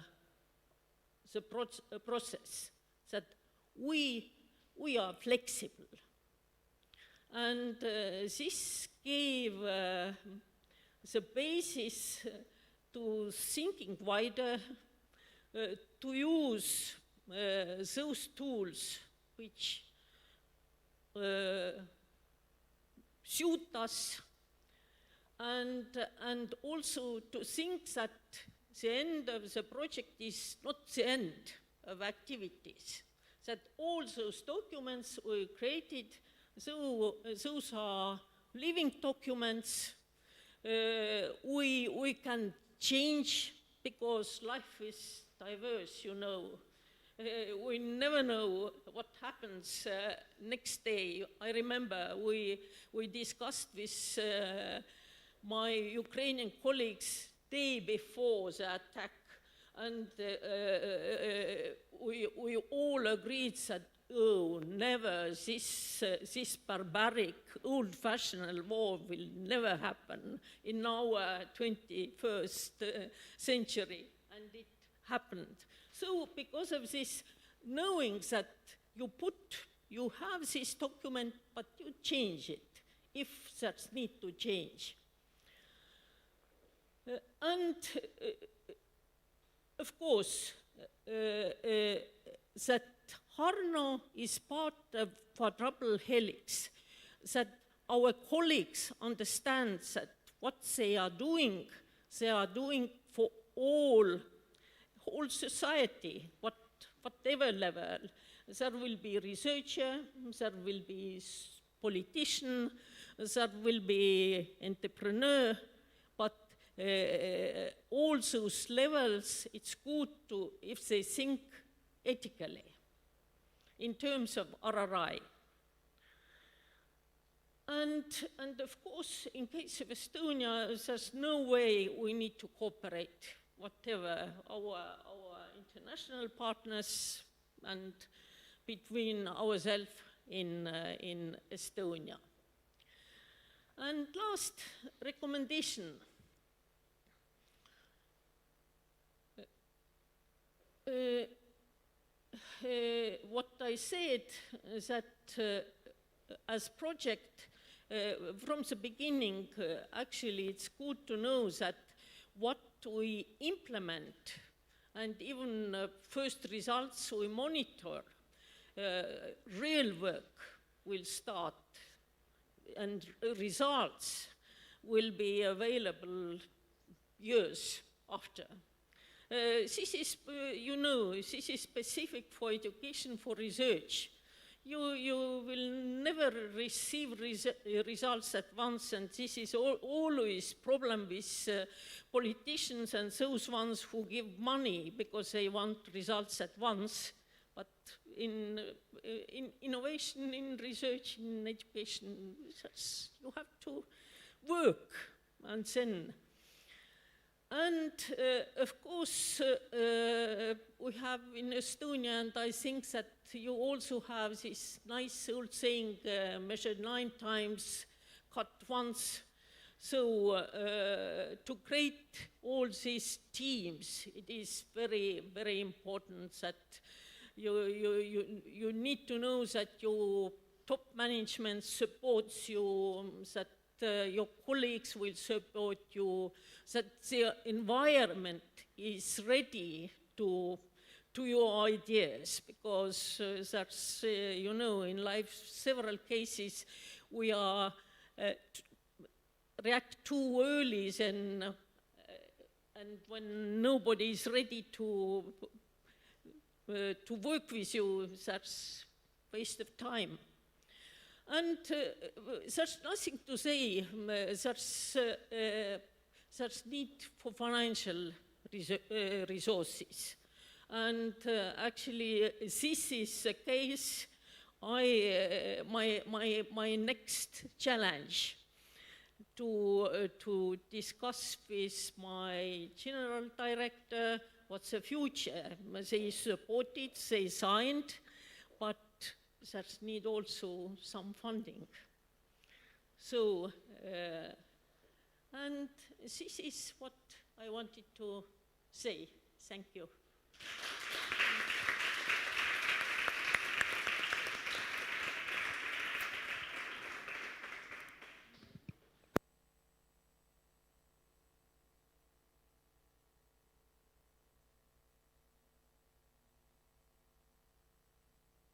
[SPEAKER 10] process that we are flexible. And this gave the basis to thinking wider, to use those tools which suit us, and also to think that the end of the project is not the end of activities, that all those documents were created, so those are living documents. We can change because life is diverse, you know. We never know what happens next day. I remember we discussed with my Ukrainian colleagues day before the attack, and we all agreed that, oh, never, this barbaric, old-fashioned war will never happen in our 21st century, and it happened. So because of this, knowing that you have this document, but you change it if that's need to change. And of course, that HARNO is part of quadruple helix, that our colleagues understand that what they are doing for all society, whatever level. There will be researcher, there will be politician, there will be entrepreneur, but all those levels, it's good to, if they think ethically in terms of RRI. And of course, in case of Estonia, there's no way we need to cooperate, whatever our international partners and between ourselves in Estonia. And last recommendation. What I said is that as project, from the beginning, actually it's good to know that what we implement and even first results we monitor, real work will start and results will be available years after. This is, you know, this is specific for education, for research. You will never receive results at once, and this is always problem with politicians and those ones who give money because they want results at once. But in innovation, in research, in education, you have to work and then. And of course, we have in Estonia, and I think that you also have this nice old saying, measured 9 times, cut once. So to create all these teams, it is very, very important that you need to know that your top management supports you, that your colleagues will support you, that the environment is ready to your ideas, because that's, you know, in life, several cases we are react too early then, and when nobody is ready to work with you, that's waste of time. And there's nothing to say, there's need for financial resources. And actually, this is the case, my next challenge to discuss with my general director what's the future. They supported, they signed, but that need also some funding. So, and this is what I wanted to say. Thank you.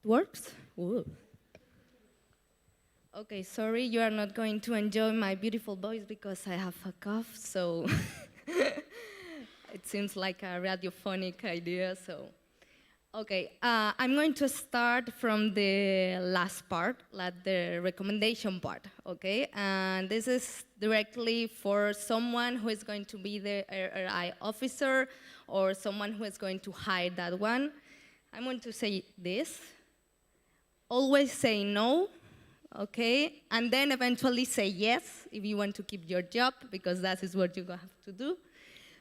[SPEAKER 11] Works? Ooh. Okay, sorry, you are not going to enjoy my beautiful voice because I have a cough, so it seems like a radiophonic idea, so. Okay, I'm going to start from the last part, like the recommendation part, okay? And this is directly for someone who is going to be the RRI officer or someone who is going to hire that one. I'm going to say this. Always say no, okay? And then eventually say yes if you want to keep your job, because that is what you have to do.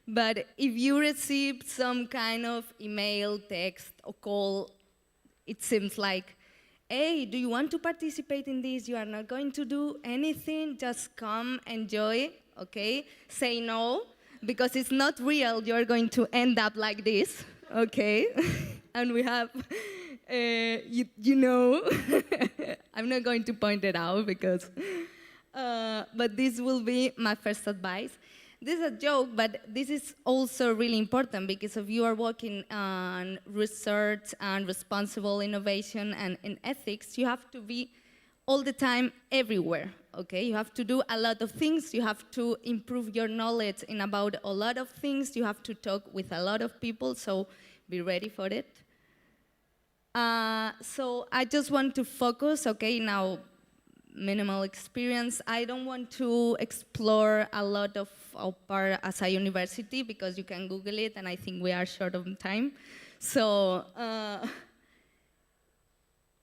[SPEAKER 11] But if you receive some kind of email, text, or call, it seems like, hey, do you want to participate in this? You are not going to do anything, just come, enjoy, okay? Say no, because it's not real, you're going to end up like this, okay? And we have, you know, I'm not going to point it out because, but this will be my first advice. This is a joke, but this is also really important because if you are working on research and responsible innovation and in ethics, you have to be all the time everywhere, okay? You have to do a lot of things. You have to improve your knowledge in about a lot of things. You have to talk with a lot of people, so be ready for it. So I just want to focus, okay, now minimal experience. I don't want to explore a lot of our part as a university because you can Google it, and I think we are short of time. So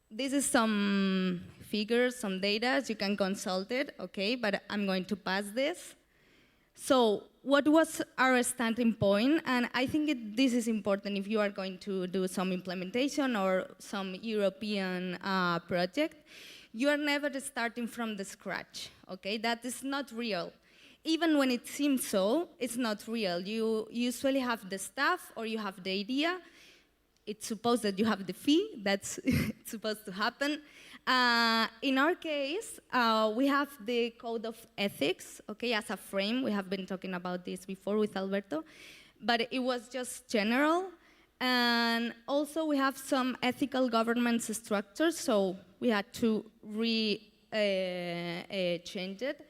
[SPEAKER 11] this is some figures, some data. You can consult it, okay? But I'm going to pass this. So what was our starting point? And I think this is important if you are going to do some implementation or some European project. You are never starting from the scratch, okay? That is not real. Even when it seems so, it's not real. You usually have the staff or you have the idea. It's supposed that you have the fee. That's supposed to happen. In our case, we have the code of ethics, okay, as a frame. We have been talking about this before with Alberto, but it was just general. And also we have some ethical governance structures, so we had to change it.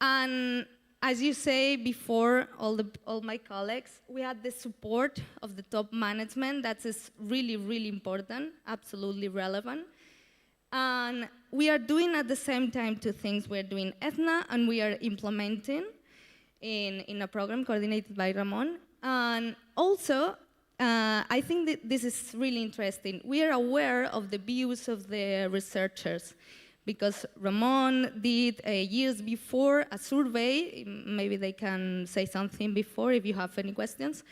[SPEAKER 11] And as you say before, all my colleagues, we had the support of the top management. That is really, really important, absolutely relevant. And we are doing at the same time two things. We're doing ETHNA and we are implementing in a program coordinated by Ramon. And also, I think that this is really interesting. We are aware of the views of the researchers because Ramon did years before a survey. Maybe they can say something before if you have any questions.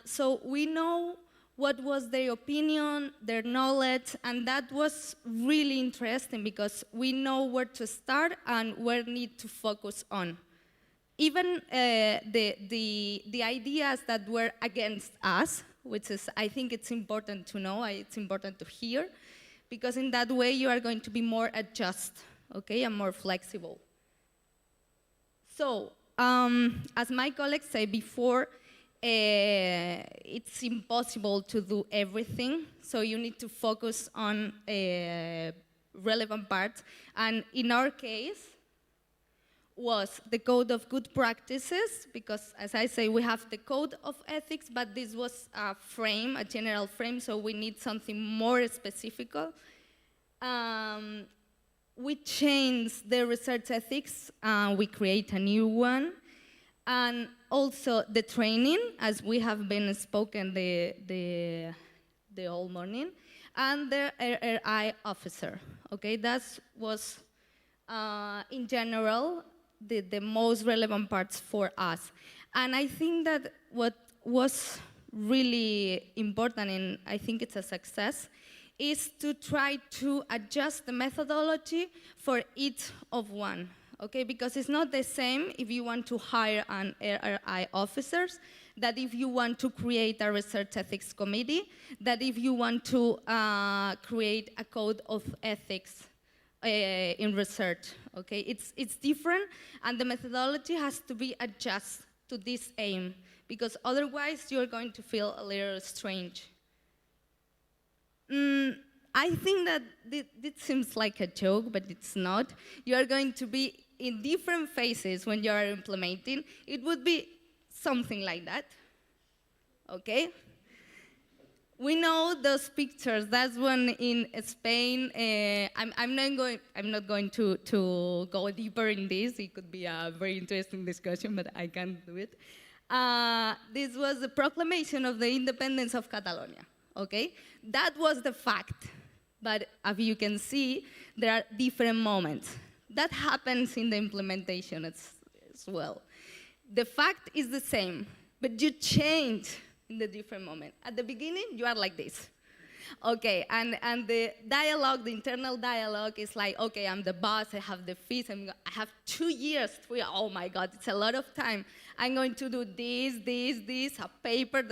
[SPEAKER 11] So we know what was their opinion, their knowledge, and that was really interesting because we know where to start and where need to focus on. Even the ideas that were against us, which is, I think it's important to know, it's important to hear, because in that way you are going to be more adjust, okay, and more flexible. So, as my colleagues said before, it's impossible to do everything, so you need to focus on relevant parts. And in our case, was the code of good practices, because as I say, we have the code of ethics, but this was a frame, a general frame, so we need something more specific. We changed the research ethics, we create a new one. And also the training, as we have been spoken the whole morning, and the RRI officer. Okay, that was in general the most relevant parts for us. And I think that what was really important, and I think it's a success, is to try to adjust the methodology for each of one. Okay, because it's not the same if you want to hire an RRI officers, that if you want to create a research ethics committee, that if you want to create a code of ethics in research. Okay, it's different, and the methodology has to be adjusted to this aim, because otherwise you're going to feel a little strange. I think that this seems like a joke, but it's not. You are going to be in different phases when you are implementing. It would be something like that, okay? We know those pictures. That's one in Spain. I'm not going to go deeper in this. It could be a very interesting discussion, but I can't do it. This was the proclamation of the independence of Catalonia, okay? That was the fact. But as you can see, there are different moments. That happens in the implementation as well. The fact is the same, but you change in the different moment. At the beginning, you are like this. Okay, and the dialogue, the internal dialogue is like, okay, I'm the boss, I have the fees, I have 2 years, oh my God, it's a lot of time. I'm going to do this, a paper,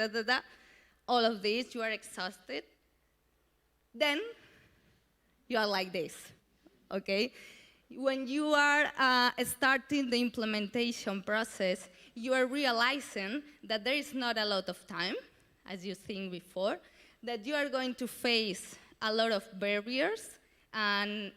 [SPEAKER 11] all of this, you are exhausted. Then, you are like this, okay? When you are starting the implementation process, you are realizing that there is not a lot of time, as you think before, that you are going to face a lot of barriers, and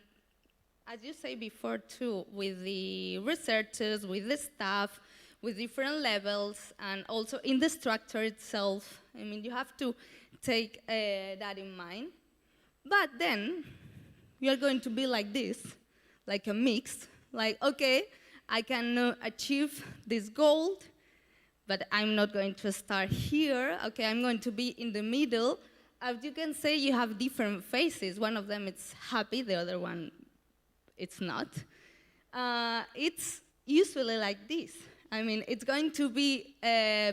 [SPEAKER 11] as you say before too, with the researchers, with the staff, with different levels, and also in the structure itself. I mean, you have to take that in mind. But then, you are going to be like this, like a mix, like, okay, I can achieve this goal, but I'm not going to start here. Okay, I'm going to be in the middle. As you can say, you have different phases. One of them is happy, the other one, it's not. It's usually like this. I mean, it's going to be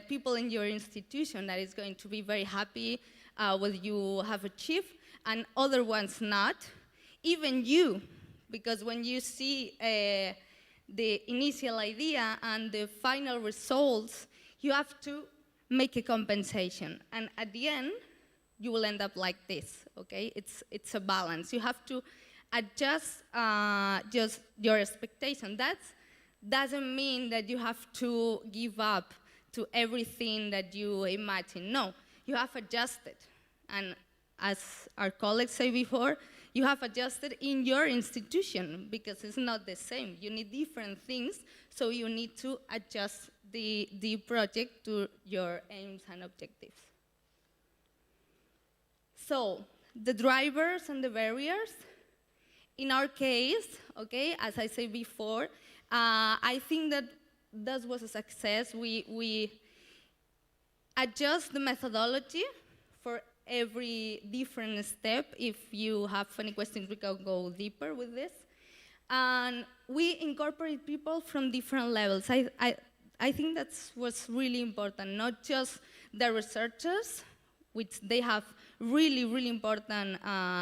[SPEAKER 11] people in your institution that is going to be very happy what you have achieved, and other ones not. Even you, because when you see the initial idea and the final results, you have to make a compensation. And at the end, you will end up like this, okay? It's a balance. You have to adjust just your expectation. That doesn't mean that you have to give up to everything that you imagine. No, you have adjusted. And as our colleagues say before, you have adjusted in your institution because it's not the same. You need different things, so you need to adjust the project to your aims and objectives. So, the drivers and the barriers. In our case, okay, as I said before, I think that was a success. We adjust the methodology for every different step. If you have any questions, we can go deeper with this. And we incorporate people from different levels. I think that was really important, not just the researchers, which they have really, really important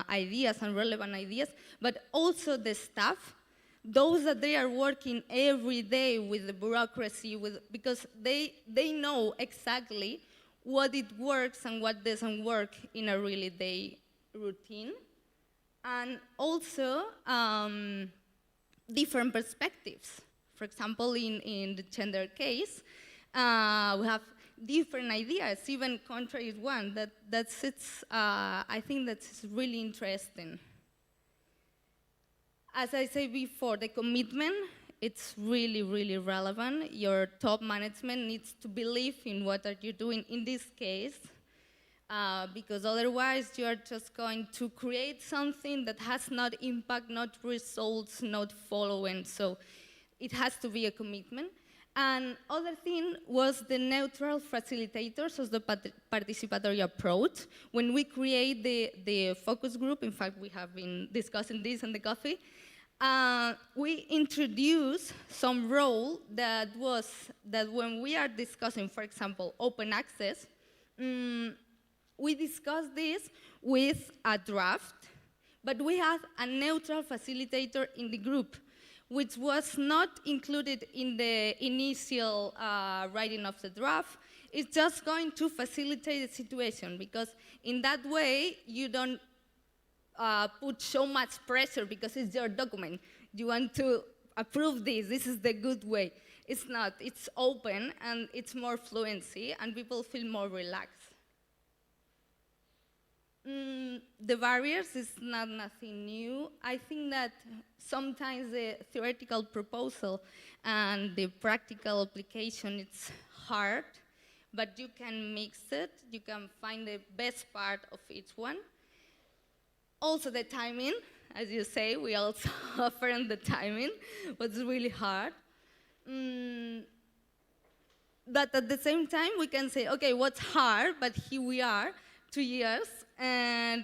[SPEAKER 11] ideas and relevant ideas, but also the staff, those that they are working every day with the bureaucracy, because they know exactly what it works and what doesn't work in a really day routine. And also different perspectives. For example, in the gender case, we have different ideas, even contrary one. I think that's really interesting. As I said before, the commitment, it's really, really relevant. Your top management needs to believe in what are you doing in this case, because otherwise you are just going to create something that has not impact, not results, not following. So it has to be a commitment. And other thing was the neutral facilitators, so the participatory approach. When we create the focus group, in fact, we have been discussing this in the coffee, we introduced some role that when we are discussing, for example, open access, we discussed this with a draft, but we had a neutral facilitator in the group, which was not included in the initial writing of the draft. It's just going to facilitate the situation, because in that way, you don't put so much pressure because it's your document. You want to approve this is the good way. It's not, it's open and it's more fluency and people feel more relaxed. The barriers is nothing new. I think that sometimes the theoretical proposal and the practical application, it's hard, but you can mix it. You can find the best part of each one. Also the timing, as you say, we also offer the timing, was really hard. But at the same time, we can say, okay, what's hard, but here we are, 2 years, and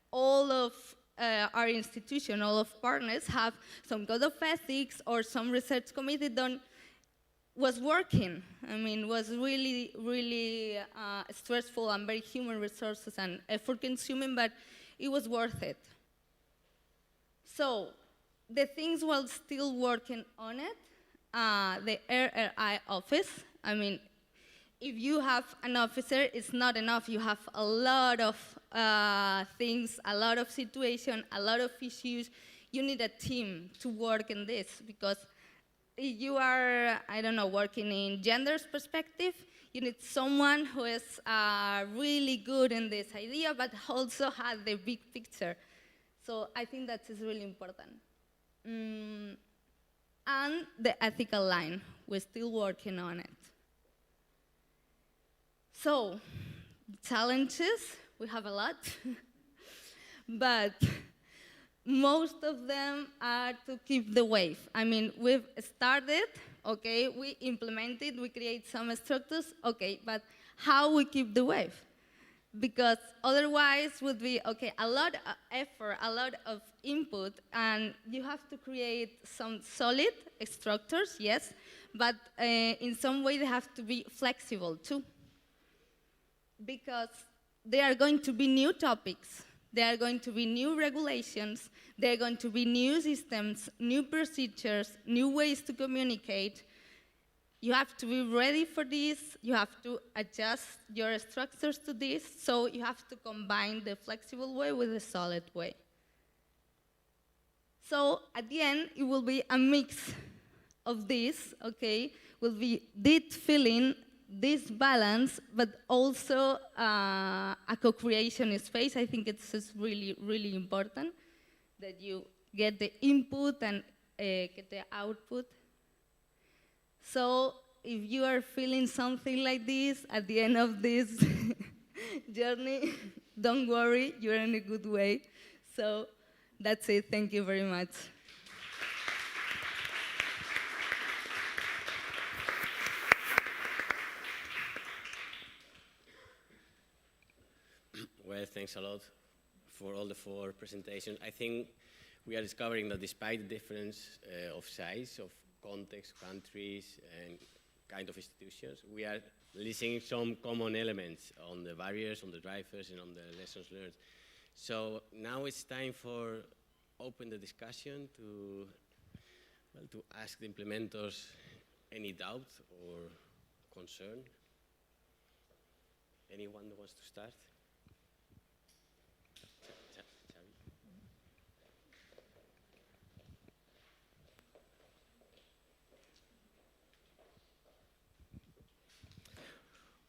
[SPEAKER 11] all of our institution, all of partners have some code of ethics or some research committee done, was working. I mean, was really, really stressful and very human resources and effort consuming, but it was worth it. So the things while still working on it, the RRI office, I mean, if you have an officer, it's not enough. You have a lot of things, a lot of situations, a lot of issues. You need a team to work in this, because if you are, I don't know, working in gender's perspective, you need someone who is really good in this idea, but also has the big picture. So I think that is really important. And the ethical line, we're still working on it. So, challenges, we have a lot. But most of them are to keep the wave. I mean, we've started, okay, we implemented, we create some structures, okay, but how we keep the wave? Because otherwise would be, okay, a lot of effort, a lot of input, and you have to create some solid structures, yes, but in some way they have to be flexible too. Because there are going to be new topics, there are going to be new regulations, there are going to be new systems, new procedures, new ways to communicate. You have to be ready for this, you have to adjust your structures to this, so you have to combine the flexible way with the solid way. So at the end, it will be a mix of this, okay? Will be this feeling, this balance, but also a co-creation space. I think it's just really, really important that you get the input and get the output. So if you are feeling something like this at the end of this journey, don't worry, you're in a good way. So that's it, thank you very much.
[SPEAKER 9] Well, thanks a lot for all the 4 presentations. I think we are discovering that despite the difference of size, of context, countries, and kind of institutions, we are listing some common elements on the barriers, on the drivers, and on the lessons learned. So now it's time for open the discussion to, well, to ask the implementers any doubt or concern. Anyone that wants to start?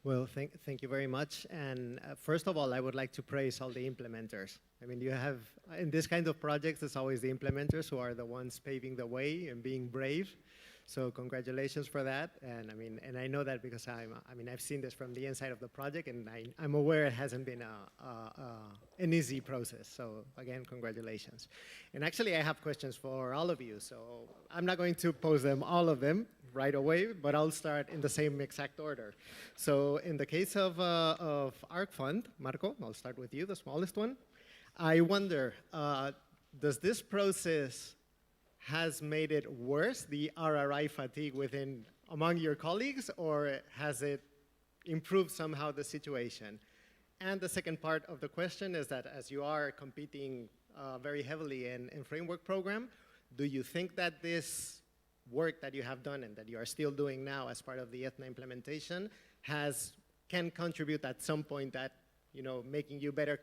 [SPEAKER 12] Well, thank you very much. And first of all, I would like to praise all the implementers. I mean, you have, in this kind of projects, it's always the implementers who are the ones paving the way and being brave. So congratulations for that. And I mean, and I know that because I've seen this from the inside of the project, and I'm aware it hasn't been an easy process. So again, congratulations. And actually, I have questions for all of you. So I'm not going to pose them, all of them, right away, but I'll start in the same exact order. So in the case of ARC Fund, Marko, I'll start with you, the smallest one. I wonder, does this process has made it worse, the RRI fatigue among your colleagues, or has it improved somehow the situation? And the second part of the question is that as you are competing very heavily in framework program, do you think that this work that you have done and that you are still doing now as part of the ETHNA implementation can contribute at some point that, making you better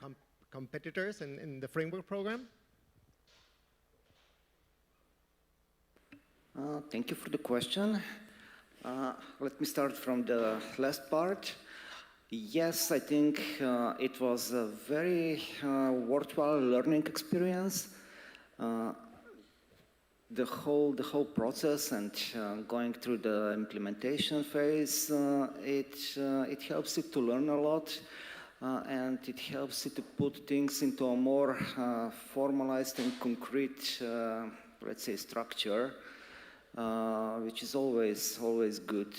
[SPEAKER 12] competitors in the framework program?
[SPEAKER 6] Thank you for the question. Let me start from the last part. Yes, I think it was a very worthwhile learning experience. The whole process and going through the implementation phase, it helps you to learn a lot, and it helps you to put things into a more formalized and concrete, let's say, structure. Which is always good.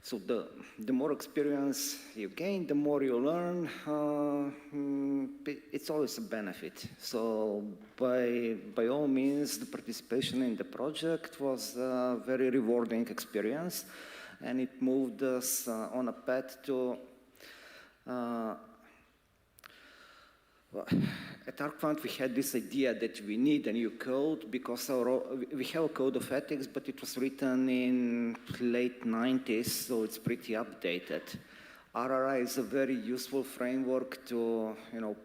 [SPEAKER 6] So the more experience you gain, the more you learn. It's always a benefit. So by all means, the participation in the project was a very rewarding experience, and it moved us on a path to. At ArcFund, we had this idea that we need a new code because we have a code of ethics, but it was written in late 90s, so it's pretty updated. RRI is a very useful framework to,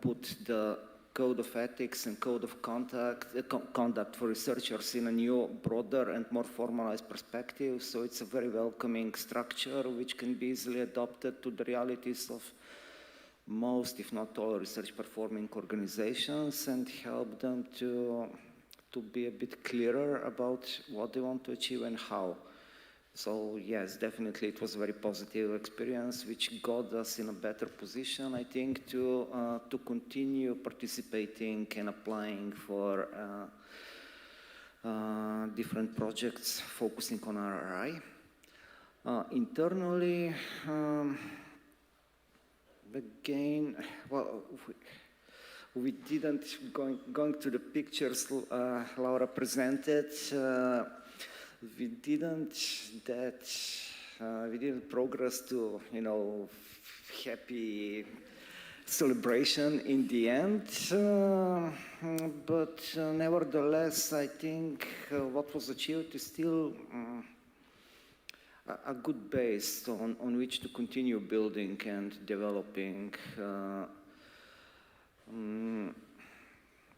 [SPEAKER 6] put the code of ethics and code of conduct for researchers in a new, broader, and more formalized perspective. So it's a very welcoming structure which can be easily adopted to the realities of most, if not all, research performing organizations, and help them to be a bit clearer about what they want to achieve and how. So yes, definitely it was a very positive experience, which got us in a better position, I think, to continue participating and applying for different projects focusing on RRI. Internally, again, well, we didn't, going to the pictures Laura presented, we didn't progress to, you know, happy celebration in the end, but nevertheless, I think what was achieved is still a good base on which to continue building and developing.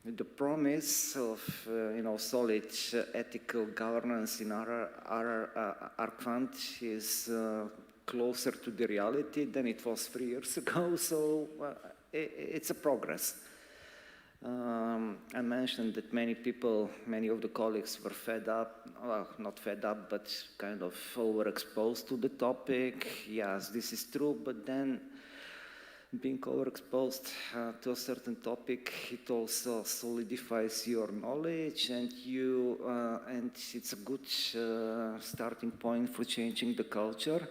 [SPEAKER 6] The promise of you know, solid ethical governance in our fund is closer to the reality than it was 3 years ago, so it's a progress. I mentioned that many people, many of the colleagues were fed up, well, not fed up, but kind of overexposed to the topic. Yes, this is true, but then being overexposed to a certain topic, it also solidifies your knowledge, and and it's a good starting point for changing the culture.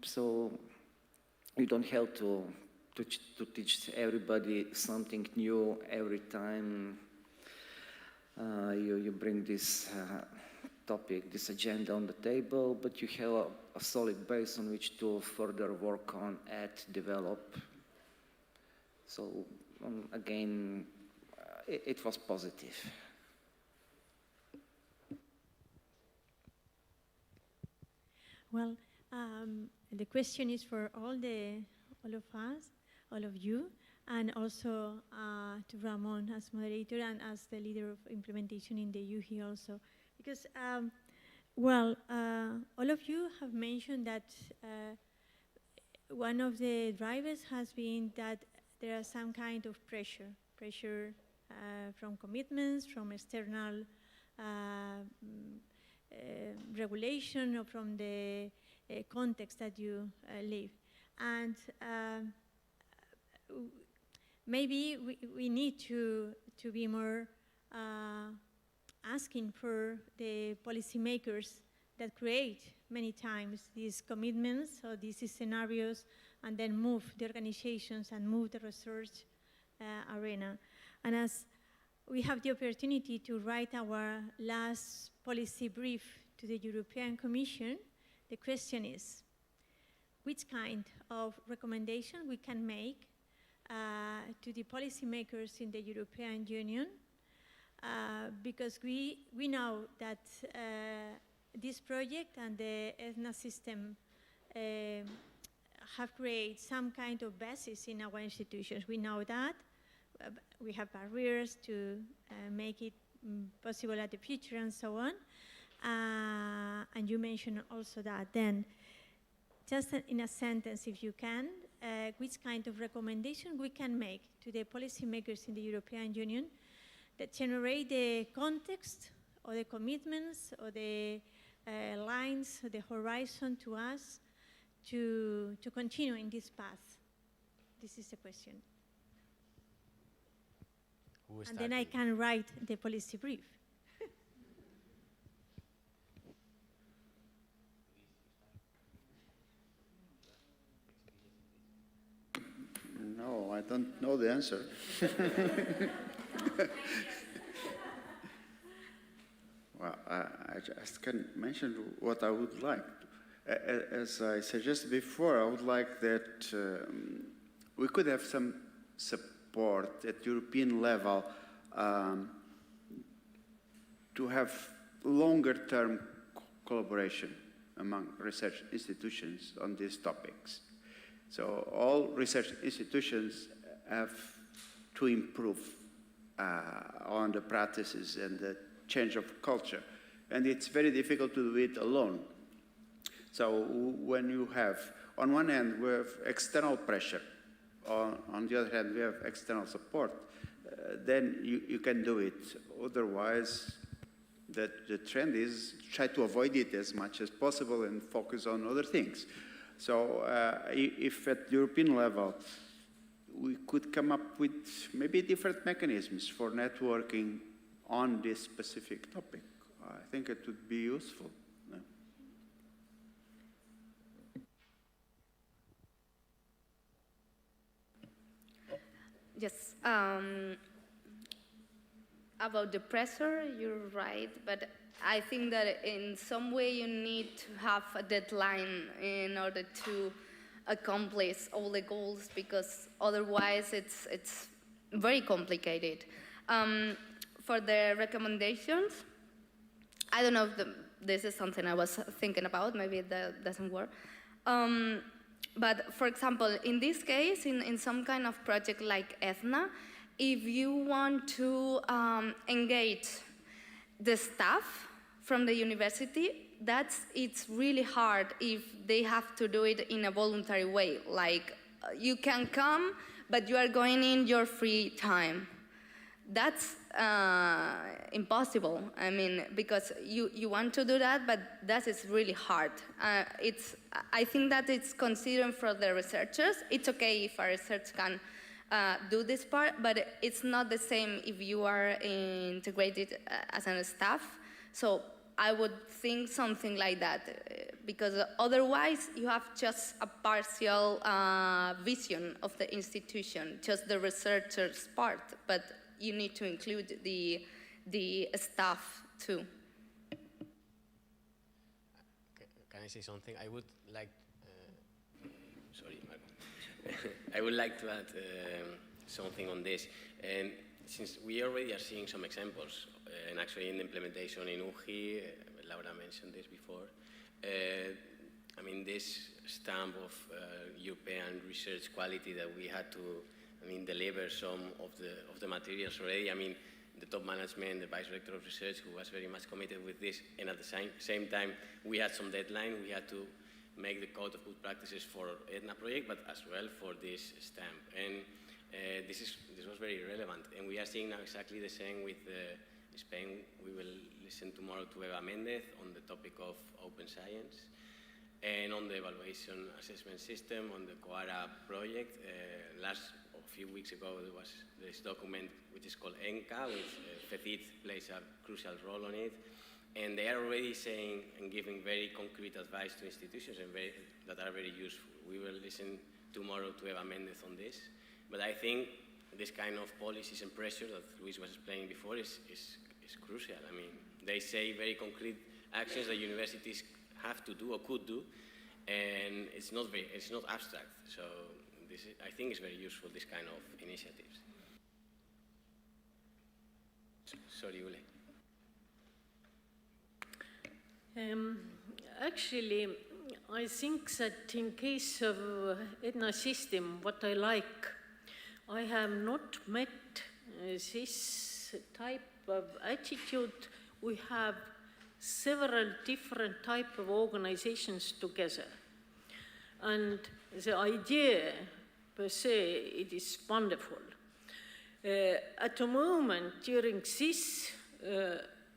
[SPEAKER 6] So you don't have to teach everybody something new every time you bring this topic, this agenda on the table, but you have a solid base on which to further work on, add, develop. So again, it was positive.
[SPEAKER 2] Well, the question is for all of us, all of you, and also to Ramon as moderator and as the leader of implementation in the UHI also. Because, well, all of you have mentioned that one of the drivers has been that there is some kind of pressure from commitments, from external regulation, or from the context that you live. And maybe we need to be more asking for the policymakers that create many times these commitments or these scenarios and then move the organizations and move the research arena. And as we have the opportunity to write our last policy brief to the European Commission, the question is, which kind of recommendation we can make to the policymakers in the European Union, because we know that this project and the ETHNA system have created some kind of basis in our institutions. We know that. We have barriers to make it possible at the future and so on. And you mentioned also that. Then, just in a sentence, if you can, which kind of recommendation we can make to the policymakers in the European Union that generate the context or the commitments or the lines, the horizon to us to continue in this path? This is the question. And then I can write the policy brief.
[SPEAKER 7] No, I don't know the answer. Well, I just can mention what I would like. As I suggested before, I would like that we could have some support at European level to have longer-term collaboration among research institutions on these topics. So all research institutions have to improve on the practices and the change of culture. And it's very difficult to do it alone. So when you have, on one hand, we have external pressure, on the other hand, we have external support, then you can do it. Otherwise, that the trend is try to avoid it as much as possible and focus on other things. So if at European level we could come up with maybe different mechanisms for networking on this specific topic, I think it would be useful.
[SPEAKER 11] Yes, about the pressure, you're right, but I think that in some way you need to have a deadline in order to accomplish all the goals, because otherwise it's very complicated. For the recommendations, I don't know if this is something I was thinking about, maybe that doesn't work. But for example, in this case, in some kind of project like ETHNA, if you want to engage the staff from the university, it's really hard if they have to do it in a voluntary way. Like, you can come, but you are going in your free time. That's impossible. I mean, because you want to do that, but that is really hard. I think that it's considered for the researchers. It's okay if a research can do this part, but it's not the same if you are integrated as a staff. So I would think something like that, because otherwise you have just a partial vision of the institution, just the researcher's part, but you need to include the staff too.
[SPEAKER 9] Can I say something? I would like, sorry, Marko. I would like to add something on this. And since we already are seeing some examples, and actually in the implementation in UJI, Laura mentioned this before, I mean, this stamp of European research quality that we had to, deliver some of the materials already. I mean, the top management, the Vicerector of Research, who was very much committed with this, and at the same time, we had some deadline. We had to make the code of good practices for ETHNA project, but as well for this stamp. And this was very relevant. And we are seeing now exactly the same with Spain. We will listen tomorrow to Eva Mendez on the topic of open science. And on the evaluation assessment system, on the COARA project, a few weeks ago there was this document which is called ENCA, which FECIT plays a crucial role on it. And they are already saying and giving very concrete advice to institutions and that are very useful. We will listen tomorrow to Eva Mendez on this. But I think this kind of policies and pressure that Luis was explaining before is crucial. I mean, they say very concrete actions that universities have to do or could do, and it's not abstract. So I think it's very useful, this kind of initiatives. Sorry, Ülle.
[SPEAKER 10] Actually, I think that in case of ETHNA system, what I like, I have not met this type of attitude. We have several different type of organizations together. And the idea per se, it is wonderful. At the moment, during this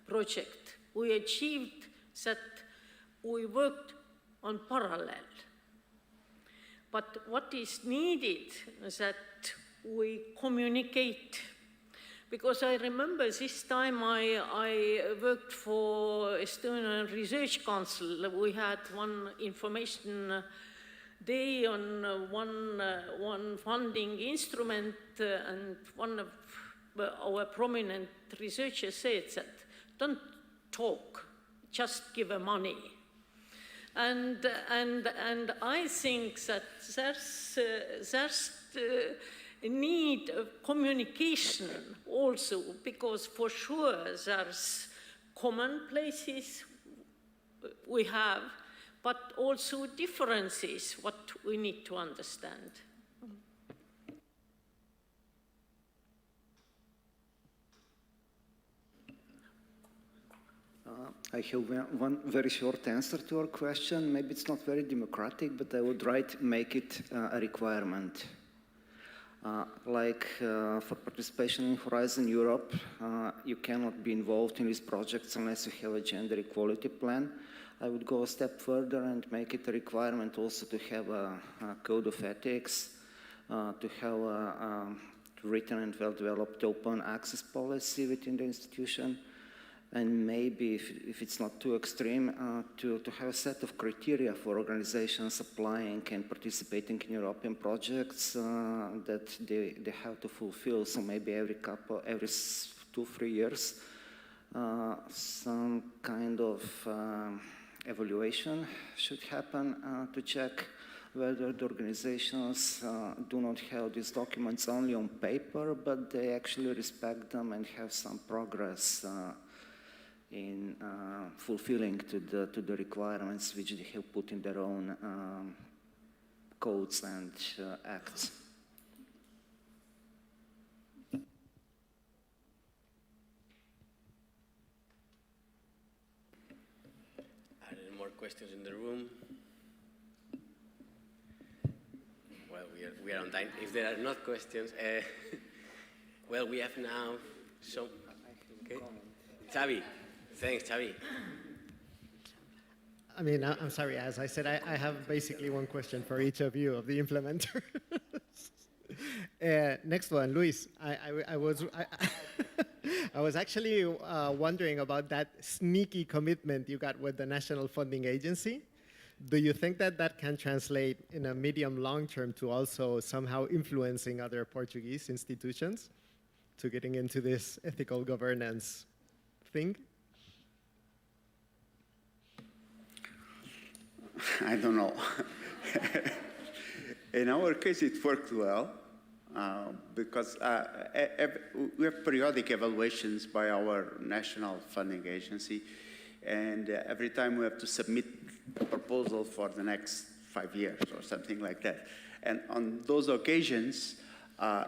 [SPEAKER 10] project, we achieved that we worked on parallel. But what is needed is that we communicate. Because I remember this time I worked for Estonian Research Council. We had one information day on one funding instrument, and one of our prominent researchers said that, don't talk, just give money. And I think that there's need of communication also, because for sure there's common places we have, but also differences, what we need to understand.
[SPEAKER 6] I have one very short answer to your question. Maybe it's not very democratic, but I would make it a requirement. For participation in Horizon Europe, you cannot be involved in these projects unless you have a gender equality plan. I would go a step further and make it a requirement also to have a code of ethics, to have a written and well-developed open access policy within the institution, and maybe, if it's not too extreme, to have a set of criteria for organizations applying and participating in European projects that they have to fulfill. So maybe every 2-3 years, some kind of evaluation should happen to check whether the organizations do not have these documents only on paper, but they actually respect them and have some progress in fulfilling to the requirements which they have put in their own codes and acts.
[SPEAKER 9] Are there more questions in the room? Well, we are on time. If there are not questions, well, we have now some. Okay. Xavi. Thanks, Xavi.
[SPEAKER 12] I mean, I'm sorry, as I said, I have basically one question for each of you, of the implementers. Next one, Luis. I was actually wondering about that sneaky commitment you got with the National Funding Agency. Do you think that that can translate in a medium long term to also somehow influencing other Portuguese institutions to getting into this ethical governance thing?
[SPEAKER 7] I don't know. In our case, it worked well because we have periodic evaluations by our national funding agency, and every time we have to submit a proposal for the next 5 years or something like that. And on those occasions,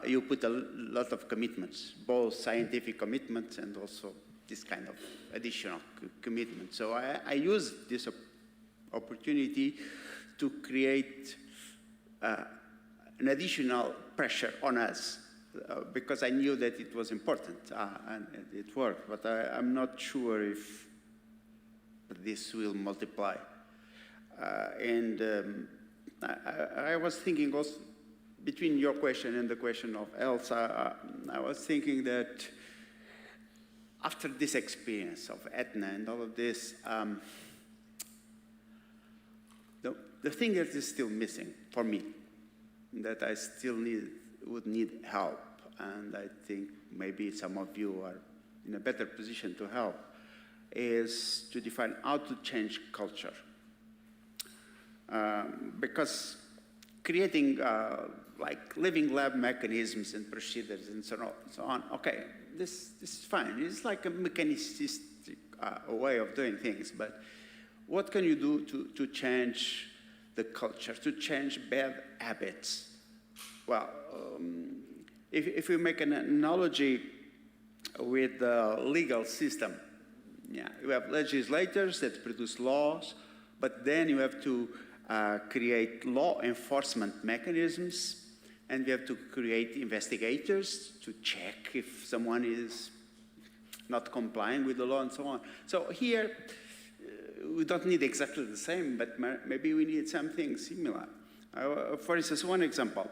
[SPEAKER 7] you put a lot of commitments, both scientific commitments and also this kind of additional commitment. So I use this opportunity to create an additional pressure on us because I knew that it was important and it worked, but I'm not sure if this will multiply. I was thinking also, between your question and the question of Elsa, I was thinking that after this experience of ETHNA and all of this, the thing that is still missing for me, that I still would need help, and I think maybe some of you are in a better position to help, is to define how to change culture. Because creating like living lab mechanisms and procedures and so on, okay, this is fine. It's like a mechanistic way of doing things, but what can you do to change the culture, to change bad habits? Well, if we make an analogy with the legal system, yeah, you have legislators that produce laws, but then you have to create law enforcement mechanisms, and we have to create investigators to check if someone is not complying with the law and so on. So here, we don't need exactly the same, but maybe we need something similar. For instance, one example,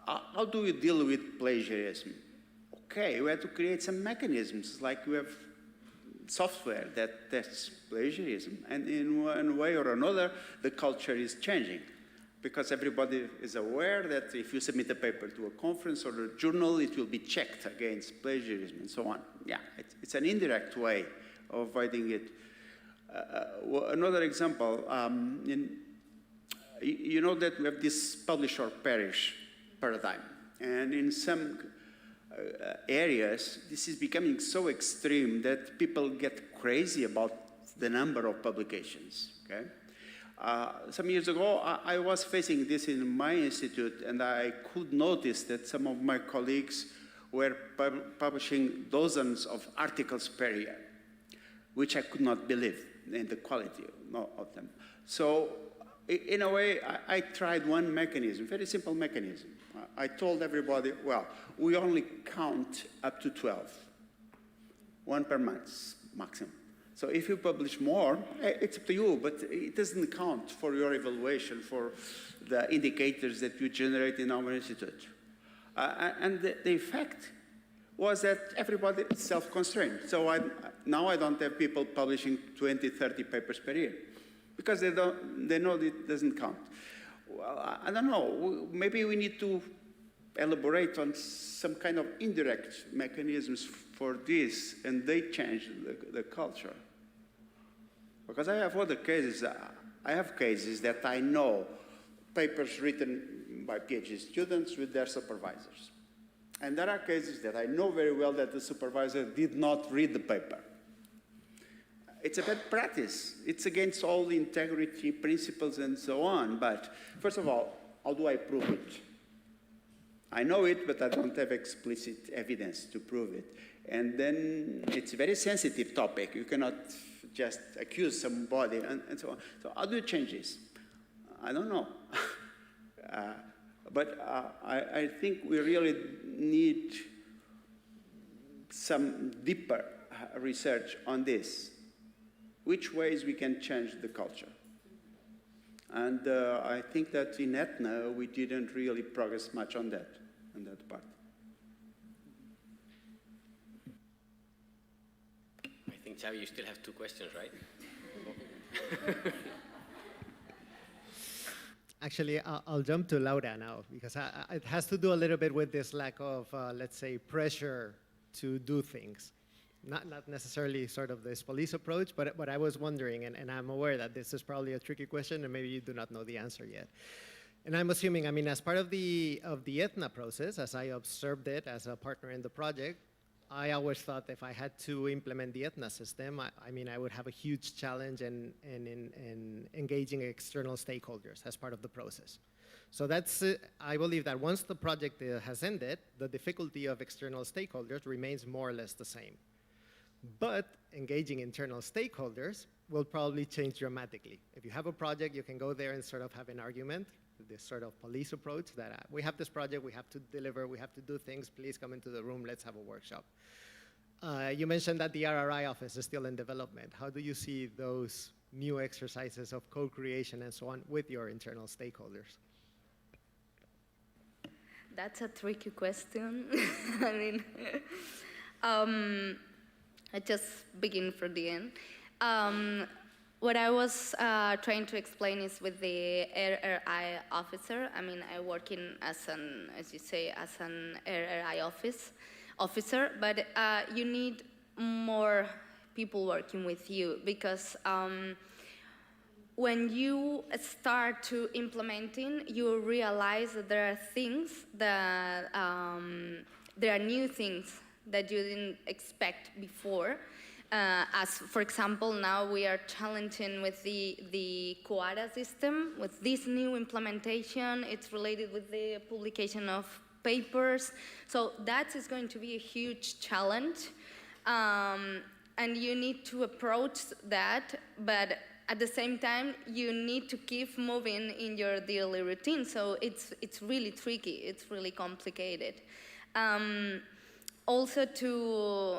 [SPEAKER 7] how do we deal with plagiarism? Okay, we have to create some mechanisms, like we have software that tests plagiarism, and in one way or another, the culture is changing, because everybody is aware that if you submit a paper to a conference or a journal, it will be checked against plagiarism and so on. Yeah, it's an indirect way of avoiding it. Another example, you know that we have this publish or perish paradigm, and in some areas, this is becoming so extreme that people get crazy about the number of publications, okay? Some years ago, I was facing this in my institute, and I could notice that some of my colleagues were publishing dozens of articles per year, which I could not believe in the quality of them. So In a way, I tried one mechanism, very simple mechanism. I told everybody, well, we only count up to 12, one per month maximum. So if you publish more, it's up to you, but it doesn't count for your evaluation, for the indicators that you generate in our institute. And the effect was that everybody is self-constrained. So now I don't have people publishing 20, 30 papers per year, because they know it doesn't count. Well, I don't know, maybe we need to elaborate on some kind of indirect mechanisms for this, and they change the culture. Because I have other cases, I have cases that I know, papers written by PhD students with their supervisors. And there are cases that I know very well that the supervisor did not read the paper. It's a bad practice. It's against all the integrity principles and so on. But first of all, how do I prove it? I know it, but I don't have explicit evidence to prove it. And then it's a very sensitive topic. You cannot just accuse somebody and so on. So how do you change this? I don't know. But I think we really need some deeper research on this. Which ways we can change the culture? And I think that in ETHNA, we didn't really progress much on that part.
[SPEAKER 9] I think, Xavi, you still have 2 questions, right?
[SPEAKER 12] Actually, I'll jump to Laura now, because it has to do a little bit with this lack of, let's say, pressure to do things. Not necessarily sort of this police approach, but I was wondering, and I'm aware that this is probably a tricky question, and maybe you do not know the answer yet. And I'm assuming, I mean, as part of the ETHNA process, as I observed it as a partner in the project, I always thought if I had to implement the ETHNA system, I mean, I would have a huge challenge in engaging external stakeholders as part of the process. So that's, I believe that once the project has ended, the difficulty of external stakeholders remains more or less the same. But engaging internal stakeholders will probably change dramatically. If you have a project, you can go there and sort of have an argument, this sort of police approach that we have this project, we have to deliver, we have to do things, please come into the room, let's have a workshop. You mentioned that the RRI office is still in development. How do you see those new exercises of co-creation and so on with your internal stakeholders?
[SPEAKER 11] That's a tricky question. I mean, I just begin from the end. What I was trying to explain is with the RRI officer. I mean, I work in as an, as you say, as an RRI officer, but you need more people working with you, because when you start to implementing, you realize that there are things that there are new things that you didn't expect before. As, for example, now we are challenging with the Quora system, with this new implementation. It's related with the publication of papers. So that is going to be a huge challenge. And you need to approach that, but at the same time, you need to keep moving in your daily routine. So it's really tricky, it's really complicated. Also to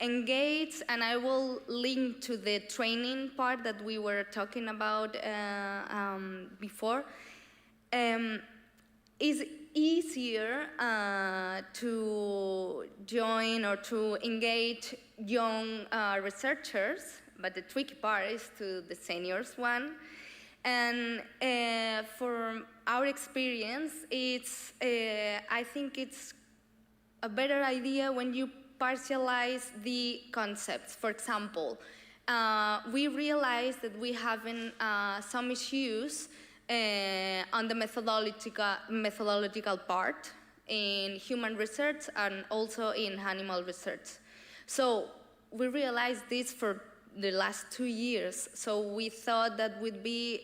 [SPEAKER 11] engage, and I will link to the training part that we were talking about before, is easier to join or to engage young researchers, but the tricky part is to the seniors one. And from our experience, it's I think it's a better idea when you partialize the concepts. For example, we realized that we having some issues on the methodological part in human research and also in animal research. So we realized this for the last 2 years. So we thought that would be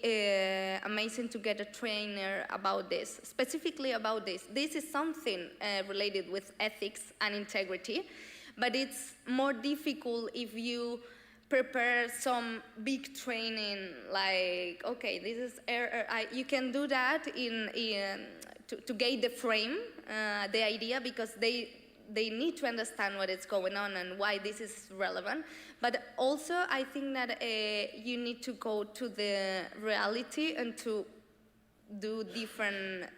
[SPEAKER 11] amazing to get a trainer about this, specifically about this. This is something related with ethics and integrity, but it's more difficult if you prepare some big training, like, okay, this is you can do that to get the frame, the idea, because they need to understand what is going on and why this is relevant. But also, I think that you need to go to the reality and to do different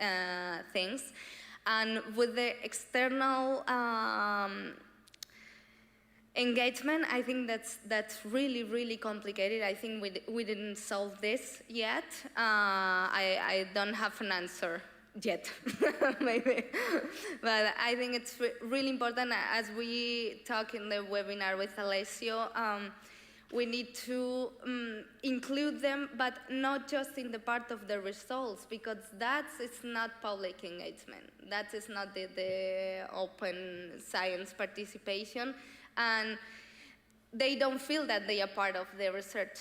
[SPEAKER 11] things. And with the external engagement, I think that's really, really complicated. I think we didn't solve this yet. I don't have an answer yet, maybe. But I think it's really important, as we talk in the webinar with Alessio, we need to include them, but not just in the part of the results, because it's not public engagement. That is not the open science participation, and they don't feel that they are part of the research.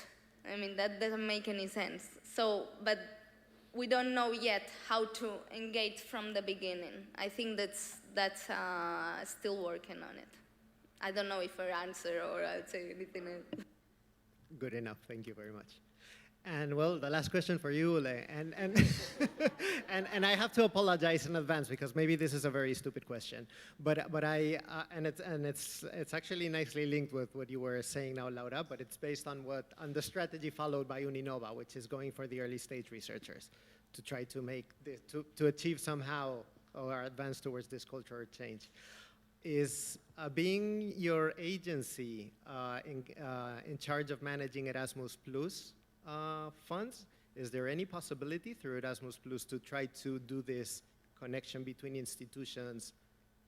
[SPEAKER 11] I mean, that doesn't make any sense. So, but we don't know yet how to engage from the beginning. I think that's still working on it. I don't know if I answer or I'll say anything else.
[SPEAKER 12] Good enough, thank you very much. And well, the last question for you, Ülle, and and I have to apologize in advance because maybe this is a very stupid question, but it's actually nicely linked with what you were saying now, Laura. But it's based on the strategy followed by Uninova, which is going for the early stage researchers to try to make this, to achieve somehow or advance towards this cultural change. Is being your agency in charge of managing Erasmus Plus funds, is there any possibility through Erasmus Plus to try to do this connection between institutions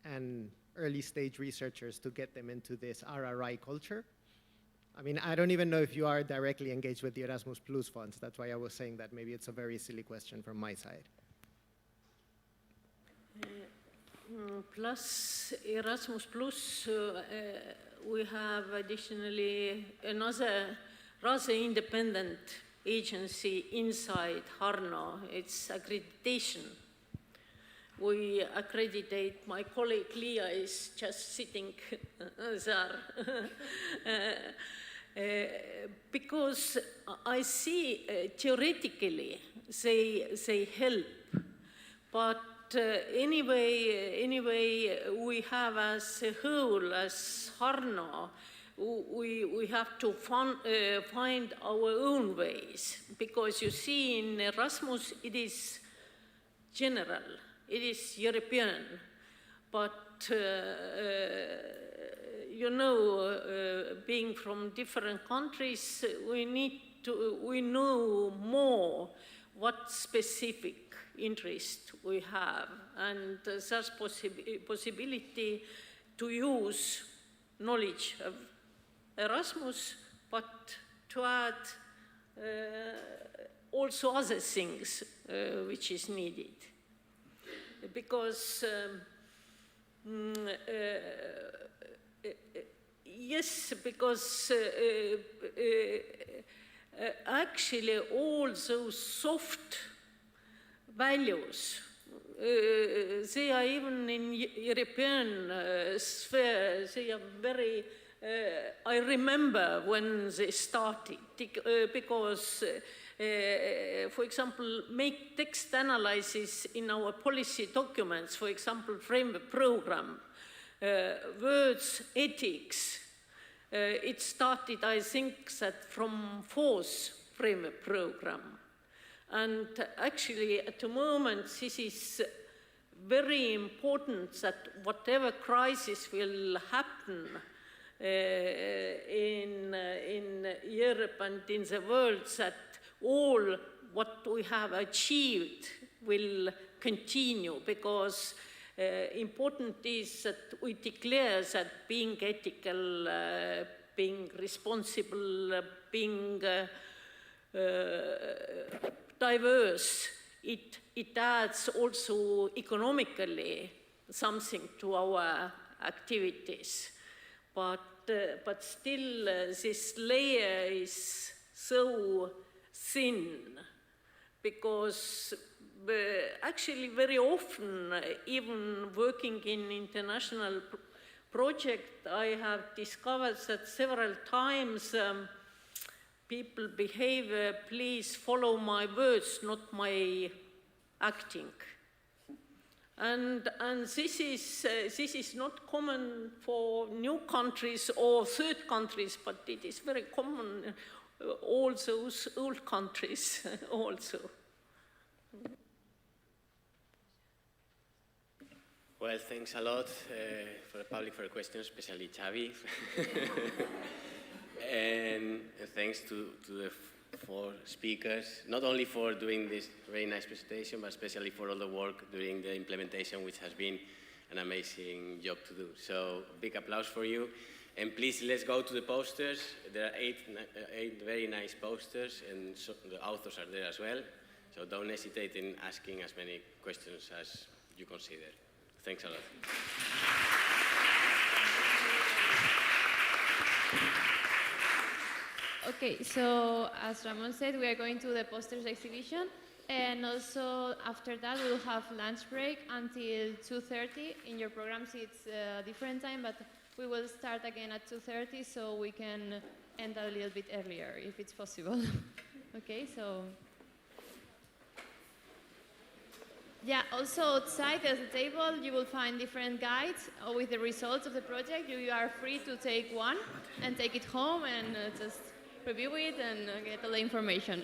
[SPEAKER 12] and early stage researchers to get them into this RRI culture? I mean, I don't even know if you are directly engaged with the Erasmus Plus funds. That's why I was saying that maybe it's a very silly question from my side.
[SPEAKER 10] Plus Erasmus Plus, we have additionally another rather independent agency inside HARNO. It's accreditation. We accreditate, my colleague Leah is just sitting there. Because I see theoretically they help, but anyway, we have as a whole, as HARNO, we have to find our own ways, because you see in Erasmus it is general, it is European, but you know, being from different countries, we know more what specific interest we have, and there's possibility to use knowledge of Erasmus, but to add also other things which is needed. Because yes, because actually all those soft values, they are even in European sphere, they are very, I remember when they started, because, for example, make text analysis in our policy documents, for example, framework program, words, ethics, it started, I think, that from 4th framework program. And actually, at the moment, this is very important that whatever crisis will happen in Europe and in the world, that all what we have achieved will continue, because important is that we declare that being ethical, being responsible, being diverse, it adds also economically something to our activities. But still, this layer is so thin, because actually very often, even working in international project, I have discovered that several times people behave, please follow my words, not my acting. And this is not common for new countries or third countries, but it is very common all those old countries also.
[SPEAKER 9] Well, thanks a lot for the public for the questions, especially Xavi. and thanks to the 4 speakers, not only for doing this very nice presentation, but especially for all the work during the implementation, which has been an amazing job to do. So, big applause for you. And please, let's go to the posters. There are 8 very nice posters, and so the authors are there as well. So don't hesitate in asking as many questions as you consider. Thanks a lot.
[SPEAKER 11] Okay, so as Ramon said, we are going to the posters exhibition, and also after that we'll have lunch break until 2:30. In your programs it's a different time, but we will start again at 2:30, so we can end a little bit earlier if it's possible. Okay, so. Yeah, also outside at the table you will find different guides with the results of the project. You are free to take one and take it home and just review it and get all the information.